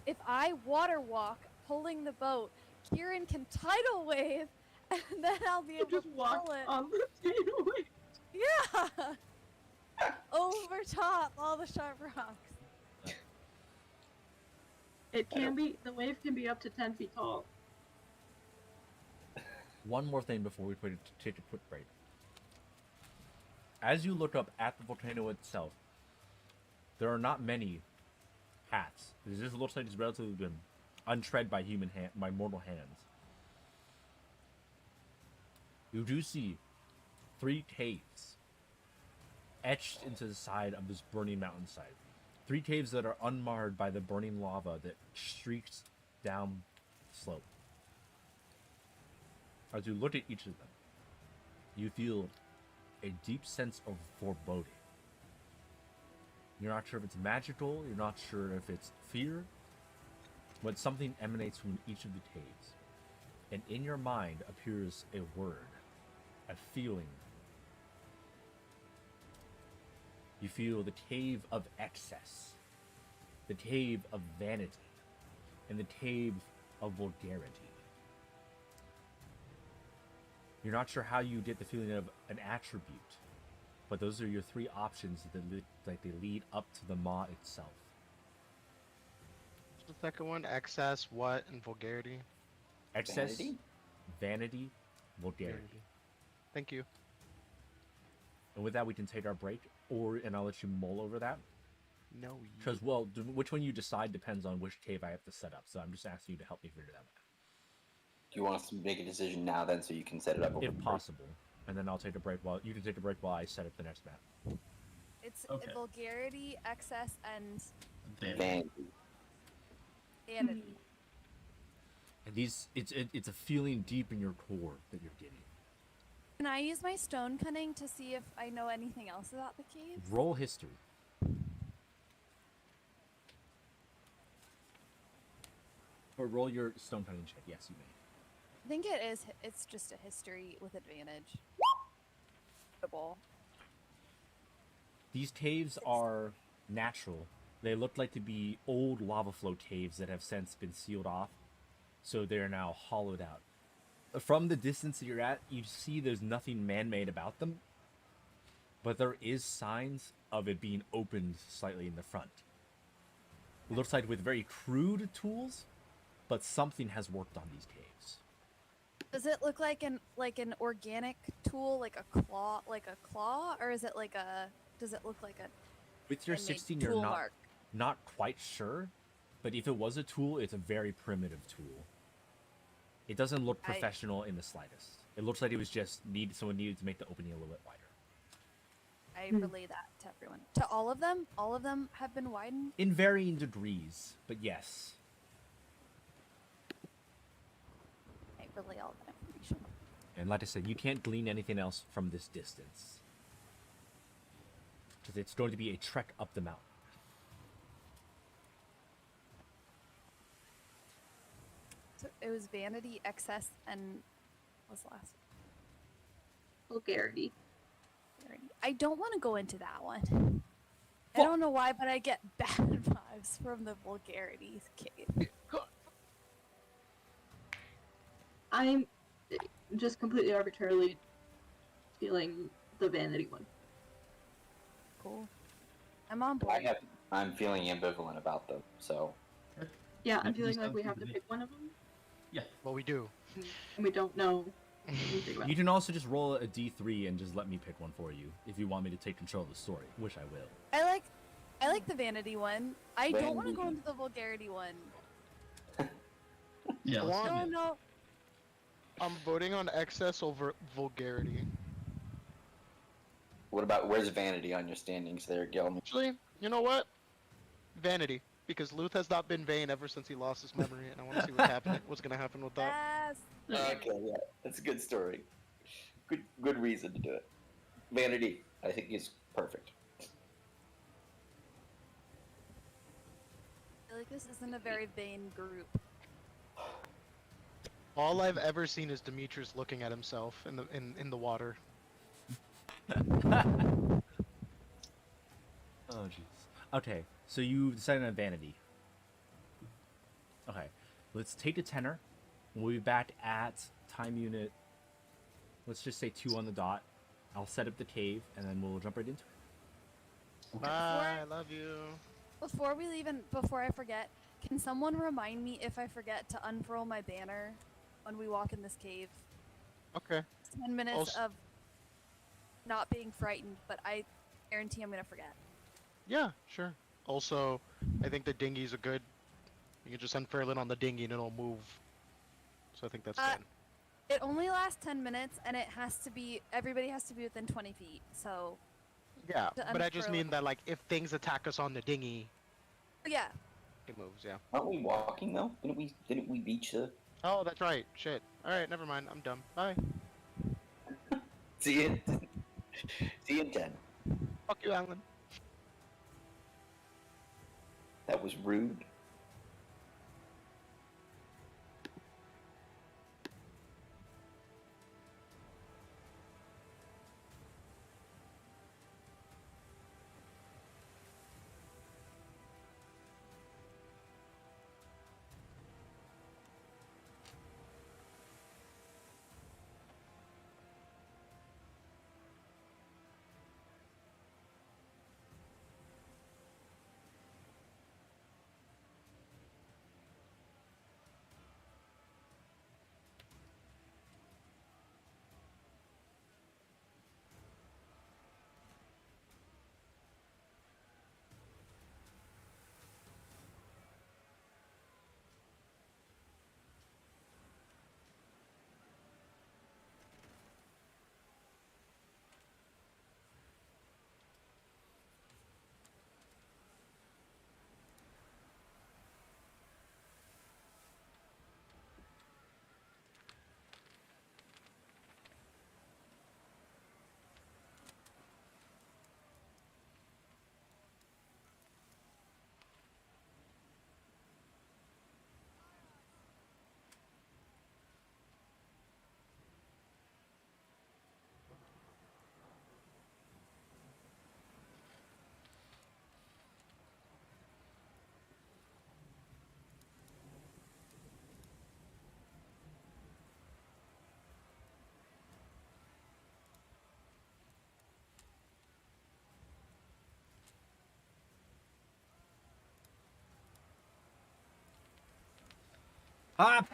If I water walk pulling the boat, Kieran can tidal wave, and then I'll be able Just to walk pull it. on the tail away. Yeah! Over top all the sharp rocks. It can be, the wave can be up to 10 feet tall. One more thing before we take a quick break. As you look up at the volcano itself, there are not many paths. This looks like it's relatively been untread by by mortal hands. You do see 3 caves etched into the side of this burning mountainside. 3 caves that are unmarred by the burning lava that streaks down the slope. As you look at each of them, you feel a deep sense of foreboding. You're not sure if it's magical, you're not sure if it's fear, but something emanates from each of the caves. And in your mind appears a word, a feeling. You feel the cave of excess, the cave of vanity, and the cave of vulgarity. You're not sure how you get the feeling of an attribute, but those are your 3 options that they lead up to the maw itself. The second one, excess, what, and vulgarity? Excess, vanity, vulgarity. Thank you. And with that, we can take our break, and I'll let you mull over that. No. Because, well, which one you decide depends on which cave I have to set up, so I'm just asking you to help me figure that out. Do you want us to make a decision now, then, so you can set it up? If possible. And then I'll take a break you can take a break while I set up the next map. It's Okay. vulgarity, excess, and Vanity. vanity. And it's a feeling deep in your core that you're getting. Can I use my stone cunning to see if I know anything else about the cave? Roll history. Or roll your stone cunning check. Yes, you may. I think it's just a history with advantage. These caves are natural. They look like to be old lava flow caves that have since been sealed off, so they're now hollowed out. From the distance that you're at, you see there's nothing man-made about them, but there is signs of it being opened slightly in the front. It looks like with very crude tools, but something has worked on these caves. Does it look like an organic tool, like a claw, or is it like a? Does it look like a? With your handmade 16, you're tool mark? not quite sure, but if it was a tool, it's a very primitive tool. It doesn't look professional in the slightest. It looks like it was just someone needed to make the opening a little bit wider. I Hmm. relay that to everyone. To all of them? All of them have been widened? In varying degrees, but yes. I relay all that information. And like I said, you can't glean anything else from this distance. Because it's going to be a trek up the mountain. So it was vanity, excess, and what was the last? Vulgarity. Vanity. I don't want to go into that one. I don't know why, but I get bad vibes from the vulgarity cave. I'm just completely arbitrarily feeling the vanity one. Cool. I'm on board. I'm feeling ambivalent about them, so Yeah, I'm Maybe feeling this like sounds we good have to to me. pick one of them, Yeah. Well, we do. and we don't know anything about You it. can also just roll a d3 and just let me pick one for you if you want me to take control of the story, which I will. I like the vanity one. I don't want to go Vanity. into the vulgarity one. Yeah. Go let's on. do No, it. no. I'm voting on excess over vulgarity. what about where's vanity on your standings there, Gilman? Actually, you know what? Vanity. Because Luth has not been vain ever since he lost his memory, and I want to see what's gonna happen with that. Yes. Okay, yeah, that's a good story. Good reason to do it. Vanity, I think, is perfect. I feel like this isn't a very vain group. All I've ever seen is Demetrius looking at himself in the water. Oh, jeez. Okay, so you decided on vanity. Okay, let's take a tenor. We'll be back at time unit. Let's just say 2 on the dot. I'll set up the cave, and then we'll jump right into it. Bye, I love you. Before we leave and before I forget, can someone remind me if I forget to unfurl my banner when we walk in this cave? Okay. 10 minutes Also- of not being frightened, but I guarantee I'm gonna forget. Yeah, sure. Also, I think the dinghies are good. You can just unfurl it on the dinghy and it'll move. So I think that's good. It only lasts 10 minutes, and everybody has to be within 20 feet, so... Yeah, to but I just unfurl mean it. that like if things attack us on the dinghy, Yeah, it moves. Yeah. Aren't we walking though? Didn't we beach the? Oh, that's right. Shit. All right, never mind. I'm dumb. Bye. See you. See you in 10. Fuck you, Alan. That was rude. Ah!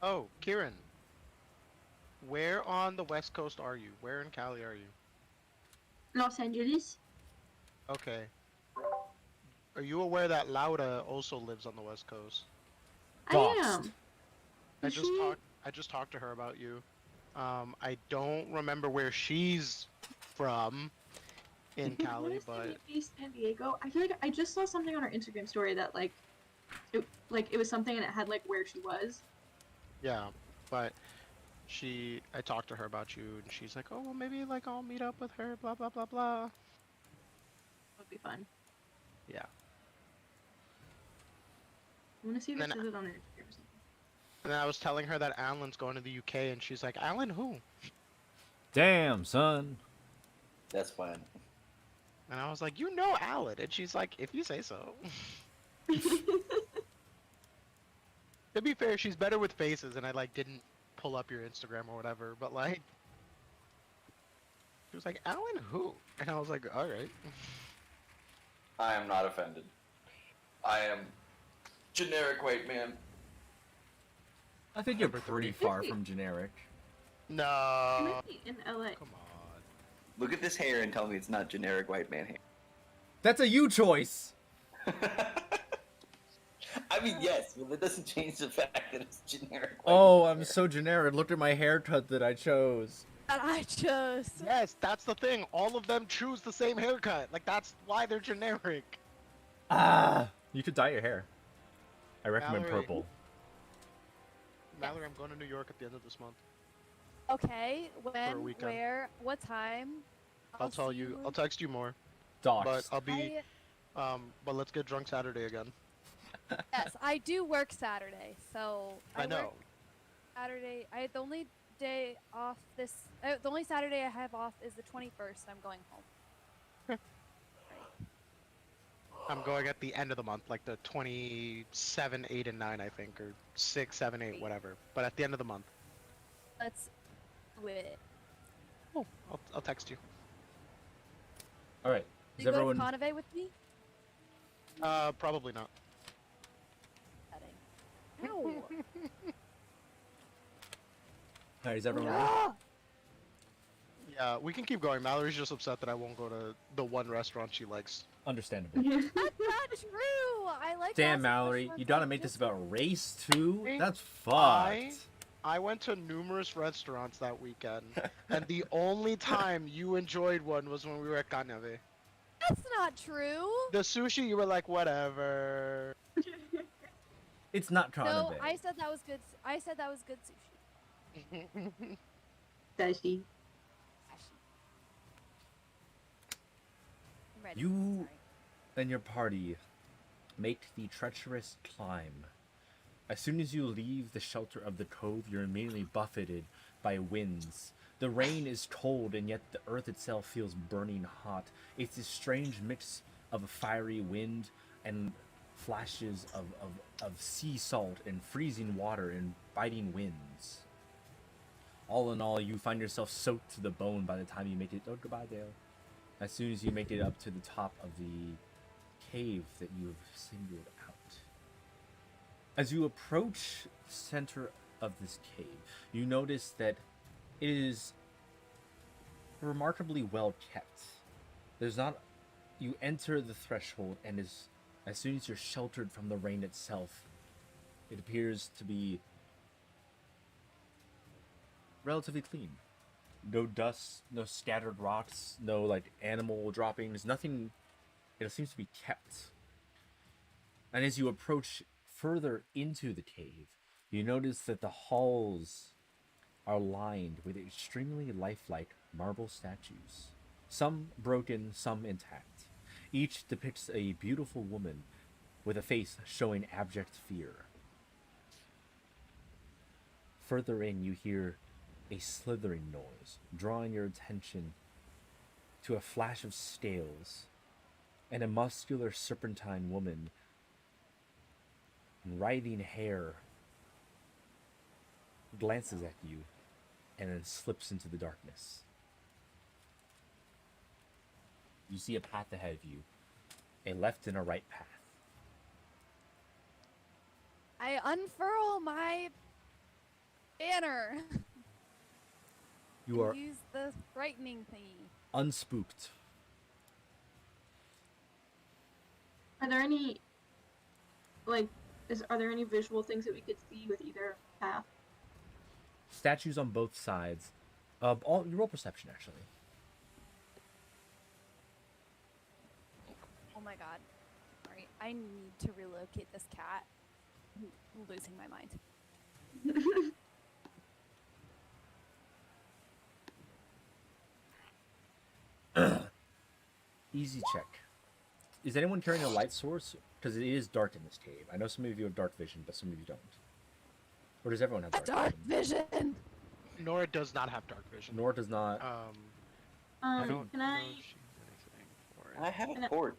Oh, Kieran. Where on the West Coast are you? Where in Cali are you? Los Angeles. Okay. Are you aware that Laura also lives on the West Coast? I Doxed. am. I Is just she? talked. I just talked to her about you. I don't remember where she's from in I Cali, want to say but maybe San Diego. I feel like I just saw something on her Instagram story that it was something and it had like where she was. yeah. But I talked to her about you, and she's like, "Oh, well, maybe like I'll meet up with her." Blah blah blah blah. Would be fun. Yeah. I want to see if And it then says it on her Instagram or something. And then I was telling her that Alan's going to the UK, and she's like, "Alan, who?" Damn, son. That's fine. And I was like, "You know Alan," and she's like, "If you say so." To be fair, she's better with faces, and I like didn't pull up your Instagram or whatever, but like, she was like, "Alan, who?" And I was like, "All right." I am not offended. I am generic white man. I think you're Number pretty 3. far from generic. She No. might be in LA. Come on. Look at this hair and tell me it's not generic white man hair. That's a you choice. I mean, yes, but that doesn't change the fact that it's generic white Oh, man I'm hair. so generic. Look at my haircut that I chose. That I chose. Yes, that's the thing. All of them choose the same haircut. Like that's why they're generic. Ah, you could dye your hair. I recommend Mallory. purple. Mallory, I'm going to New York at the end of this month. Okay, when, weekend. where, what time? I'll tell see you. I'll text you more. Doxed. But I'll be. I, But let's get drunk Saturday again. yes, I do work Saturday, so I know. work Saturday. The only day off this. The only Saturday I have off is the 21st. I'm going home. I'm going at the end of the month, like the 27, 8, and 9, I think, or 6, 7, 8, whatever. But at the end of the month. Let's do it. Oh, I'll text you. All right. Is You everyone? go to Conave with me? Probably not. Setting. Ow. All right, is everyone? ready? Yeah, we can keep going. Mallory's just upset that I won't go to the one restaurant she likes. Understandable. That's not true. I like. Damn, asking Mallory, questions you gotta like make this this about one. race too. Hey, That's fucked. I went to numerous restaurants that weekend, and the only time you enjoyed one was when we were at Kanave. That's not true. The sushi, you were like, whatever. It's not Kanebe. No, I said that was good. I said that was good sushi. Does she? I'm ready. You Sorry. and your party make the treacherous climb. As soon as you leave the shelter of the cove, you're immediately buffeted by winds. The rain is cold, and yet the earth itself feels burning hot. It's this strange mix of a fiery wind and flashes of sea salt and freezing water and biting winds. All in all, you find yourself soaked to the bone by the time you make it. Oh, goodbye, Dale. As soon as you make it up to the top of the cave that you have singled out. As you approach the center of this cave, you notice that it is remarkably well kept. There's not. You enter the threshold, and as soon as you're sheltered from the rain itself, it appears to be relatively clean. No dust, no scattered rocks, no like animal droppings, nothing. It seems to be kept. And as you approach further into the cave, you notice that the halls are lined with extremely lifelike marble statues. Some broken, some intact. Each depicts a beautiful woman with a face showing abject fear. Further in, you hear a slithering noise, drawing your attention to a flash of scales and a muscular serpentine woman in writhing hair glances at you and then slips into the darkness. You see a path ahead of you, a left and a right path. I unfurl my Banner. You are Use the frightening thingy. unspooked. Are there any, like, are there any visual things that we could see with either path? Statues on both sides. You roll perception, actually. Oh my god. Alright, I need to relocate this cat. I'm losing my mind. Easy check. Is anyone carrying a light source? Because it is dark in this cave. I know some of you have dark vision, but some of you don't. Or does everyone have dark, Dark vision! Nora does not have dark vision. Nor does not. I don't can know I, if she's anything for it. I have a cord.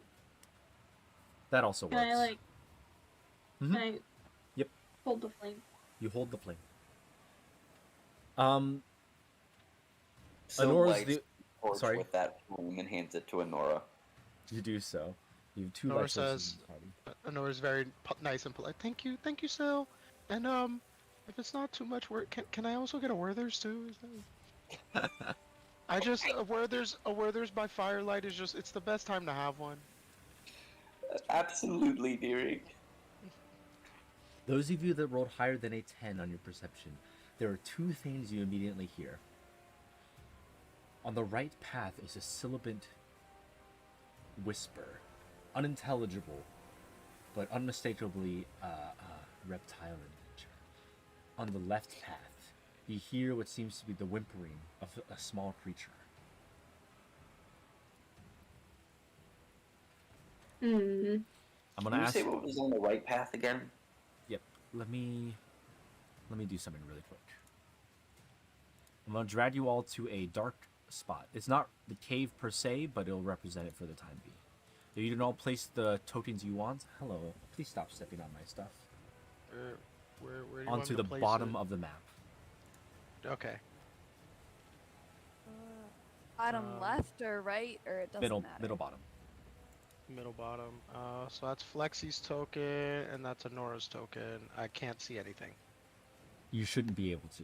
That also can works. I, like, Mhm. can I Yep. hold the flame? You hold the flame. So Anora's lights the. torch Sorry. with that flame and hands it to Anora. You do so. You have two Nora light sources says- in the party. Nora's very nice and polite. Thank you, Sil. And if it's not too much work, can I also get a Werther's too? I just a Werther's by firelight is just it's the best time to have one. Absolutely, dearie. Those of you that rolled higher than a 10 on your perception, there are two things you immediately hear. On the right path is a sibilant whisper, unintelligible, but unmistakably reptile in nature. On the left path, you hear what seems to be the whimpering of a small creature. Hmm. I'm Can gonna you ask. say what was on the right path again? Yep. Let me do something really quick. I'm gonna drag you all to a dark spot. It's not the cave per se, but it'll represent it for the time being. If you can all place the tokens you want. Hello. Please stop stepping on my stuff. Where do you want Onto me the to place bottom it? of the map. Okay. Bottom left or right, or it doesn't matter. Middle bottom. Middle bottom. So that's Flexi's token, and that's Anora's token. I can't see anything. You shouldn't be able to.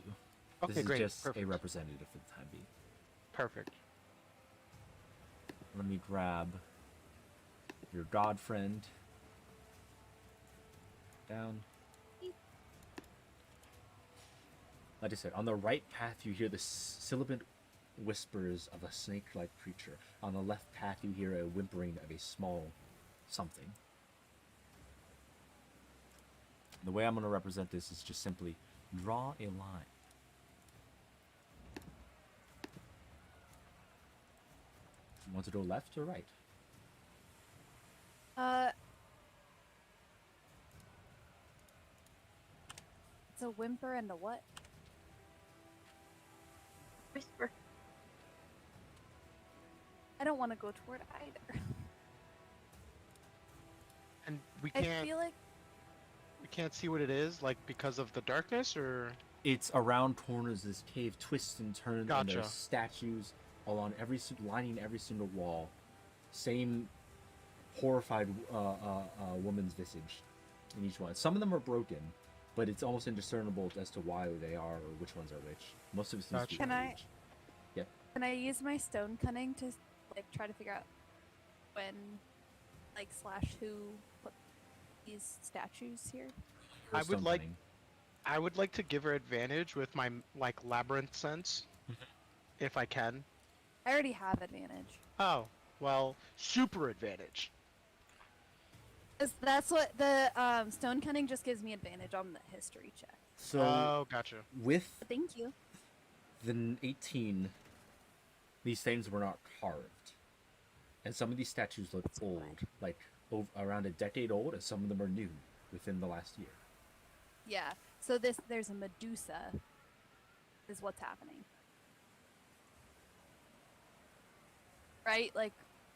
Okay, This is great. just Perfect. a representative for the time being. Perfect. Let me grab your god friend. Down. Like I said, on the right path you hear the sibilant whispers of a snake-like creature. On the left path you hear a whimpering of a small something. The way I'm going to represent this is just simply draw a line. You want to go left or right? It's a whimper and a what? Whisper. I don't want to go toward either. And we I can't feel like we can't see what it is, like because of the darkness, or It's around corners. This cave twists and turns, and Gotcha. there's statues along lining every single wall. Same horrified woman's visage in each one. Some of them are broken, but it's almost indiscernible as to why they are or which ones are which. Most of it seems to be Gotcha. Can I- age. Yep. Can I use my stone cunning to like try to figure out when, like, slash who put these statues here? Or I would stone like- cunning. I would like to give her advantage with my like labyrinth sense, if I can. I already have advantage. Oh, well, super advantage. 'Cause that's what the stone cunning just gives me advantage on the history check. So Oh, gotcha. with Thank you. the 18, these things were not carved, and some of these statues look old, like around a decade old, and some of them are new within the last year. Yeah. So there's a Medusa. Is what's happening. Right? Like,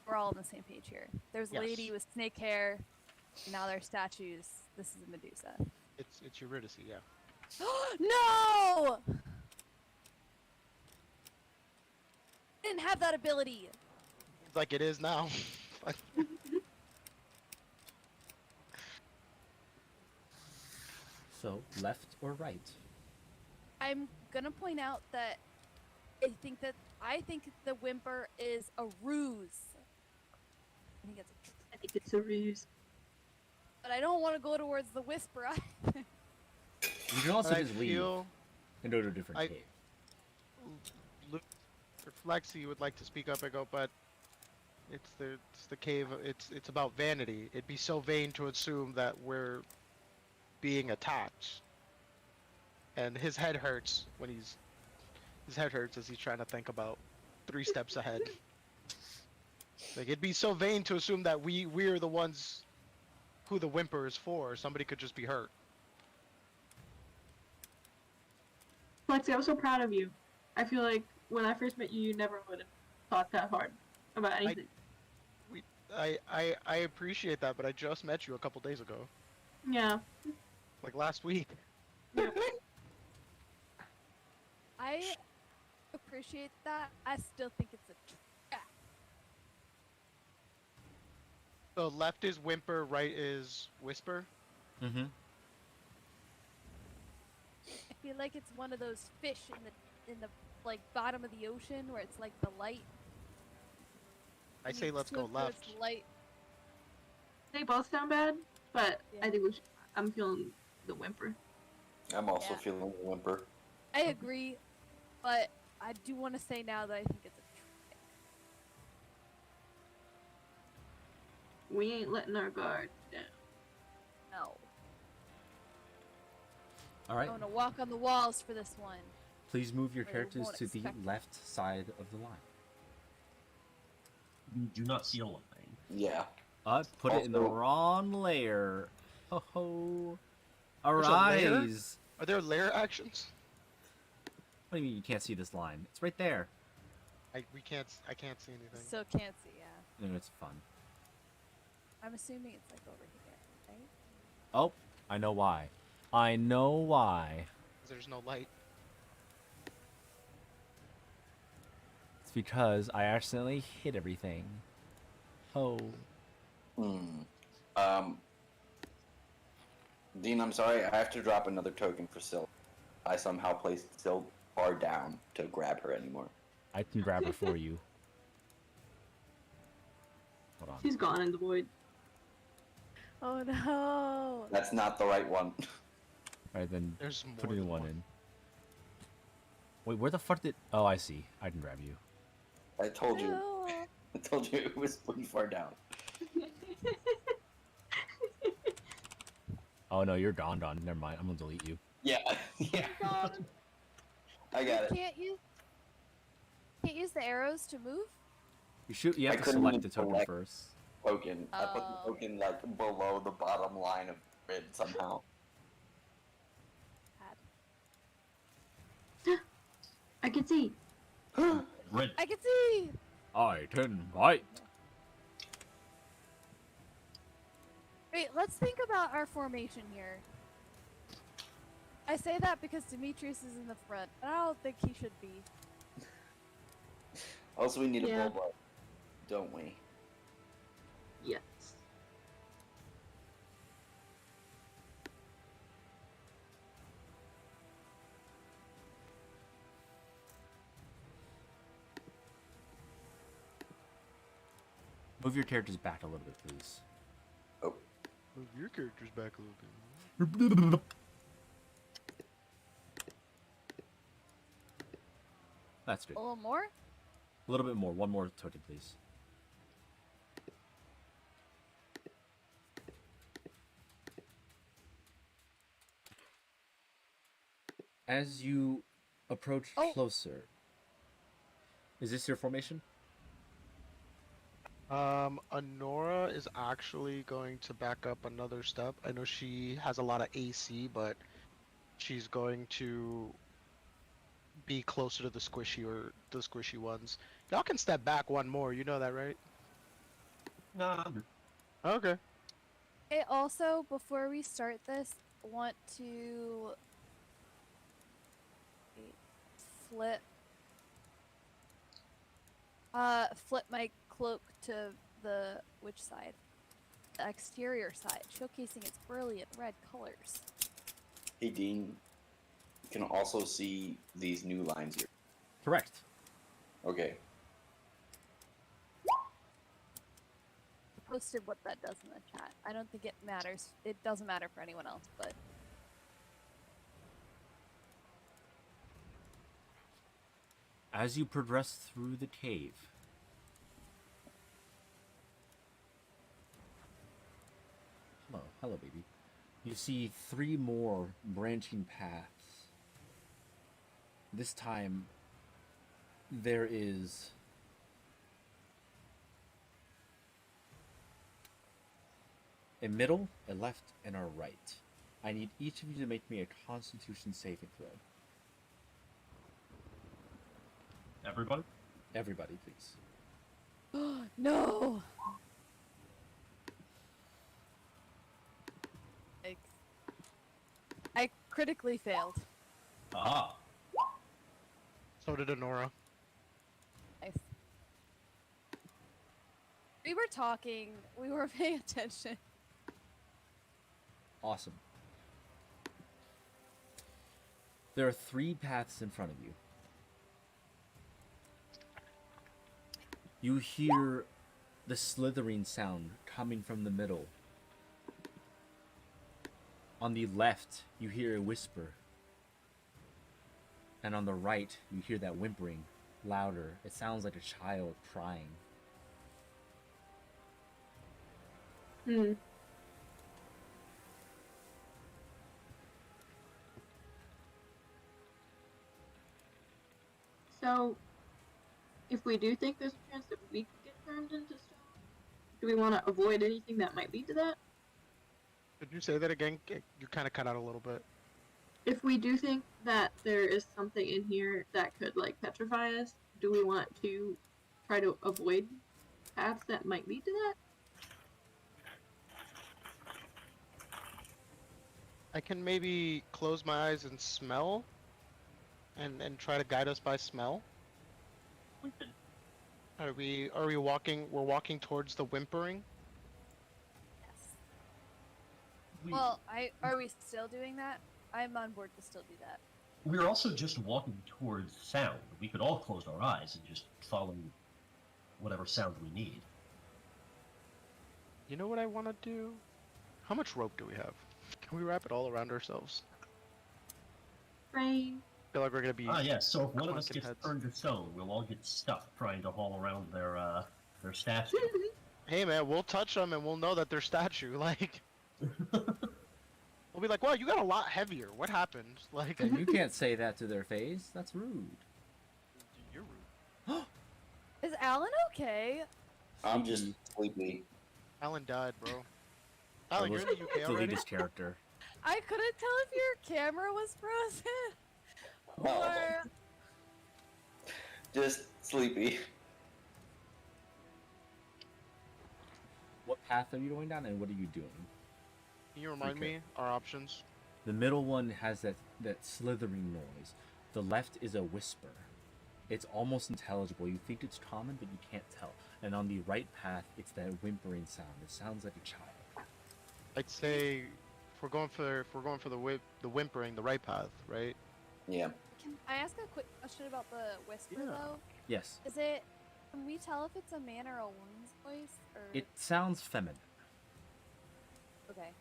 we're all on the same page here. There's a Yes. lady with snake hair. Now there's statues. This is a Medusa. It's Eurydice, yeah. No! I didn't have that ability. It's like it is now. So left or right? I'm gonna point out that I think the whimper is a ruse. I think it's a I think it's a ruse. but I don't want to go towards the whisper either. You can also I just leave feel and go to a different cave. Luke or Flexi would like to speak up and go, but it's the cave. It's about vanity. It'd be so vain to assume that we're being attacked. And his head hurts as he's trying to think about 3 steps ahead. Like, it'd be so vain to assume that we're the ones who the whimper is for. Somebody could just be hurt. Lexi, I'm so proud of you. I feel like when I first met you, you never would have thought that hard about anything. I appreciate that, but I just met you a couple days ago. Yeah. Like last week. I appreciate that. I still think it's a trap. So left is whimper, right is whisper. Mm-hmm. I feel like it's one of those fish in the like bottom of the ocean where it's like the light. I say let's go swim towards left. the light. They both sound bad, but Yeah. I think I'm feeling the whimper. I'm also Yeah. feeling the whimper. I agree, but I do want to say now that I think it's a trick. We ain't letting our guard down. No. All right. I want to walk on the walls for this one. Please move your Where they characters won't to the expect it. left side of the line. You do not see a line. Yeah. Put it in the Also- wrong layer. Ho ho. There's a layer? Arise. Are there layer actions? What do you mean you can't see this line? It's right there. I can't see anything. Still can't see, yeah. No, it's fun. I'm assuming it's like over here, right? Oh, I know why. I know why. There's no light. It's because I accidentally hit everything. Oh. Dean, I'm sorry. I have to drop another token for Syl. I somehow placed Syl far down to grab her anymore. I can grab her for you. Hold on. She's gone in the void. Oh no! That's not the right one. Alright, then There's more put a new than one in. Wait, where the fuck did... Oh, I see. I can grab you. I told you. No. I told you it was pretty far down. Oh no, you're gone. Never mind. I'm gonna delete you. Yeah. Yeah. I got it. Can't use the arrows to move? You I have to couldn't select even the token select- first. Token. I put the Oh. token like below the bottom line of the grid somehow. I can see. Red. I can see! I can fight. Wait, let's think about our formation here. I say that because Demetrius is in the front, and I don't think he should be. Also, we need a Yeah. bulb, don't we? Yes. Move your characters back a little bit, please. Oh. Move your characters back a little bit. That's good. A little more? A little bit more. One more token, please. As you approach Oh. closer, is this your formation? Honora is actually going to back up another step. I know she has a lot of AC, but she's going to be closer to the squishy ones. Y'all can step back one more, you know that, right? Nah, I'm good. Okay. I also, before we start this, want to flip flip my cloak to the which side? The exterior side, showcasing its brilliant red colors. Hey, Dean. can also see these new lines here. Correct. Okay. Posted what that does in the chat. I don't think it matters. It doesn't matter for anyone else, but As you progress through the cave, hello, baby. You see 3 more branching paths. This time, there is a middle, a left, and a right. I need each of you to make me a Constitution saving throw. Everybody? Everybody, please. no. I critically failed. Ah. So did Honora. Nice. We were talking. We were paying attention. Awesome. There are 3 paths in front of you. You hear the slithering sound coming from the middle. On the left, you hear a whisper. And on the right, you hear that whimpering, louder. It sounds like a child crying. Hmm. So, if we do think there's a chance that we could get turned into stone, do we want to avoid anything that might lead to that? Did you say that again? You kind of cut out a little bit. If we do think that there is something in here that could, like, petrify us, do we want to try to avoid paths that might lead to that? I can maybe close my eyes and smell, and try to guide us by smell. Are we walking? We're walking towards the whimpering. Yes. Well, are we still doing that? I'm on board to still do that. We're also just walking towards sound. We could all close our eyes and just follow whatever sound we need. You know what I want to do? How much rope do we have? Can we wrap it all around ourselves? Rain. I feel like we're gonna be. Ah, yes. So if one of us clunking gets heads. turned to stone, we'll all get stuck trying to haul around their statue. Hey man, we'll touch them and we'll know that they're statue. Like, we'll be like, "Wow, you got a lot heavier. What happened?" Like, And you can't say that to their face. That's rude. you're rude. Is Alan okay? I'm just sleepy. Alan died, bro. Alan, you're in the UK Delete already. his character. I couldn't tell if your camera was frozen Oh. or Just sleepy. What path are you going down and what are you doing? Can you remind Okay. me our options? The middle one has that slithering noise. The left is a whisper. It's almost intelligible. You think it's common, but you can't tell. And on the right path, it's that whimpering sound. It sounds like a child. I'd say if we're going for the whimpering, the right path, right? Yeah. Can I ask a quick question about the whisper Yeah. though? Yes. Is it? Can we tell if it's a man or a woman's voice? Or It sounds feminine. okay.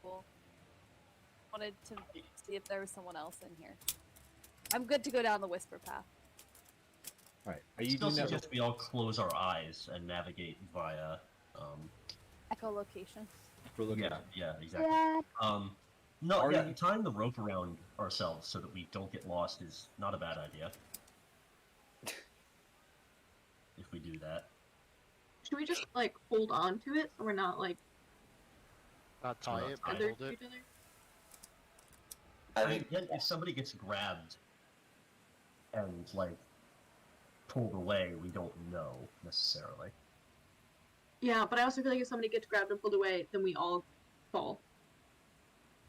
Cool. Wanted to see if there was someone else in here. I'm good to go down the whisper path. All right. Are I you still doing that? suggest we all close our eyes and navigate via. Echolocation. We're looking Yeah, at yeah, exactly. No, Are yeah, you- tying the rope around ourselves so that we don't get lost is not a bad idea. If we do that. Should we just, like, hold on to it so we're not, like, Not tie not it, but tethered hold to it. each other? I mean, if somebody gets grabbed and, like, pulled away, we don't know necessarily. Yeah, but I also feel like if somebody gets grabbed and pulled away, then we all fall.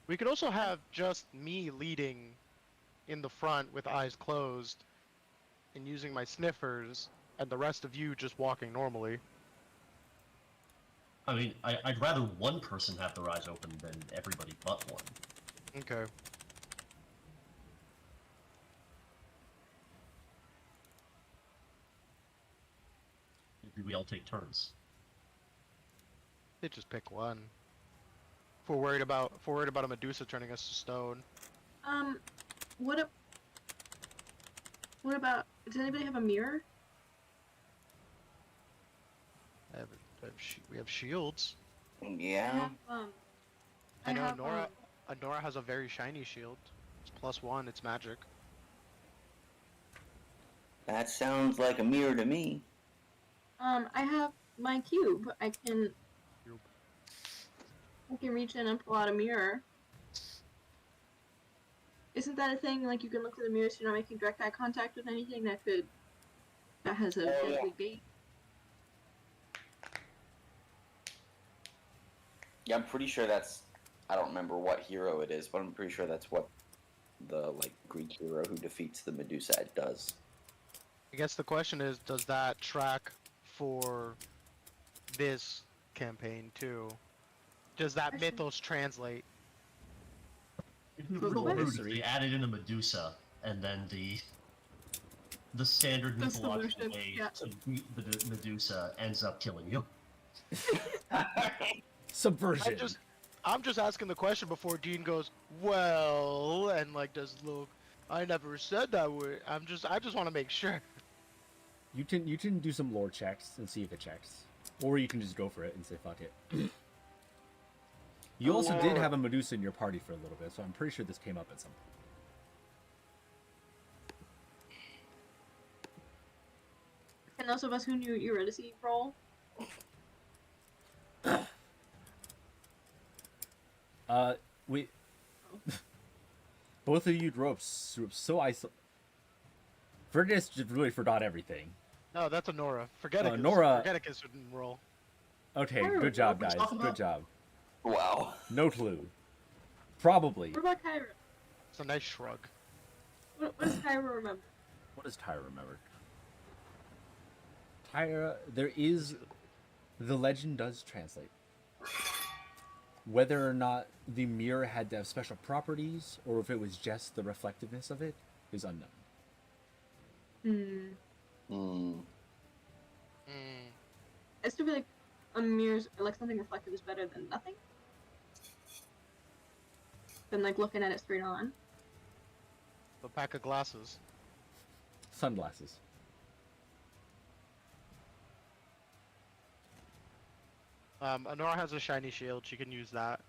We could also have just me leading in the front with eyes closed and using my sniffers, and the rest of you just walking normally. I mean, I'd rather one person have their eyes open than everybody but one. Okay. Maybe we all take turns. They just pick one. If we're worried about a Medusa turning us to stone. What a, what about? Does anybody have a mirror? We have shields. I Yeah. have, I know have, Nora has a very shiny shield. It's +1. It's magic. That sounds like a mirror to me. I have my cube. I can reach in and pull out a mirror. Isn't that a thing? Like you can look through the mirror so you're not making direct eye contact with anything that has a deadly bait. Yeah, I'm pretty sure that's. I don't remember what hero it is, but I'm pretty sure that's what the Greek hero who defeats the Medusa does. I guess the question is, does that track for this campaign too? Does that mythos translate? It'd be For real what? rude if they added in a Medusa and then the standard The mythological solution, way yeah. to beat the Medusa ends up killing you. Subversion. I'm just asking the question before Dean goes, well, and does look. I never said that word. I just want to make sure. You can do some lore checks and see if it checks, or you can just go for it and say fuck it. You also did have a Medusa in your party for a little bit, so I'm pretty sure this came up at some point. And those of us who knew Eurydice roll. We both of you drew up so Vergus just really forgot everything. No, that's a Nora. Forget it. Nora. Forgeticus didn't roll. Okay, good job, guys. Good job. Wow. No clue. Probably. What about Kyra? It's a nice shrug. What does Kyra remember? What does Tyra remember? Tyra, the legend does translate. Whether or not the mirror had to have special properties, or if it was just the reflectiveness of it, is unknown. I still feel like a mirror's, something reflective is better than nothing. Than looking at it straight on. A pack of glasses. Sunglasses. Nora has a shiny shield. She can use that.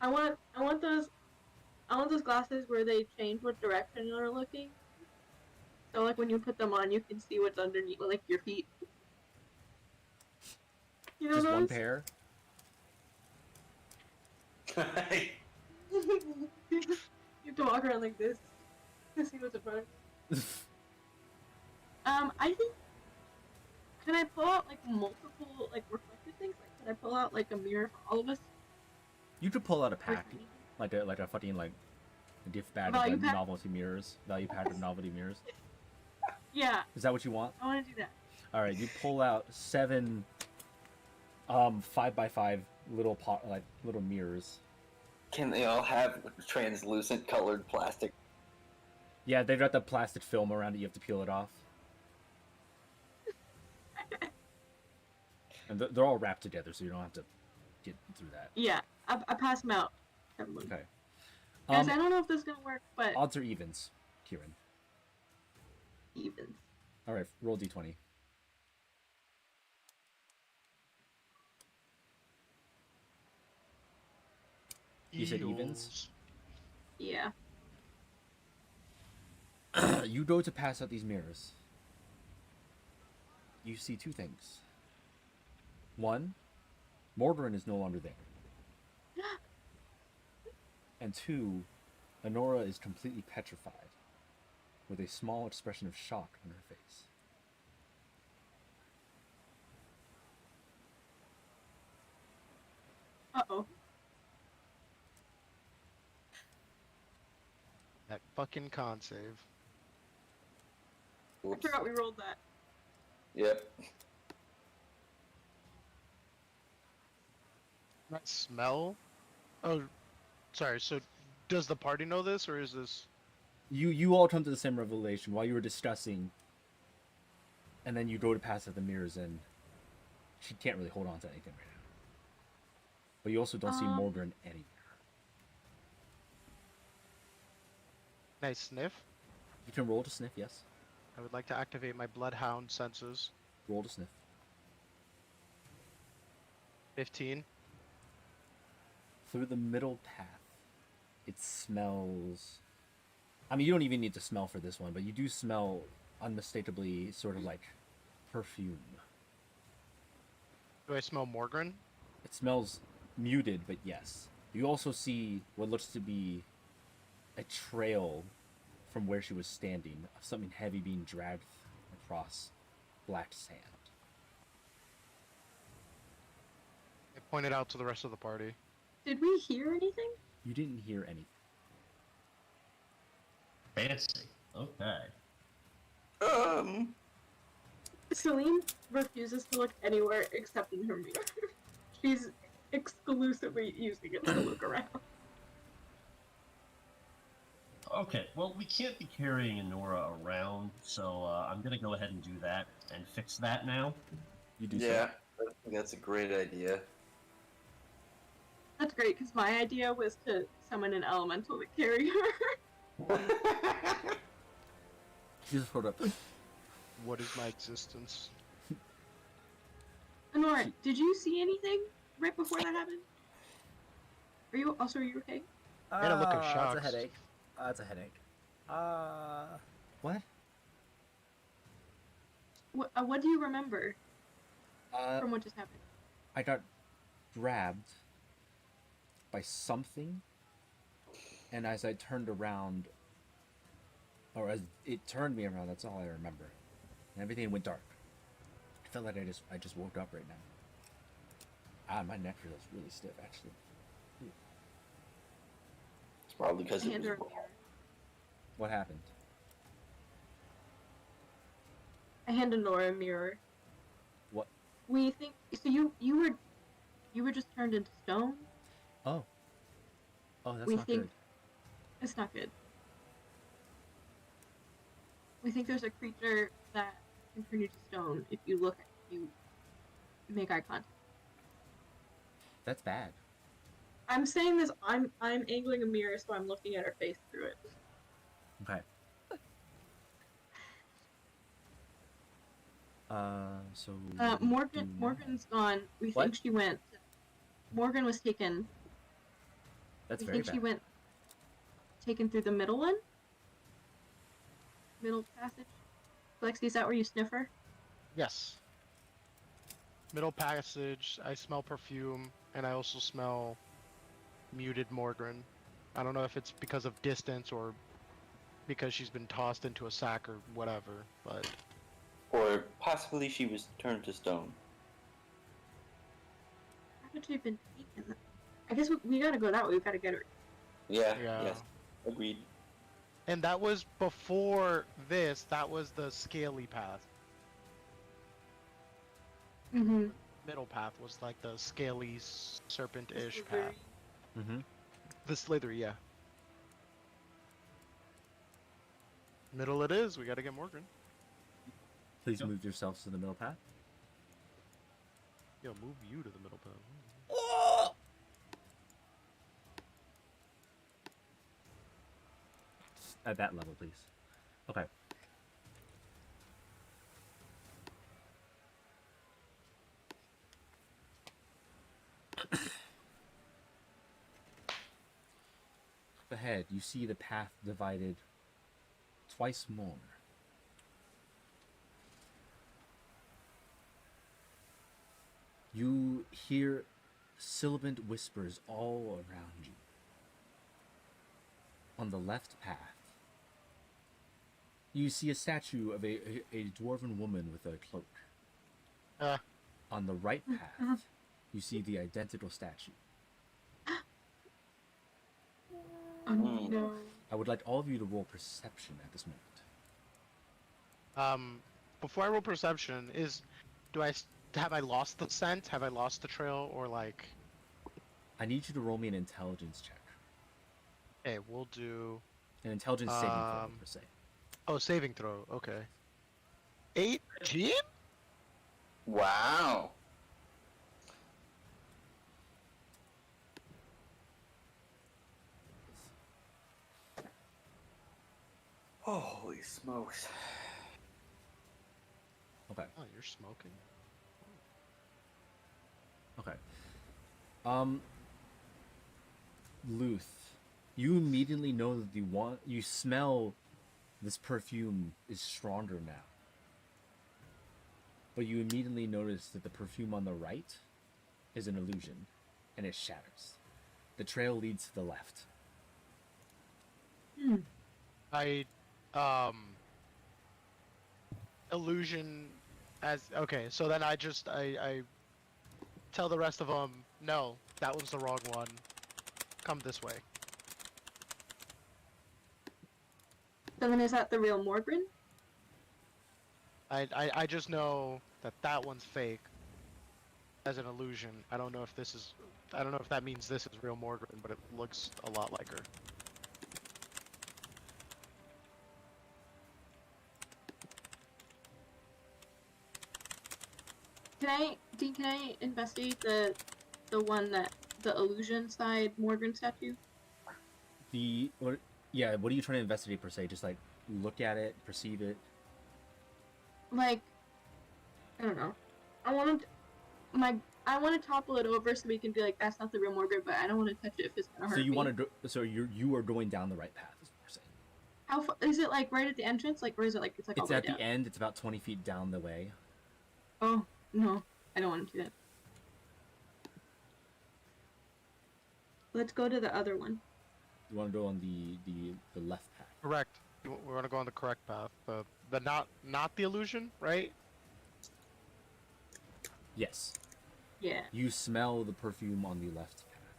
I want those glasses where they change what direction you're looking. So when you put them on, you can see what's underneath, your feet. You know Just those? one pair. You have to walk around like this to see what's in front of you. I think. Can I pull out multiple reflective things? Can I pull out a mirror for all of us? You could pull out a pack, like a fucking gift bag Value of pack? novelty mirrors, value pack of novelty mirrors. Yeah, Is that what you want? I want to do that. All right, you pull out 7 5x5 little mirrors. Can they all have translucent colored plastic? Yeah, they've got the plastic film around it. You have to peel it off. And they're all wrapped together, so you don't have to get through that. Yeah, I pass them out. Everyone. Okay. Guys, I don't know if this is gonna work, but Odds or evens, Kieran? even. All right, roll d20. You said evens? Yeah. You go to pass out these mirrors. You see 2 things. 1, Mordorin is no longer there. And 2, Honora is completely petrified, with a small expression of shock on her face. Uh-oh. That fucking con save. I forgot we rolled that. Yep. That smell? Oh, sorry. So, does the party know this, or is this? You all come to the same revelation while you were discussing, and then you go to pass at the mirrors, and she can't really hold on to anything right now. But you also don't see Morgan anywhere. Nice sniff. You can roll to sniff, yes. I would like to activate my bloodhound senses. Roll to sniff. 15. Through the middle path, it smells. I mean, you don't even need to smell for this one, but you do smell unmistakably sort of like perfume. Do I smell Morgan? It smells muted, but yes. You also see what looks to be a trail from where she was standing of something heavy being dragged across black sand. I pointed out to the rest of the party. Did we hear anything? You didn't hear anything. Fancy. Okay. Celine refuses to look anywhere except in her mirror. She's exclusively using it to look around. Okay, well, we can't be carrying Enora around, so I'm gonna go ahead and do that and fix that now. You do Yeah, I think that's a great idea. That's great, because my idea was to summon an elemental to carry her. You just hold up. What is my existence? Enora, did you see anything right before that happened? Are you okay? I had a look of shock. It's a headache. It's a headache. What? What do you remember from what just happened? I got grabbed by something, and as I turned around, or as it turned me around, that's all I remember. And everything went dark. I felt like I just woke up right now. My neck feels really stiff, actually. It's probably because I it hand her a was... mirror. What happened? I hand Enora a mirror. What? We think so. You were just turned into stone. Oh, that's We not think- good. It's not good. We think there's a creature that can turn you to stone if you make eye contact. That's bad. I'm saying this. I'm angling a mirror, so I'm looking at her face through it. Okay. So. Morgan's gone. We What? think she went. Morgan was taken. That's We very think bad. she went. Taken through the middle one. Middle passage. Lexi, is that where you sniff her? Yes. Middle passage. I smell perfume, and I also smell muted Morgan. I don't know if it's because of distance or because she's been tossed into a sack or whatever, but Or possibly she was turned to stone. Haven't she been taken? I guess we gotta go that way. We gotta get her. Yeah, Yeah. yes. Agreed. and that was before this. That was the scaly path. Mm-hmm. Middle path was like the scaly serpent-ish path. Mm-hmm. The slithery, yeah. Middle it is. We gotta get Morgan. Please Yep. move yourselves to the middle path. Yo, move you to the middle path. At that level, please. Okay. Up ahead, you see the path divided twice more. You hear sibilant whispers all around you. On the left path, you see a statue of a dwarven woman with a cloak. On the right path, you see the identical statue. Oh no. I would like all of you to roll perception at this moment. Before I roll perception, have I lost the scent? Have I lost the trail, or like? I need you to roll me an intelligence check. Okay, we'll do. An intelligence saving throw, per se. Oh, saving throw. Okay. 18? Wow. Oh, holy smokes. Okay. Oh, you're smoking. Okay. Luth, you immediately know that you smell this perfume is stronger now. But you immediately notice that the perfume on the right is an illusion, and it shatters. The trail leads to the left. I, illusion as okay. So then I tell the rest of them, no, that was the wrong one. Come this way. So then is that the real Morgren? I just know that that one's fake as an illusion. I don't know if that means this is real Morgan, but it looks a lot like her. Dean, can I investigate the one that the illusion side Morgren statue? What are you trying to investigate per se? Just like look at it, perceive it? Like, I don't know. I want to topple it over so we can be like, that's not the real Morgren, but I don't want to touch it if it's gonna hurt me. So you are going down the right path, is what we're saying. How far is it? Like right at the entrance? Like, or is it like it's like all It's the way at down? the end. It's about 20 feet down the way. Oh no, I don't want to do that. Let's go to the other one. You want to go on the left path. Correct. We want to go on the correct path. The not the illusion, right? Yes. Yeah. You smell the perfume on the left path,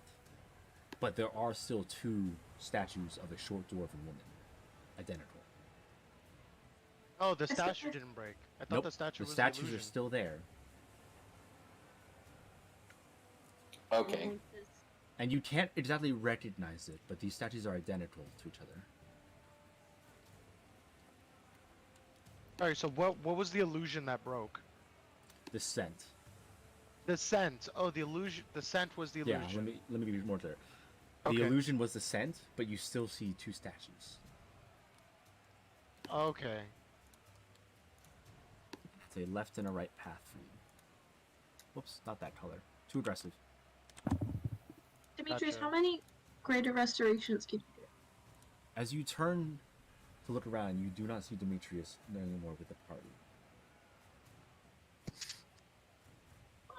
but there are still two statues of a short dwarven woman, identical. Oh, the statue didn't break. I thought Nope, the statue was statues the illusion. are still there, Okay. and you can't exactly recognize it, but these statues are identical to each other. Alright, so what was the illusion that broke? The scent. The scent. Oh, the illusion. The scent was the illusion. Yeah, let me be more clear. The Okay. illusion was the scent, but you still see two statues. Okay. It's a left and a right path for you. Whoops, not that color. Too aggressive. Demetrius, Gotcha. how many greater restorations can you do? As you turn to look around, you do not see Demetrius anymore with the party.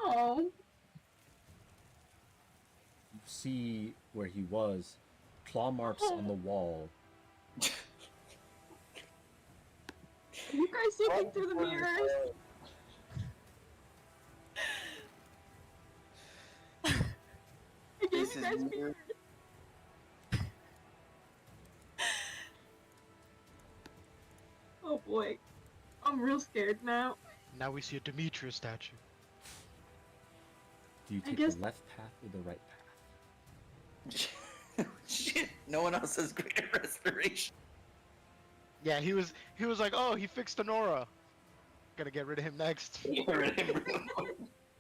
Oh. You see where he was, claw marks on the wall. Are you guys looking through the mirrors? I gave This you is guys weird. mirrors. Oh boy. I'm real scared now. Now we see a Demetrius statue. Do you I take guess- the left path or the right path? Shit, no one else has greater restoration. Yeah, he was like, oh, he fixed Honora. Gotta get rid of him next.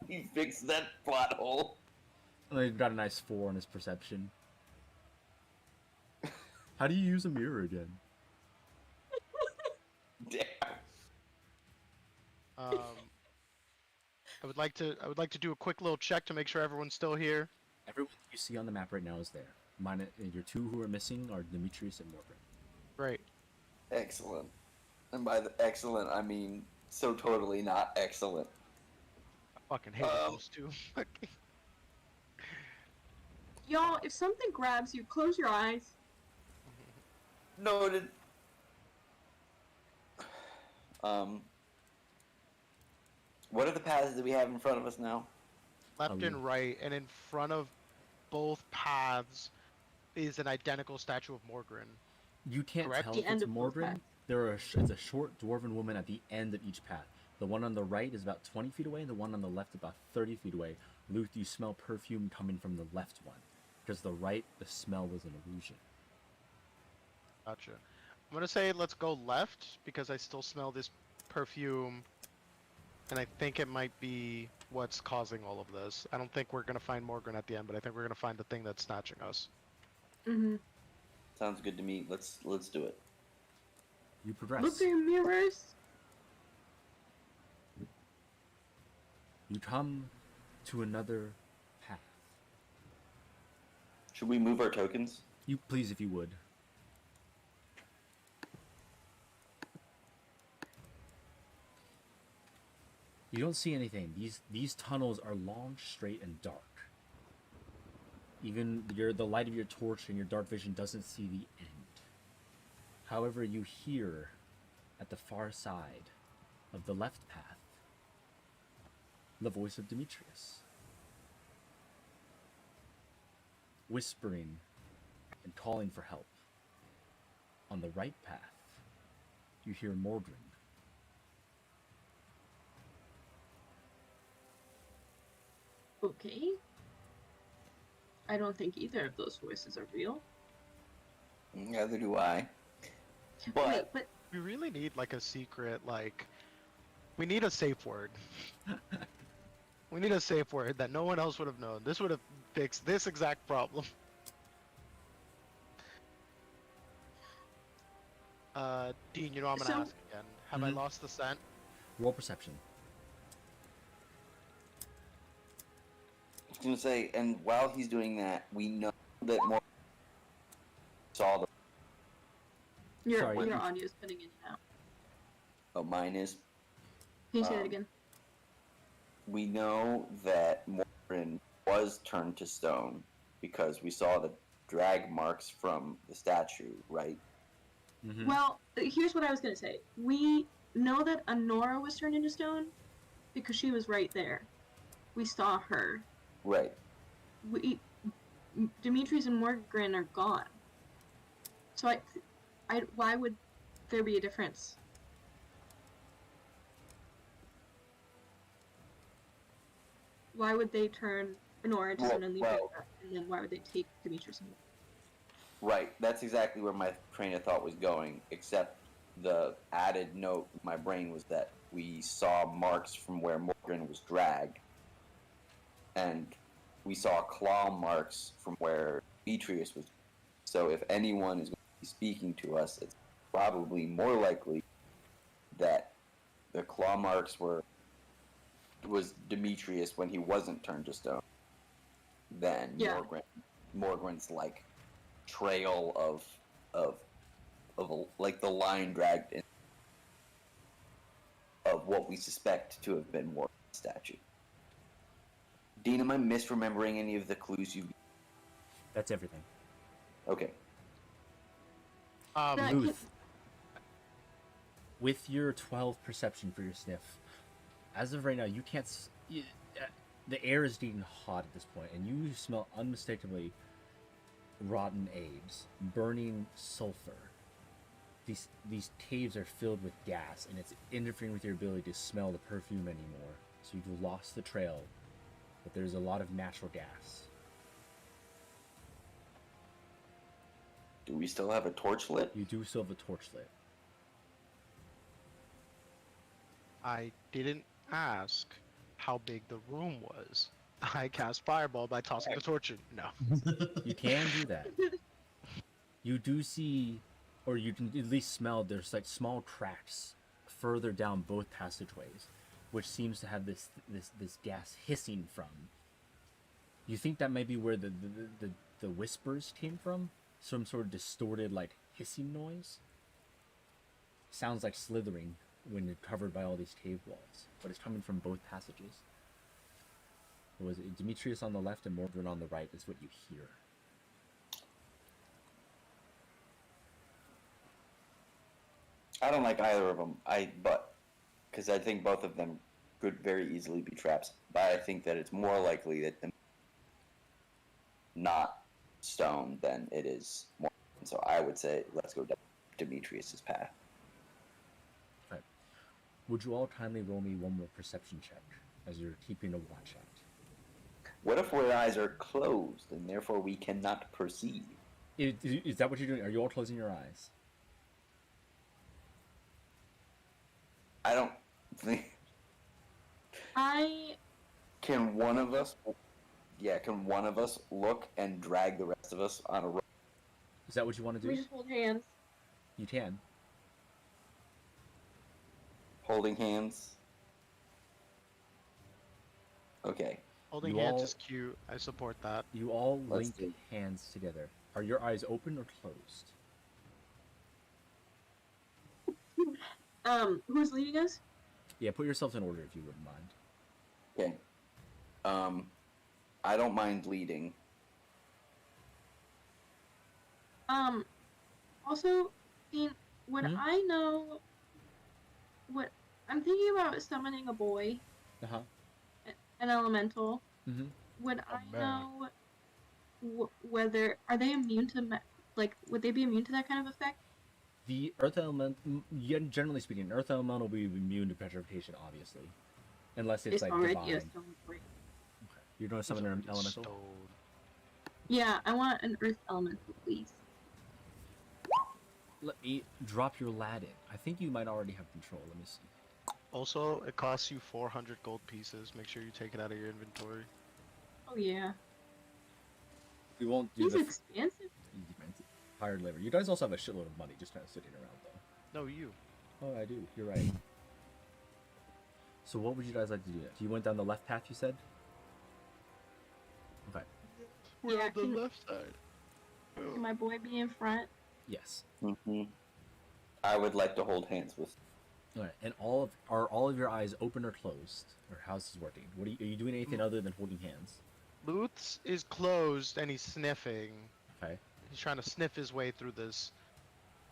He fixed that plot hole. Oh, he's got a nice 4 on his perception. How do you use a mirror again? Damn. I would like to do a quick little check to make sure everyone's still here. Everyone you see on the map right now is there. Your two who are missing are Demetrius and Morgan. Great. Excellent. And by the excellent, I mean so totally not excellent. I fucking hate those two. Y'all, if something grabs you, close your eyes. Noted. What are the paths that we have in front of us now? Left and right, and in front of both paths is an identical statue of Morgren. You can't Correct. tell The if end it's of both Morgan. paths. It's a short dwarven woman at the end of each path. The one on the right is about 20 feet away, and the one on the left about 30 feet away. Luth, you smell perfume coming from the left one. Because the right, the smell was an illusion. Gotcha. I'm gonna say let's go left because I still smell this perfume, and I think it might be what's causing all of this. I don't think we're gonna find Morgan at the end, but I think we're gonna find the thing that's snatching us. Mm-hmm. Sounds good to me. Let's do it. You progress. Look through mirrors. You come to another path. Should we move our tokens? You please, if you would. You don't see anything. These tunnels are long, straight, and dark. Even the light of your torch and your dark vision doesn't see the end. However, you hear at the far side of the left path the voice of Demetrius, whispering and calling for help. On the right path, you hear Mordrin. Okay. I don't think either of those voices are real. Neither do I. Wait, But but We really need like a secret, like, we need a safe word. We need a safe word that no one else would have known. This would have fixed this exact problem. Dean, you know I'm gonna So- ask again. Have I lost the scent? Roll perception. I was gonna say, and while he's doing that, we know that more saw the. Sorry, your you- audio is cutting in and out. Oh, mine is. Can you say that again? We know that Morin was turned to stone because we saw the drag marks from the statue, right? Mm-hmm. Well, here's what I was gonna say. We know that Honora was turned into stone because she was right there. We saw her. Right. Demetrius and Morgan are gone. So why would there be a difference? Why would they turn Honora into stone and leave her there? And then why would they take Demetrius and Morgan? Right. That's exactly where my train of thought was going, except the added note in my brain was that we saw marks from where Morgan was dragged, and we saw claw marks from where Demetrius was. So if anyone is going to be speaking to us, it's probably more likely that the claw marks was Demetrius when he wasn't turned to stone than Yeah. Morgan's like trail of like the line dragged in of what we suspect to have been Morgan's statue. Dean, am I misremembering any of the clues you? That's everything. Okay. That Luth, hit- with your 12 perception for your sniff, as of right now, you can't. The air is getting hot at this point, and you smell unmistakably rotten eggs, burning sulfur. These caves are filled with gas, and it's interfering with your ability to smell the perfume anymore. So you've lost the trail, but there's a lot of natural gas. Do we still have a torch lit? You do still have a torch lit. I didn't ask how big the room was. I cast Fireball by tossing the torch in. No. You can do that. You do see, or you can at least smell, there's like small cracks further down both passageways, which seems to have this gas hissing from. You think that may be where the whispers came from? Some sort of distorted, like, hissing noise? Sounds like slithering when you're covered by all these cave walls, but it's coming from both passages. Or was it Demetrius on the left and Mordred on the right is what you hear? I don't like either of them. Because I think both of them could very easily be traps. But I think that it's more likely that them not stone than it is more. So I would say let's go down Demetrius's path. Right. Would you all kindly roll me one more perception check as you're keeping a watch out? What if our eyes are closed and therefore we cannot perceive? Is that what you're doing? Are you all closing your eyes? I don't think. I Can one of us? Yeah, can one of us look and drag the rest of us on a rope? Is that what you want to we do? just hold hands. You can. Holding hands. Okay. Holding You hands all- is cute. I support that. You all Let's link see. hands together. Are your eyes open or closed? Who's leading us? Yeah, put yourselves in order if you wouldn't mind. Okay. I don't mind leading. Also, Dean, would Hmm? I know what I'm thinking about summoning a boy, Uh-huh. an elemental. Mm-hmm. Would I man. know whether are they immune to like would they be immune to that kind of effect? The earth element, generally speaking, an earth element will be immune to petrification, obviously. Unless it's like already divine. a stone boy. Okay. You're going to summon an elemental? Stone. Yeah, I want an earth elemental, please. Let me drop your lad in. I think you might already have control. Let me see. Also, it costs you 400 gold pieces. Make sure you take it out of your inventory. Oh yeah, We won't do he's the expensive. hired labor. You guys also have a shitload of money just kind of sitting around, though. No, you. Oh, I do. You're right. So what would you guys like to do? You went down the left path, you said? Okay. We're Yeah, on the can- left side. Can my boy be in front? Yes. Mm-hmm. I would like to hold hands with. All right. And are all of your eyes open or closed? Or how's this working? What are you doing anything other than holding hands? Luth's is closed and he's sniffing. Okay. He's trying to sniff his way through this.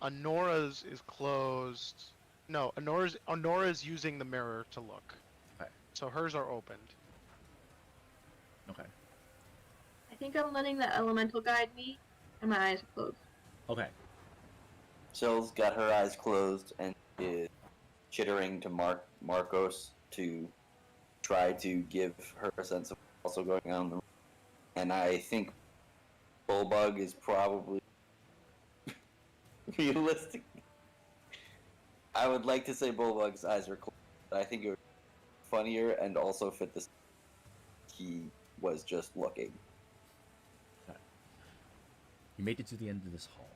Honora's is closed. No, Honora's using the mirror to look. Okay. So hers are opened. Okay. I think I'm letting the elemental guide me, and my eyes are closed. Okay. Sill's got her eyes closed and is chittering to Marcos to try to give her a sense of what's also going on in the room. And I think Bullbug is probably realistic. I would like to say Bullbug's eyes are closed, but I think it would be funnier and also fit this. He was just looking. You made it to the end of this hall.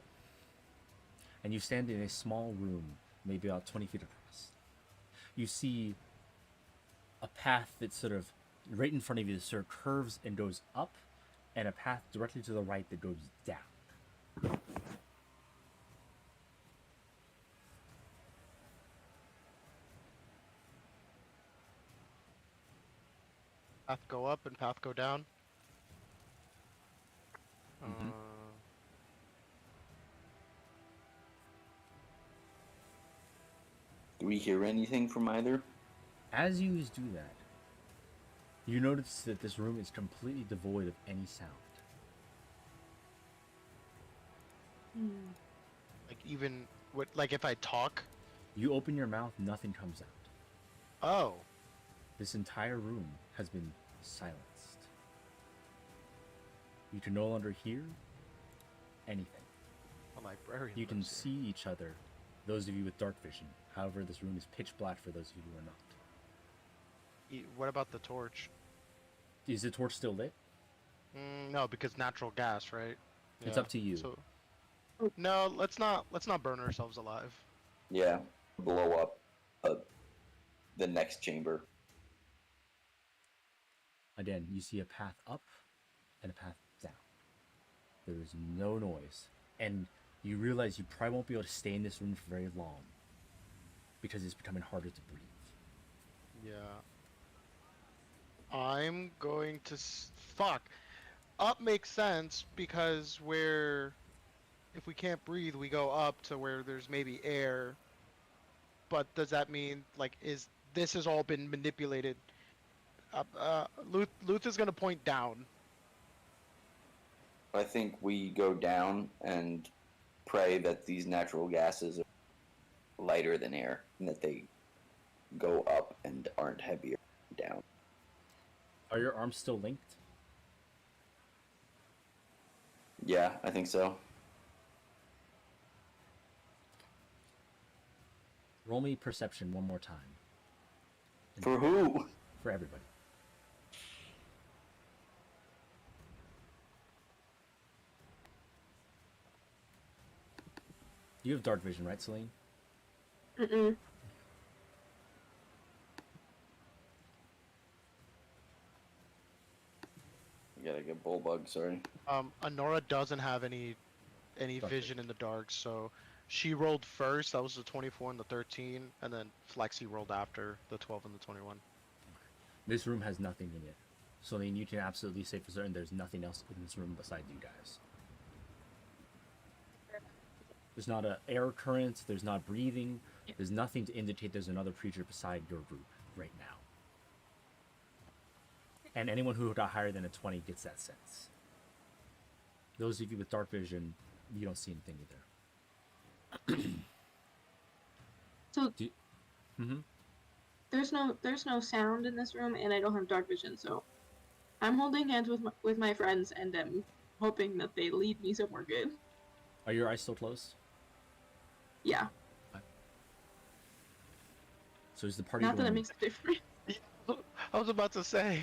And you stand in a small room, maybe about 20 feet across. You see a path that sort of, right in front of you, that sort of curves and goes up, and a path directly to the right that goes down. Path go up and path go down. Mhm. Do we hear anything from either? As you do that, you notice that this room is completely devoid of any sound. Like even what? Like if I talk. You open your mouth, nothing comes out. Oh. This entire room has been silenced. You can no longer hear anything. A librarian. You can lives see each other, those of you with dark vision. However, this room is pitch black for those of you who are not. here. What about the torch? Is the torch still lit? No, because natural gas, right? It's Yeah, up to you. So, no, let's not burn ourselves alive. Yeah, blow up the next chamber. Again, you see a path up and a path down. There is no noise. And you realize you probably won't be able to stay in this room for very long because it's becoming harder to breathe. Yeah. I'm going to fuck. Up makes sense because if we can't breathe, we go up to where there's maybe air. But does that mean like this has all been manipulated? Luth is gonna point down. I think we go down and pray that these natural gases are lighter than air and that they go up and aren't heavier down. Are your arms still linked? Yeah, I think so. Roll me perception one more time. For who? For everybody. You have dark vision, right, Celine? Mm-mm. You gotta get bullbug, sorry. Honora doesn't have any Dark vision in the dark, so she rolled first. That was the 24 and the 13, and then Flexi rolled after the 12 and the 21. This room has nothing in it. Celine, you can absolutely say for certain there's nothing else in this room besides you guys. There's not an air current, there's not breathing, there's nothing to indicate there's another creature beside your group right now. And anyone who got higher than a 20 gets that sense. Those of you with dark vision, you don't see anything either. So Mm-hmm. there's no sound in this room, and I don't have dark vision, so I'm holding hands with my friends, and I'm hoping that they lead me somewhere good. Are your eyes still closed? Yeah. So is the party Not that it going... makes a difference. I was about to say.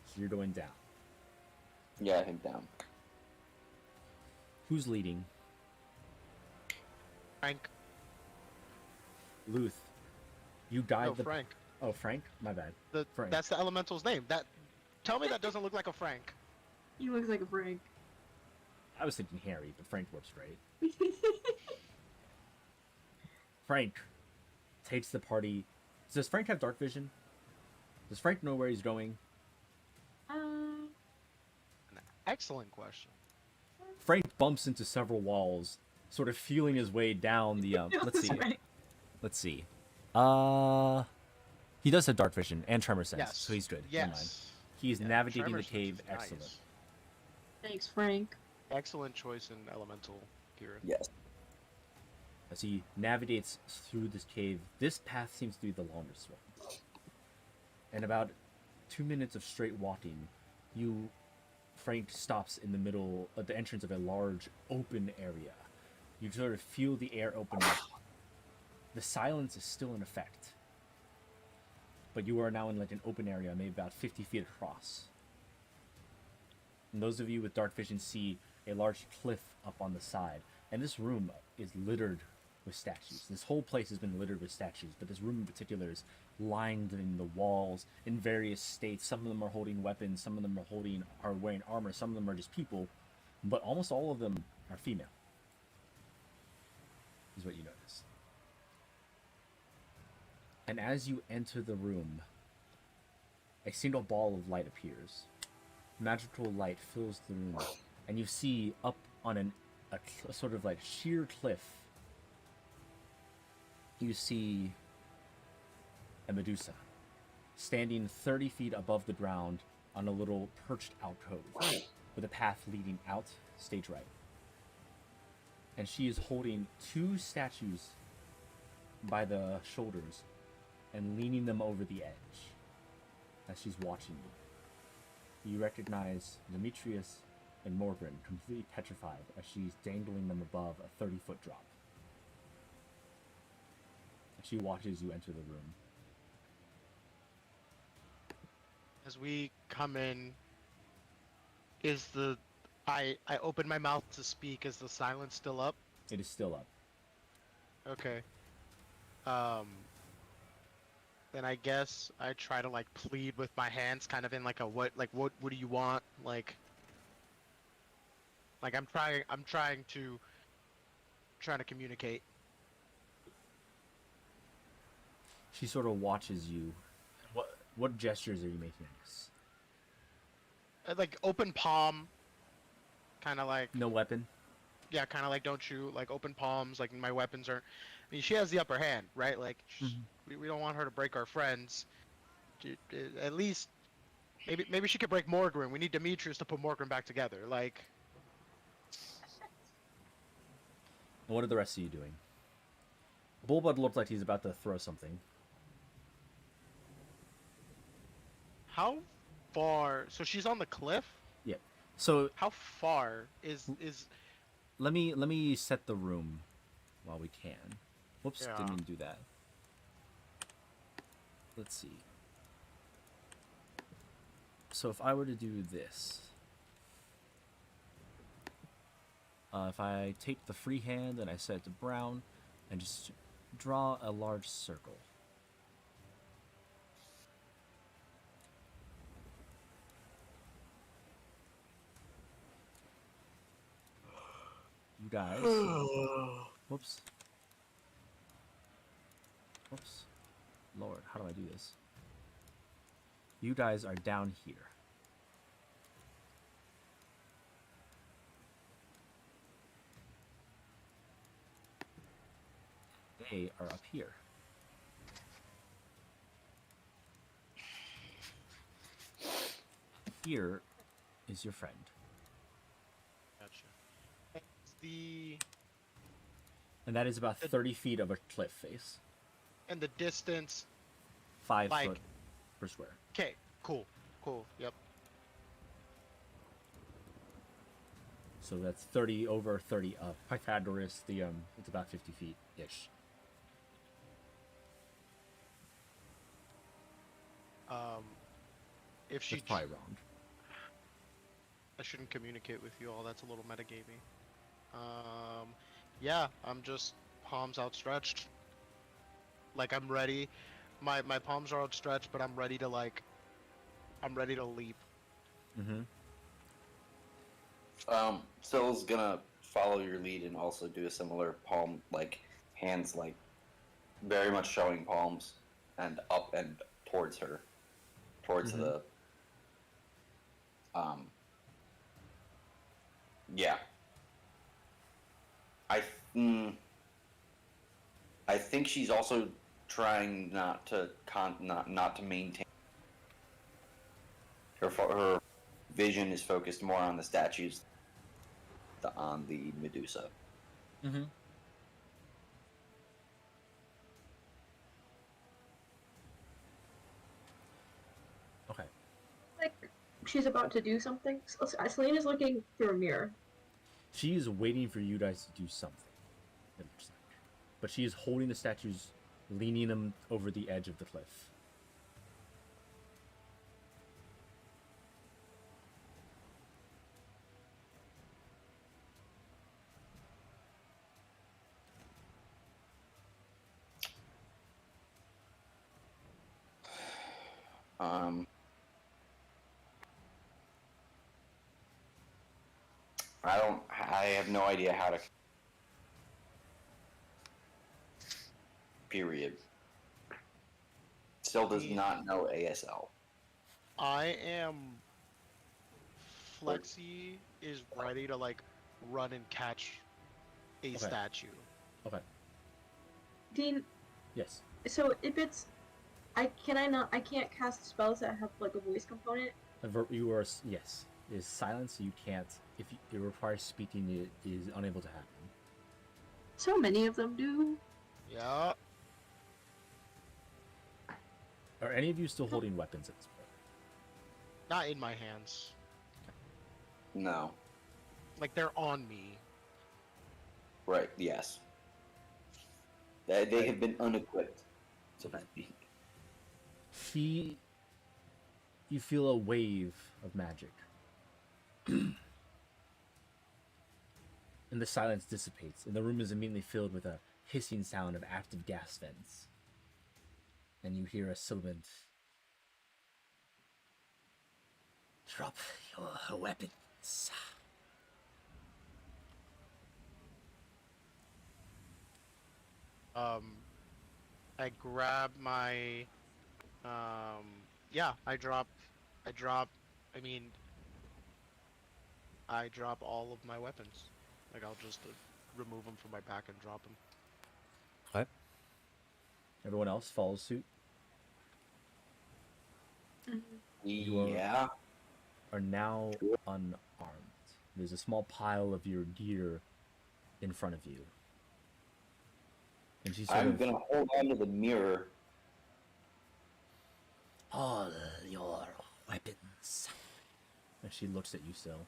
So you're going down. Yeah, I think down. Who's leading? Frank. Luth. You guide No, the... Frank. Oh, Frank? My bad. Frank. That's the elemental's name. Tell me that doesn't look like a Frank. He looks like a Frank. I was thinking Harry, but Frank works great. Frank takes the party... Does Frank have dark vision? Does Frank know where he's going? An excellent question. Frank bumps into several walls, sort of feeling his way down the... let's see. Right. Let's see. He does have dark vision and tremor sense, Yes. so he's good. Never mind. Yes. He's Yeah, navigating Tremor the sense cave. is nice. Excellent. Thanks, Frank. Excellent choice in elemental, Kieran. Yes. As he navigates through this cave, this path seems to be the longest one. And about 2 minutes of straight walking, Frank stops in the middle of the entrance of a large open area. You sort of feel the air open up. The silence is still in effect. But you are now in like an open area, maybe about 50 feet across. And those of you with dark vision see a large cliff up on the side. And this room is littered with statues. This whole place has been littered with statues, but this room in particular is lined in the walls in various states. Some of them are holding weapons, some of them are wearing armor, some of them are just people, but almost all of them are female. Is what you notice. And as you enter the room, a single ball of light appears. Magical light fills the room, and you see up on a sort of like sheer cliff, you see a Medusa standing 30 feet above the ground on a little perched alcove with a path leading out stage right. And she is holding two statues by the shoulders and leaning them over the edge as she's watching you. You recognize Demetrius and Morgan, completely petrified, as she's dangling them above a 30-foot drop. She watches you enter the room. As we come in, I open my mouth to speak. Is the silence still up? It is still up. Okay. Then I guess I try to like plead with my hands, kind of in like a what do you want? Like I'm trying to communicate. She sort of watches you. What gestures are you making, I guess? Like open palm, kind of like No weapon? yeah, kind of like don't shoot, like open palms, like my weapons aren't. I mean, she has the upper hand, right? Like we don't want her to break our friends. At least maybe she could break Morgrim. We need Demetrius to put Morgrim back together. Like What are the rest of you doing? Bullbud looks like he's about to throw something. how far? So she's on the cliff. So How far is? let me set the room while we can. Whoops, Yeah. didn't mean to do that. Let's see. So if I were to do this, if I take the free hand and I set it to brown, and just draw a large circle. You guys. Whoops. Whoops. Lord, how do I do this? You guys are down here. They are up here. Here is your friend. Gotcha. It's the And that is about 30 feet of a cliff face. and the distance. 5 Like- foot per square. Okay. Cool. Yep. So that's 30 over 30 up. Pythagoras, it's about 50 feet ish. If she, That's probably wrong. I shouldn't communicate with you all. That's a little metagamey. Yeah, I'm just palms outstretched. Like I'm ready. My palms are outstretched, but I'm ready to leap. Mm-hmm. Sill's gonna follow your lead and also do a similar palm, like hands, like very much showing palms, and up and towards her, towards Mhm. the. Yeah. I think she's also trying not to not to maintain. Her vision is focused more on the statues, on the Medusa. Mm-hmm. Okay. Like she's about to do something. Selena's looking through a mirror. She is waiting for you guys to do something. It looks like. But she is holding the statues, leaning them over the edge of the cliff. I have no idea how to. Period. Still does not know ASL. I am. Flexi is ready to like run and catch a statue. Okay. Dean, Yes. so if it's, I can't cast spells that have like a voice component. You are yes. It is silent, so you can't. If it requires speaking, it is unable to happen. So many of them do. Yeah. Are any of you still holding weapons at this point? Not in my hands. No. Like they're on me. Right. Yes. They have been unequipped, so to speak. You feel a wave of magic. And the silence dissipates, and the room is immediately filled with a hissing sound of active gas vents. And you hear a sibilant. Drop your weapons. I grab my, yeah, I drop all of my weapons. Like, I'll just remove them from my back and drop them. Okay. Everyone else follows suit. You are now unarmed. There's a small pile of your gear in front of you. And she's I'm gonna hold on to the mirror. All your weapons things. And she looks at you still.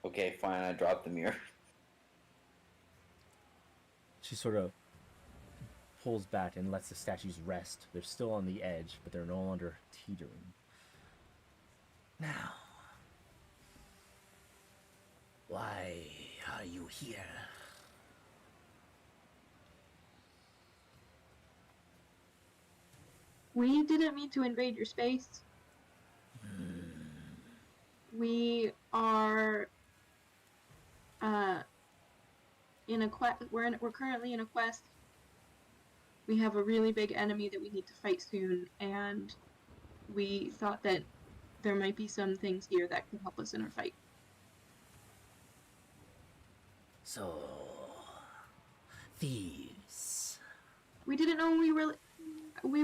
Okay, fine. I dropped the mirror. She sort of pulls back and lets the statues rest. They're still on the edge, but they're no longer teetering. Now, why are you here? We didn't mean to invade your space. We are in a quest. We're currently in a quest. We have a really big enemy that we need to fight soon, and we thought that there might be some things here that could help us in our fight. So, thieves. We didn't know we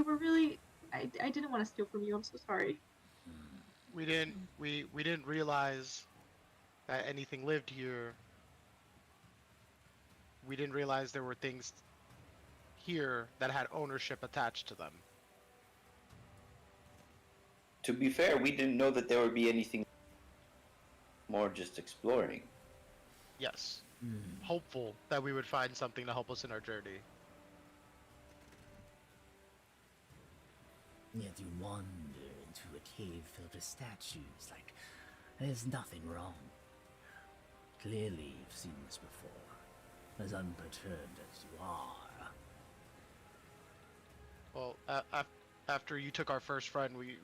were really. I didn't want to steal from you. I'm so sorry. We didn't realize that anything lived here. We didn't realize there were things here that had ownership attached to them. To be fair, we didn't know that there would be anything more just exploring. Yes. Hopeful that we would find something to help us in our journey. Yet you wander into a cave filled with statues like there's nothing wrong. Clearly you've seen this before, as unperturbed as you are. Well, after you took our first friend, we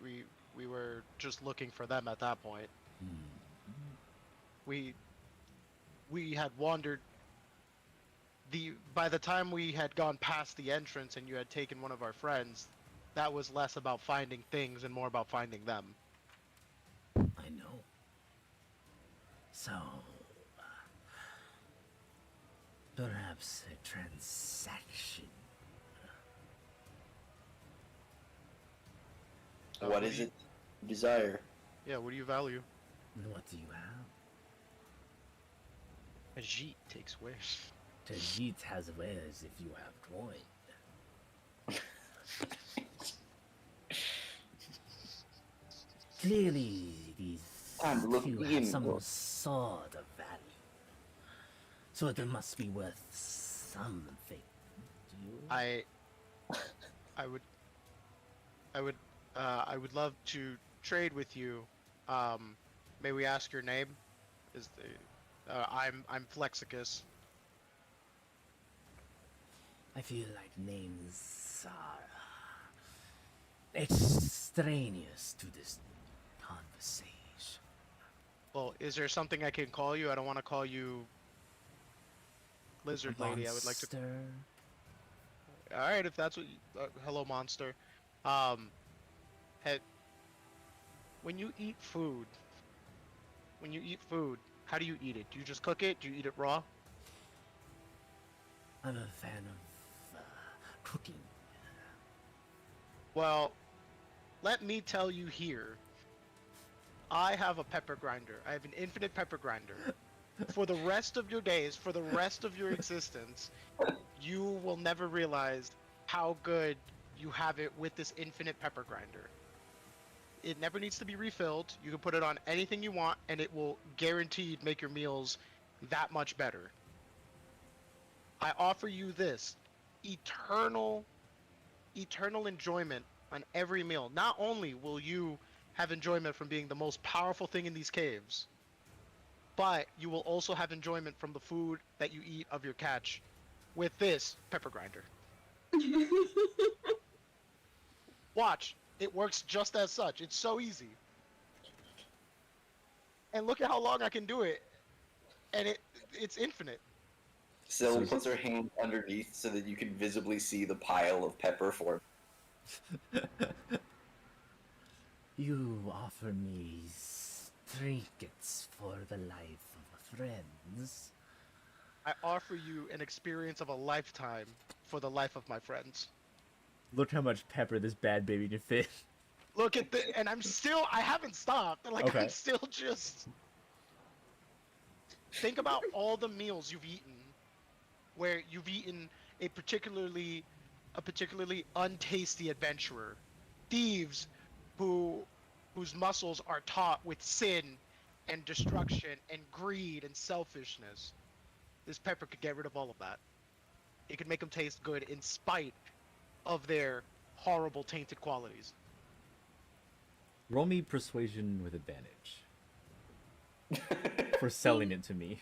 were just looking for them at that point. We had wandered. By the time we had gone past the entrance and you had taken one of our friends, that was less about finding things and more about finding them. I know. So, perhaps a transaction. What is it? Desire. Yeah, what do you value? What do you have? Ajit takes wares. Tajit has wares if you have coin. Clearly, these Time to look few in. have some sort of value. So they must be worth something. Do you? I would love to trade with you. May we ask your name? I'm Flexicus. I feel like names are extraneous to this conversation. Well, is there something I can call you? I don't want to call you Lizard Lady. I would like to. Monster? All right, if that's what. Hello, monster. When you eat food, how do you eat it? Do you just cook it? Do you eat it raw? I'm a fan of cooking. Well, let me tell you here. I have a pepper grinder. I have an infinite pepper grinder. For the rest of your days, for the rest of your existence, you will never realize how good you have it with this infinite pepper grinder. It never needs to be refilled. You can put it on anything you want, and it will guaranteed make your meals that much better. I offer you this eternal enjoyment on every meal. Not only will you have enjoyment from being the most powerful thing in these caves, but you will also have enjoyment from the food that you eat of your catch with this pepper grinder. Watch, it works just as such. It's so easy. And look at how long I can do it. And it's infinite. Syl puts her hand underneath so that you can visibly see the pile of pepper for. You offer me trinkets for the life of friends. I offer you an experience of a lifetime for the life of my friends. Look how much pepper this bad baby can fit. Look at the, and I haven't stopped. Like, Okay. I'm still just. Think about all the meals you've eaten, where you've eaten a particularly untasty adventurer, thieves whose muscles are taut with sin and destruction and greed and selfishness. This pepper could get rid of all of that. It could make them taste good in spite of their horrible tainted qualities. Roll me persuasion with advantage for selling it to me.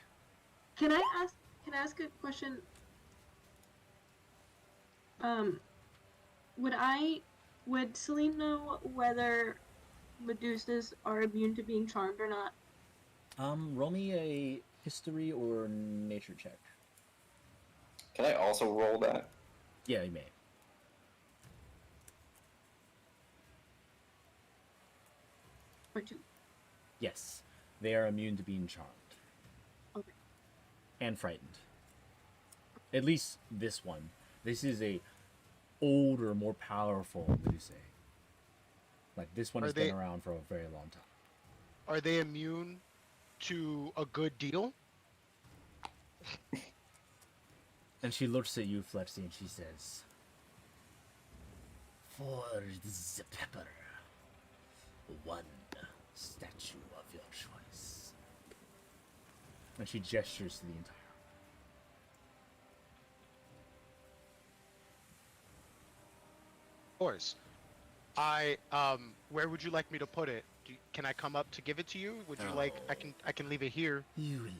Can I ask a question? Would Celine know whether Medusas are immune to being charmed or not? Roll me a history or nature check. Can I also roll that? Yeah, you may. Or two? Yes, they are immune to being charmed. Okay. And frightened. At least this one. This is a older, more powerful Medusa. Like, this one has been around for a very long time. Are they immune to a good deal? And she looks at you, Flexi, and she says, "For the pepper, one statue of your choice." And she gestures to the entire. Of course. Where would you like me to put it? Can I come up to give it to you? Would you like? I can leave it here. You will leave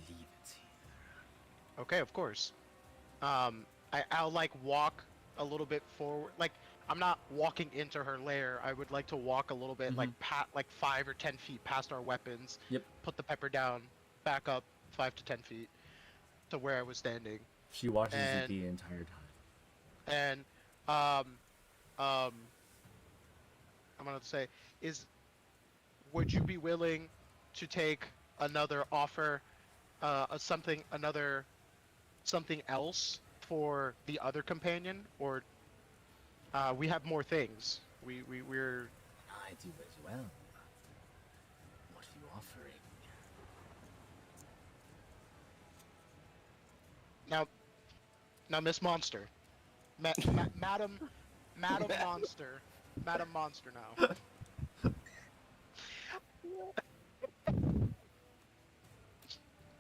it here. Okay, of course. I'll like walk a little bit forward. Like, I'm not walking into her lair. I would like to walk a little bit, like 5 or 10 feet past our weapons. Yep. Put the pepper down, back up 5 to 10 feet to where I was standing. She watches it the entire time. And I'm gonna say would you be willing to take another offer, something else for the other companion, or we have more things. We're. I do as well. What are you offering? Now, Miss Monster, Madam Monster, Madam Monster. Now.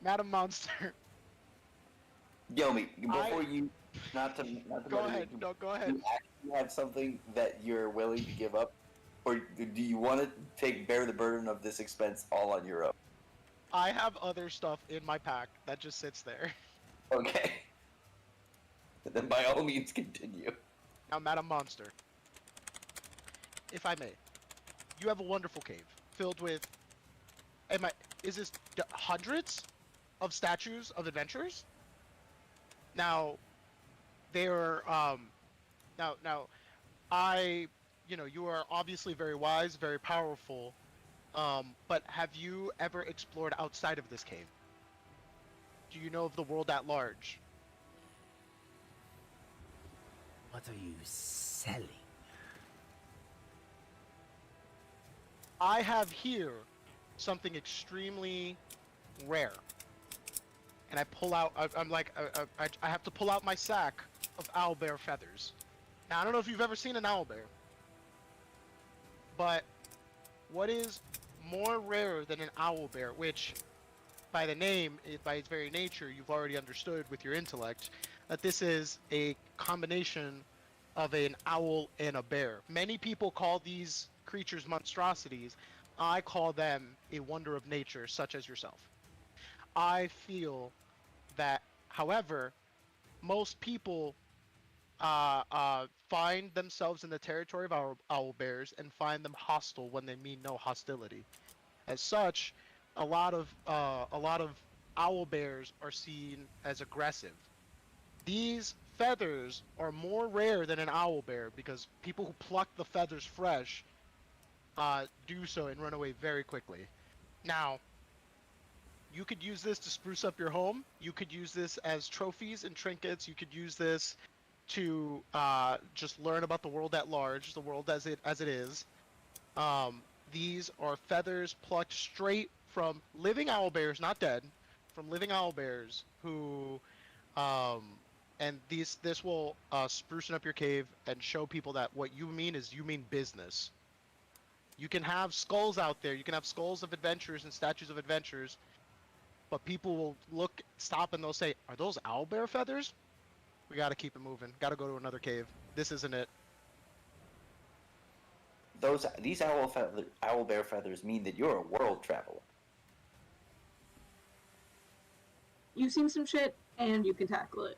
Madam Monster. Yomi, before you, not to go ahead. No, go ahead. Do you actually have something that you're willing to give up, or do you want to bear the burden of this expense all on your own? I have other stuff in my pack that just sits there. Okay. Then by all means continue. Now, Madam Monster, if I may, you have a wonderful cave filled with. Is this hundreds of statues of adventurers? Now, they're now, you are obviously very wise, very powerful, but have you ever explored outside of this cave? Do you know of the world at large? What are you selling? I have here something extremely rare. And I pull out, I have to pull out my sack of owlbear feathers. Now, I don't know if you've ever seen an owlbear, but what is more rare than an owlbear, which by the name, by its very nature, you've already understood with your intellect, that this is a combination of an owl and a bear. Many people call these creatures monstrosities. I call them a wonder of nature, such as yourself. I feel that, however, most people find themselves in the territory of owl bears and find them hostile when they mean no hostility. As such, a lot of owl bears are seen as aggressive. These feathers are more rare than an owl bear because people who pluck the feathers fresh do so and run away very quickly. Now, you could use this to spruce up your home. You could use this as trophies and trinkets. You could use this to just learn about the world at large, the world as it is. These are feathers plucked straight from living owlbears, not dead, from living owlbears who, and this will sprucing up your cave and show people that what you mean is you mean business. You can have skulls out there. You can have skulls of adventurers and statues of adventurers. But people will stop, and they'll say, "Are those owlbear feathers?" We gotta keep it moving. Gotta go to another cave. This isn't it. These owl bear feathers mean that you're a world traveler. You've seen some shit, and you can tackle it.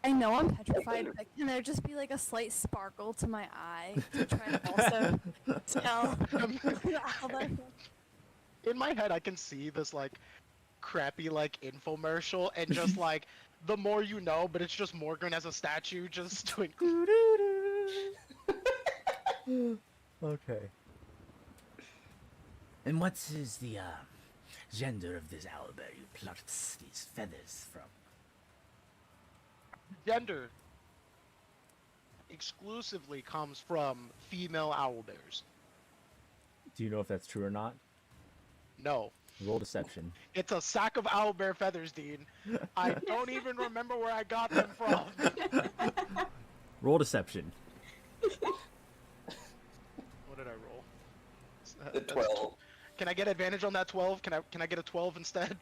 I know I'm petrified, but can there just be like a slight sparkle to my eye to try to also tell? In my head, I can see this like crappy like infomercial, and just like the more you know, but it's just Morgan as a statue just doing. Okay. And what is the gender of this owlbear you plucked these feathers from? Gender exclusively comes from female owlbears. Do you know if that's true or not? No. Roll deception. It's a sack of owlbear feathers, Dean. I don't even remember where I got them from. Roll deception. What did I roll? The 12. Can I get advantage on that 12? Can I get a 12 instead?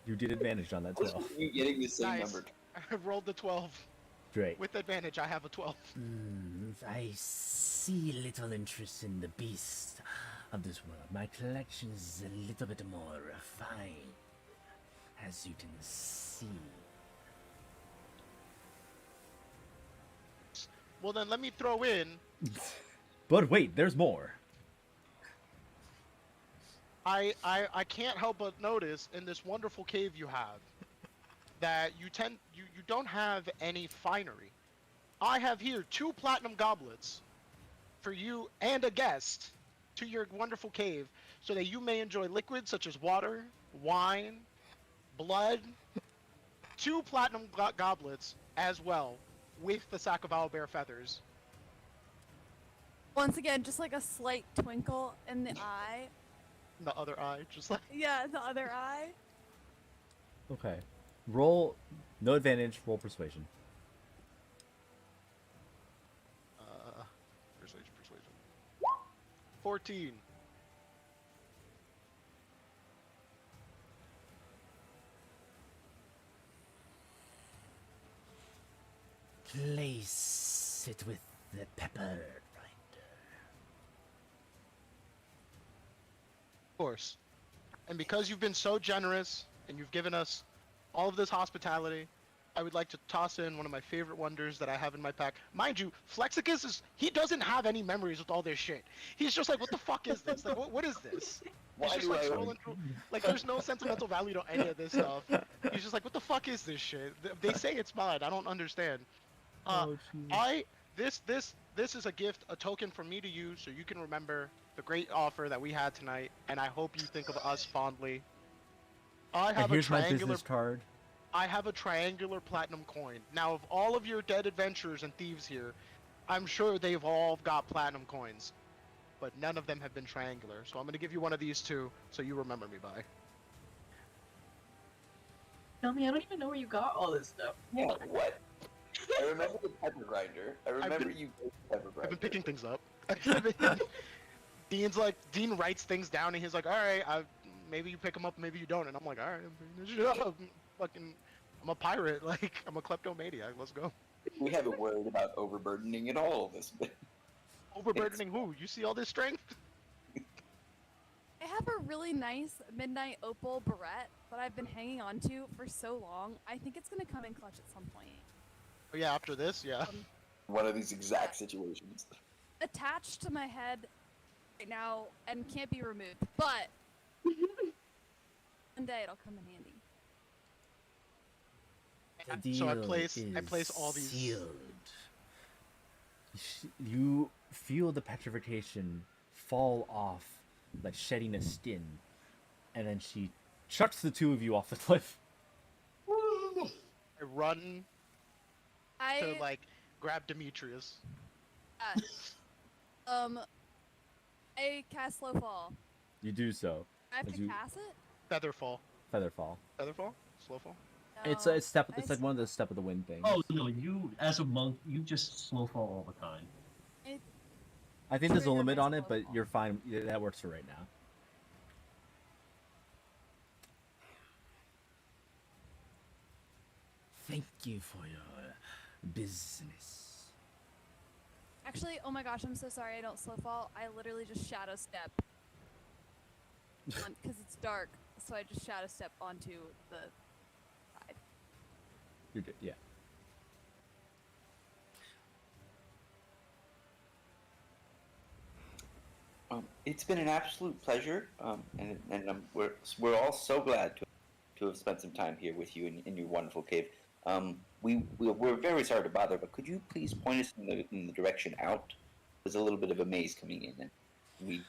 You did advantage on that 12. You're getting the same Nice. number. I rolled the 12. Great. With advantage, I have a 12. I see little interest in the beast of this world. My collection is a little bit more refined, as you can see. Well, then let me throw in. But wait, there's more. I can't help but notice in this wonderful cave you have that you don't have any finery. I have here 2 platinum goblets for you and a guest to your wonderful cave, so that you may enjoy liquids such as water, wine, blood. 2 platinum goblets as well, with the sack of owlbear feathers. Once again, just like a slight twinkle in the eye. The other eye, just like. Yeah, the other eye. Okay. Roll, no advantage, roll persuasion. Persuasion. 14. Place it with the pepper grinder. Of course. And because you've been so generous and you've given us all of this hospitality, I would like to toss in one of my favorite wonders that I have in my pack. Mind you, Flexicus he doesn't have any memories with all this shit. He's just like, what the fuck is this? Like, what is this? He's just like scrolling through. Like, there's no sentimental value to any of this stuff. He's just like, what the fuck is this shit? They say it's mine. I don't understand. This is a gift, a token from me to you, so you can remember the great offer that we had tonight, and I hope you think of us fondly. I have Here's my business card. I have a triangular platinum coin. Now, of all of your dead adventurers and thieves here, I'm sure they've all got platinum coins, but none of them have been triangular. So I'm going to give you one of these two, so you remember me by. Tell me, I don't even know where you got all this stuff. Yeah, what? I remember the pepper grinder. I remember you did the pepper grinder. I've been picking things up. Dean writes things down, and he's like, all right, maybe you pick them up, maybe you don't. And I'm like, all right, I'm a pirate, like, I'm a kleptomaniac, let's go. We haven't worried about overburdening at all of this. Overburdening who? You see all this strength? I have a really nice midnight opal barrette that I've been hanging on to for so long. I think it's gonna come in clutch at some point. Oh yeah, after this, yeah. One of these exact situations. Attached to my head right now and can't be removed, but one day it'll come in handy. The So I deal place all these. sealed. You feel the petrification fall off, like shedding a skin, and then she chucks the 2 of you off the cliff. I run to I like grab Demetrius. I cast slow fall. You do so. I have As to you- cast it? Featherfall. Featherfall. Featherfall? Slowfall? It's No, a step. I It's like one of the step of the wind things. Oh no, you as a monk, you just slow fall all the time. I think there's a Trigger limit makes on a it, lot of but calls. you're fine. Yeah, that works for right now. Thank you for your business. Actually, oh my gosh, I'm so sorry I don't slow fall. I literally just shadow step. Because it's dark, so I just shadow step onto the side. You're good. Yeah. It's been an absolute pleasure, we're all so glad to have spent some time here with you in your wonderful cave. We're very sorry to bother, but could you please point us in the direction out? There's a little bit of a maze coming in, and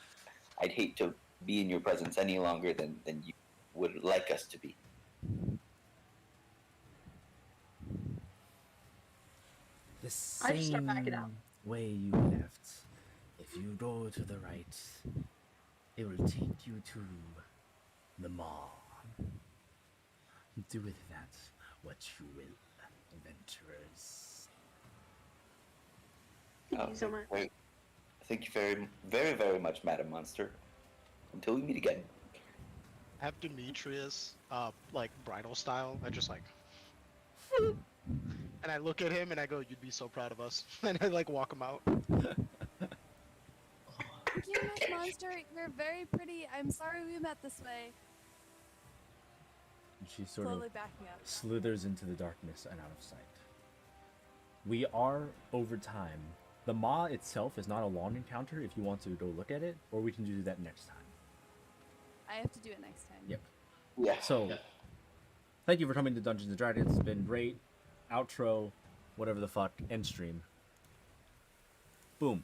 I'd hate to be in your presence any longer than you would like us to be. The I just start backing out. same way you left. If you go to the right, it will take you to the mall. Do with that what you will, adventurers. Thank you so much. Great. Thank you very, very, very much, Madam Monster. Until we meet again. Have Demetrius, like bridal style. I just like, and I look at him and I go, "You'd be so proud of us." And I like walk him out. Thank you, Miss Monster. You're very pretty. I'm sorry we met this way. And she sort Slowly of backing up. slithers into the darkness and out of sight. We are over time. The maw itself is not a long encounter if you want to go look at it, or we can do that next time. I have to do it next time. Yep. Yeah. So, thank you for coming to Dungeons & Dragons. It's been great. Outro, whatever the fuck, end stream. Boom.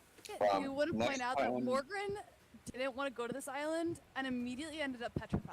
You want to point next out that time- Morgan didn't want to go to this island and immediately ended up petrified.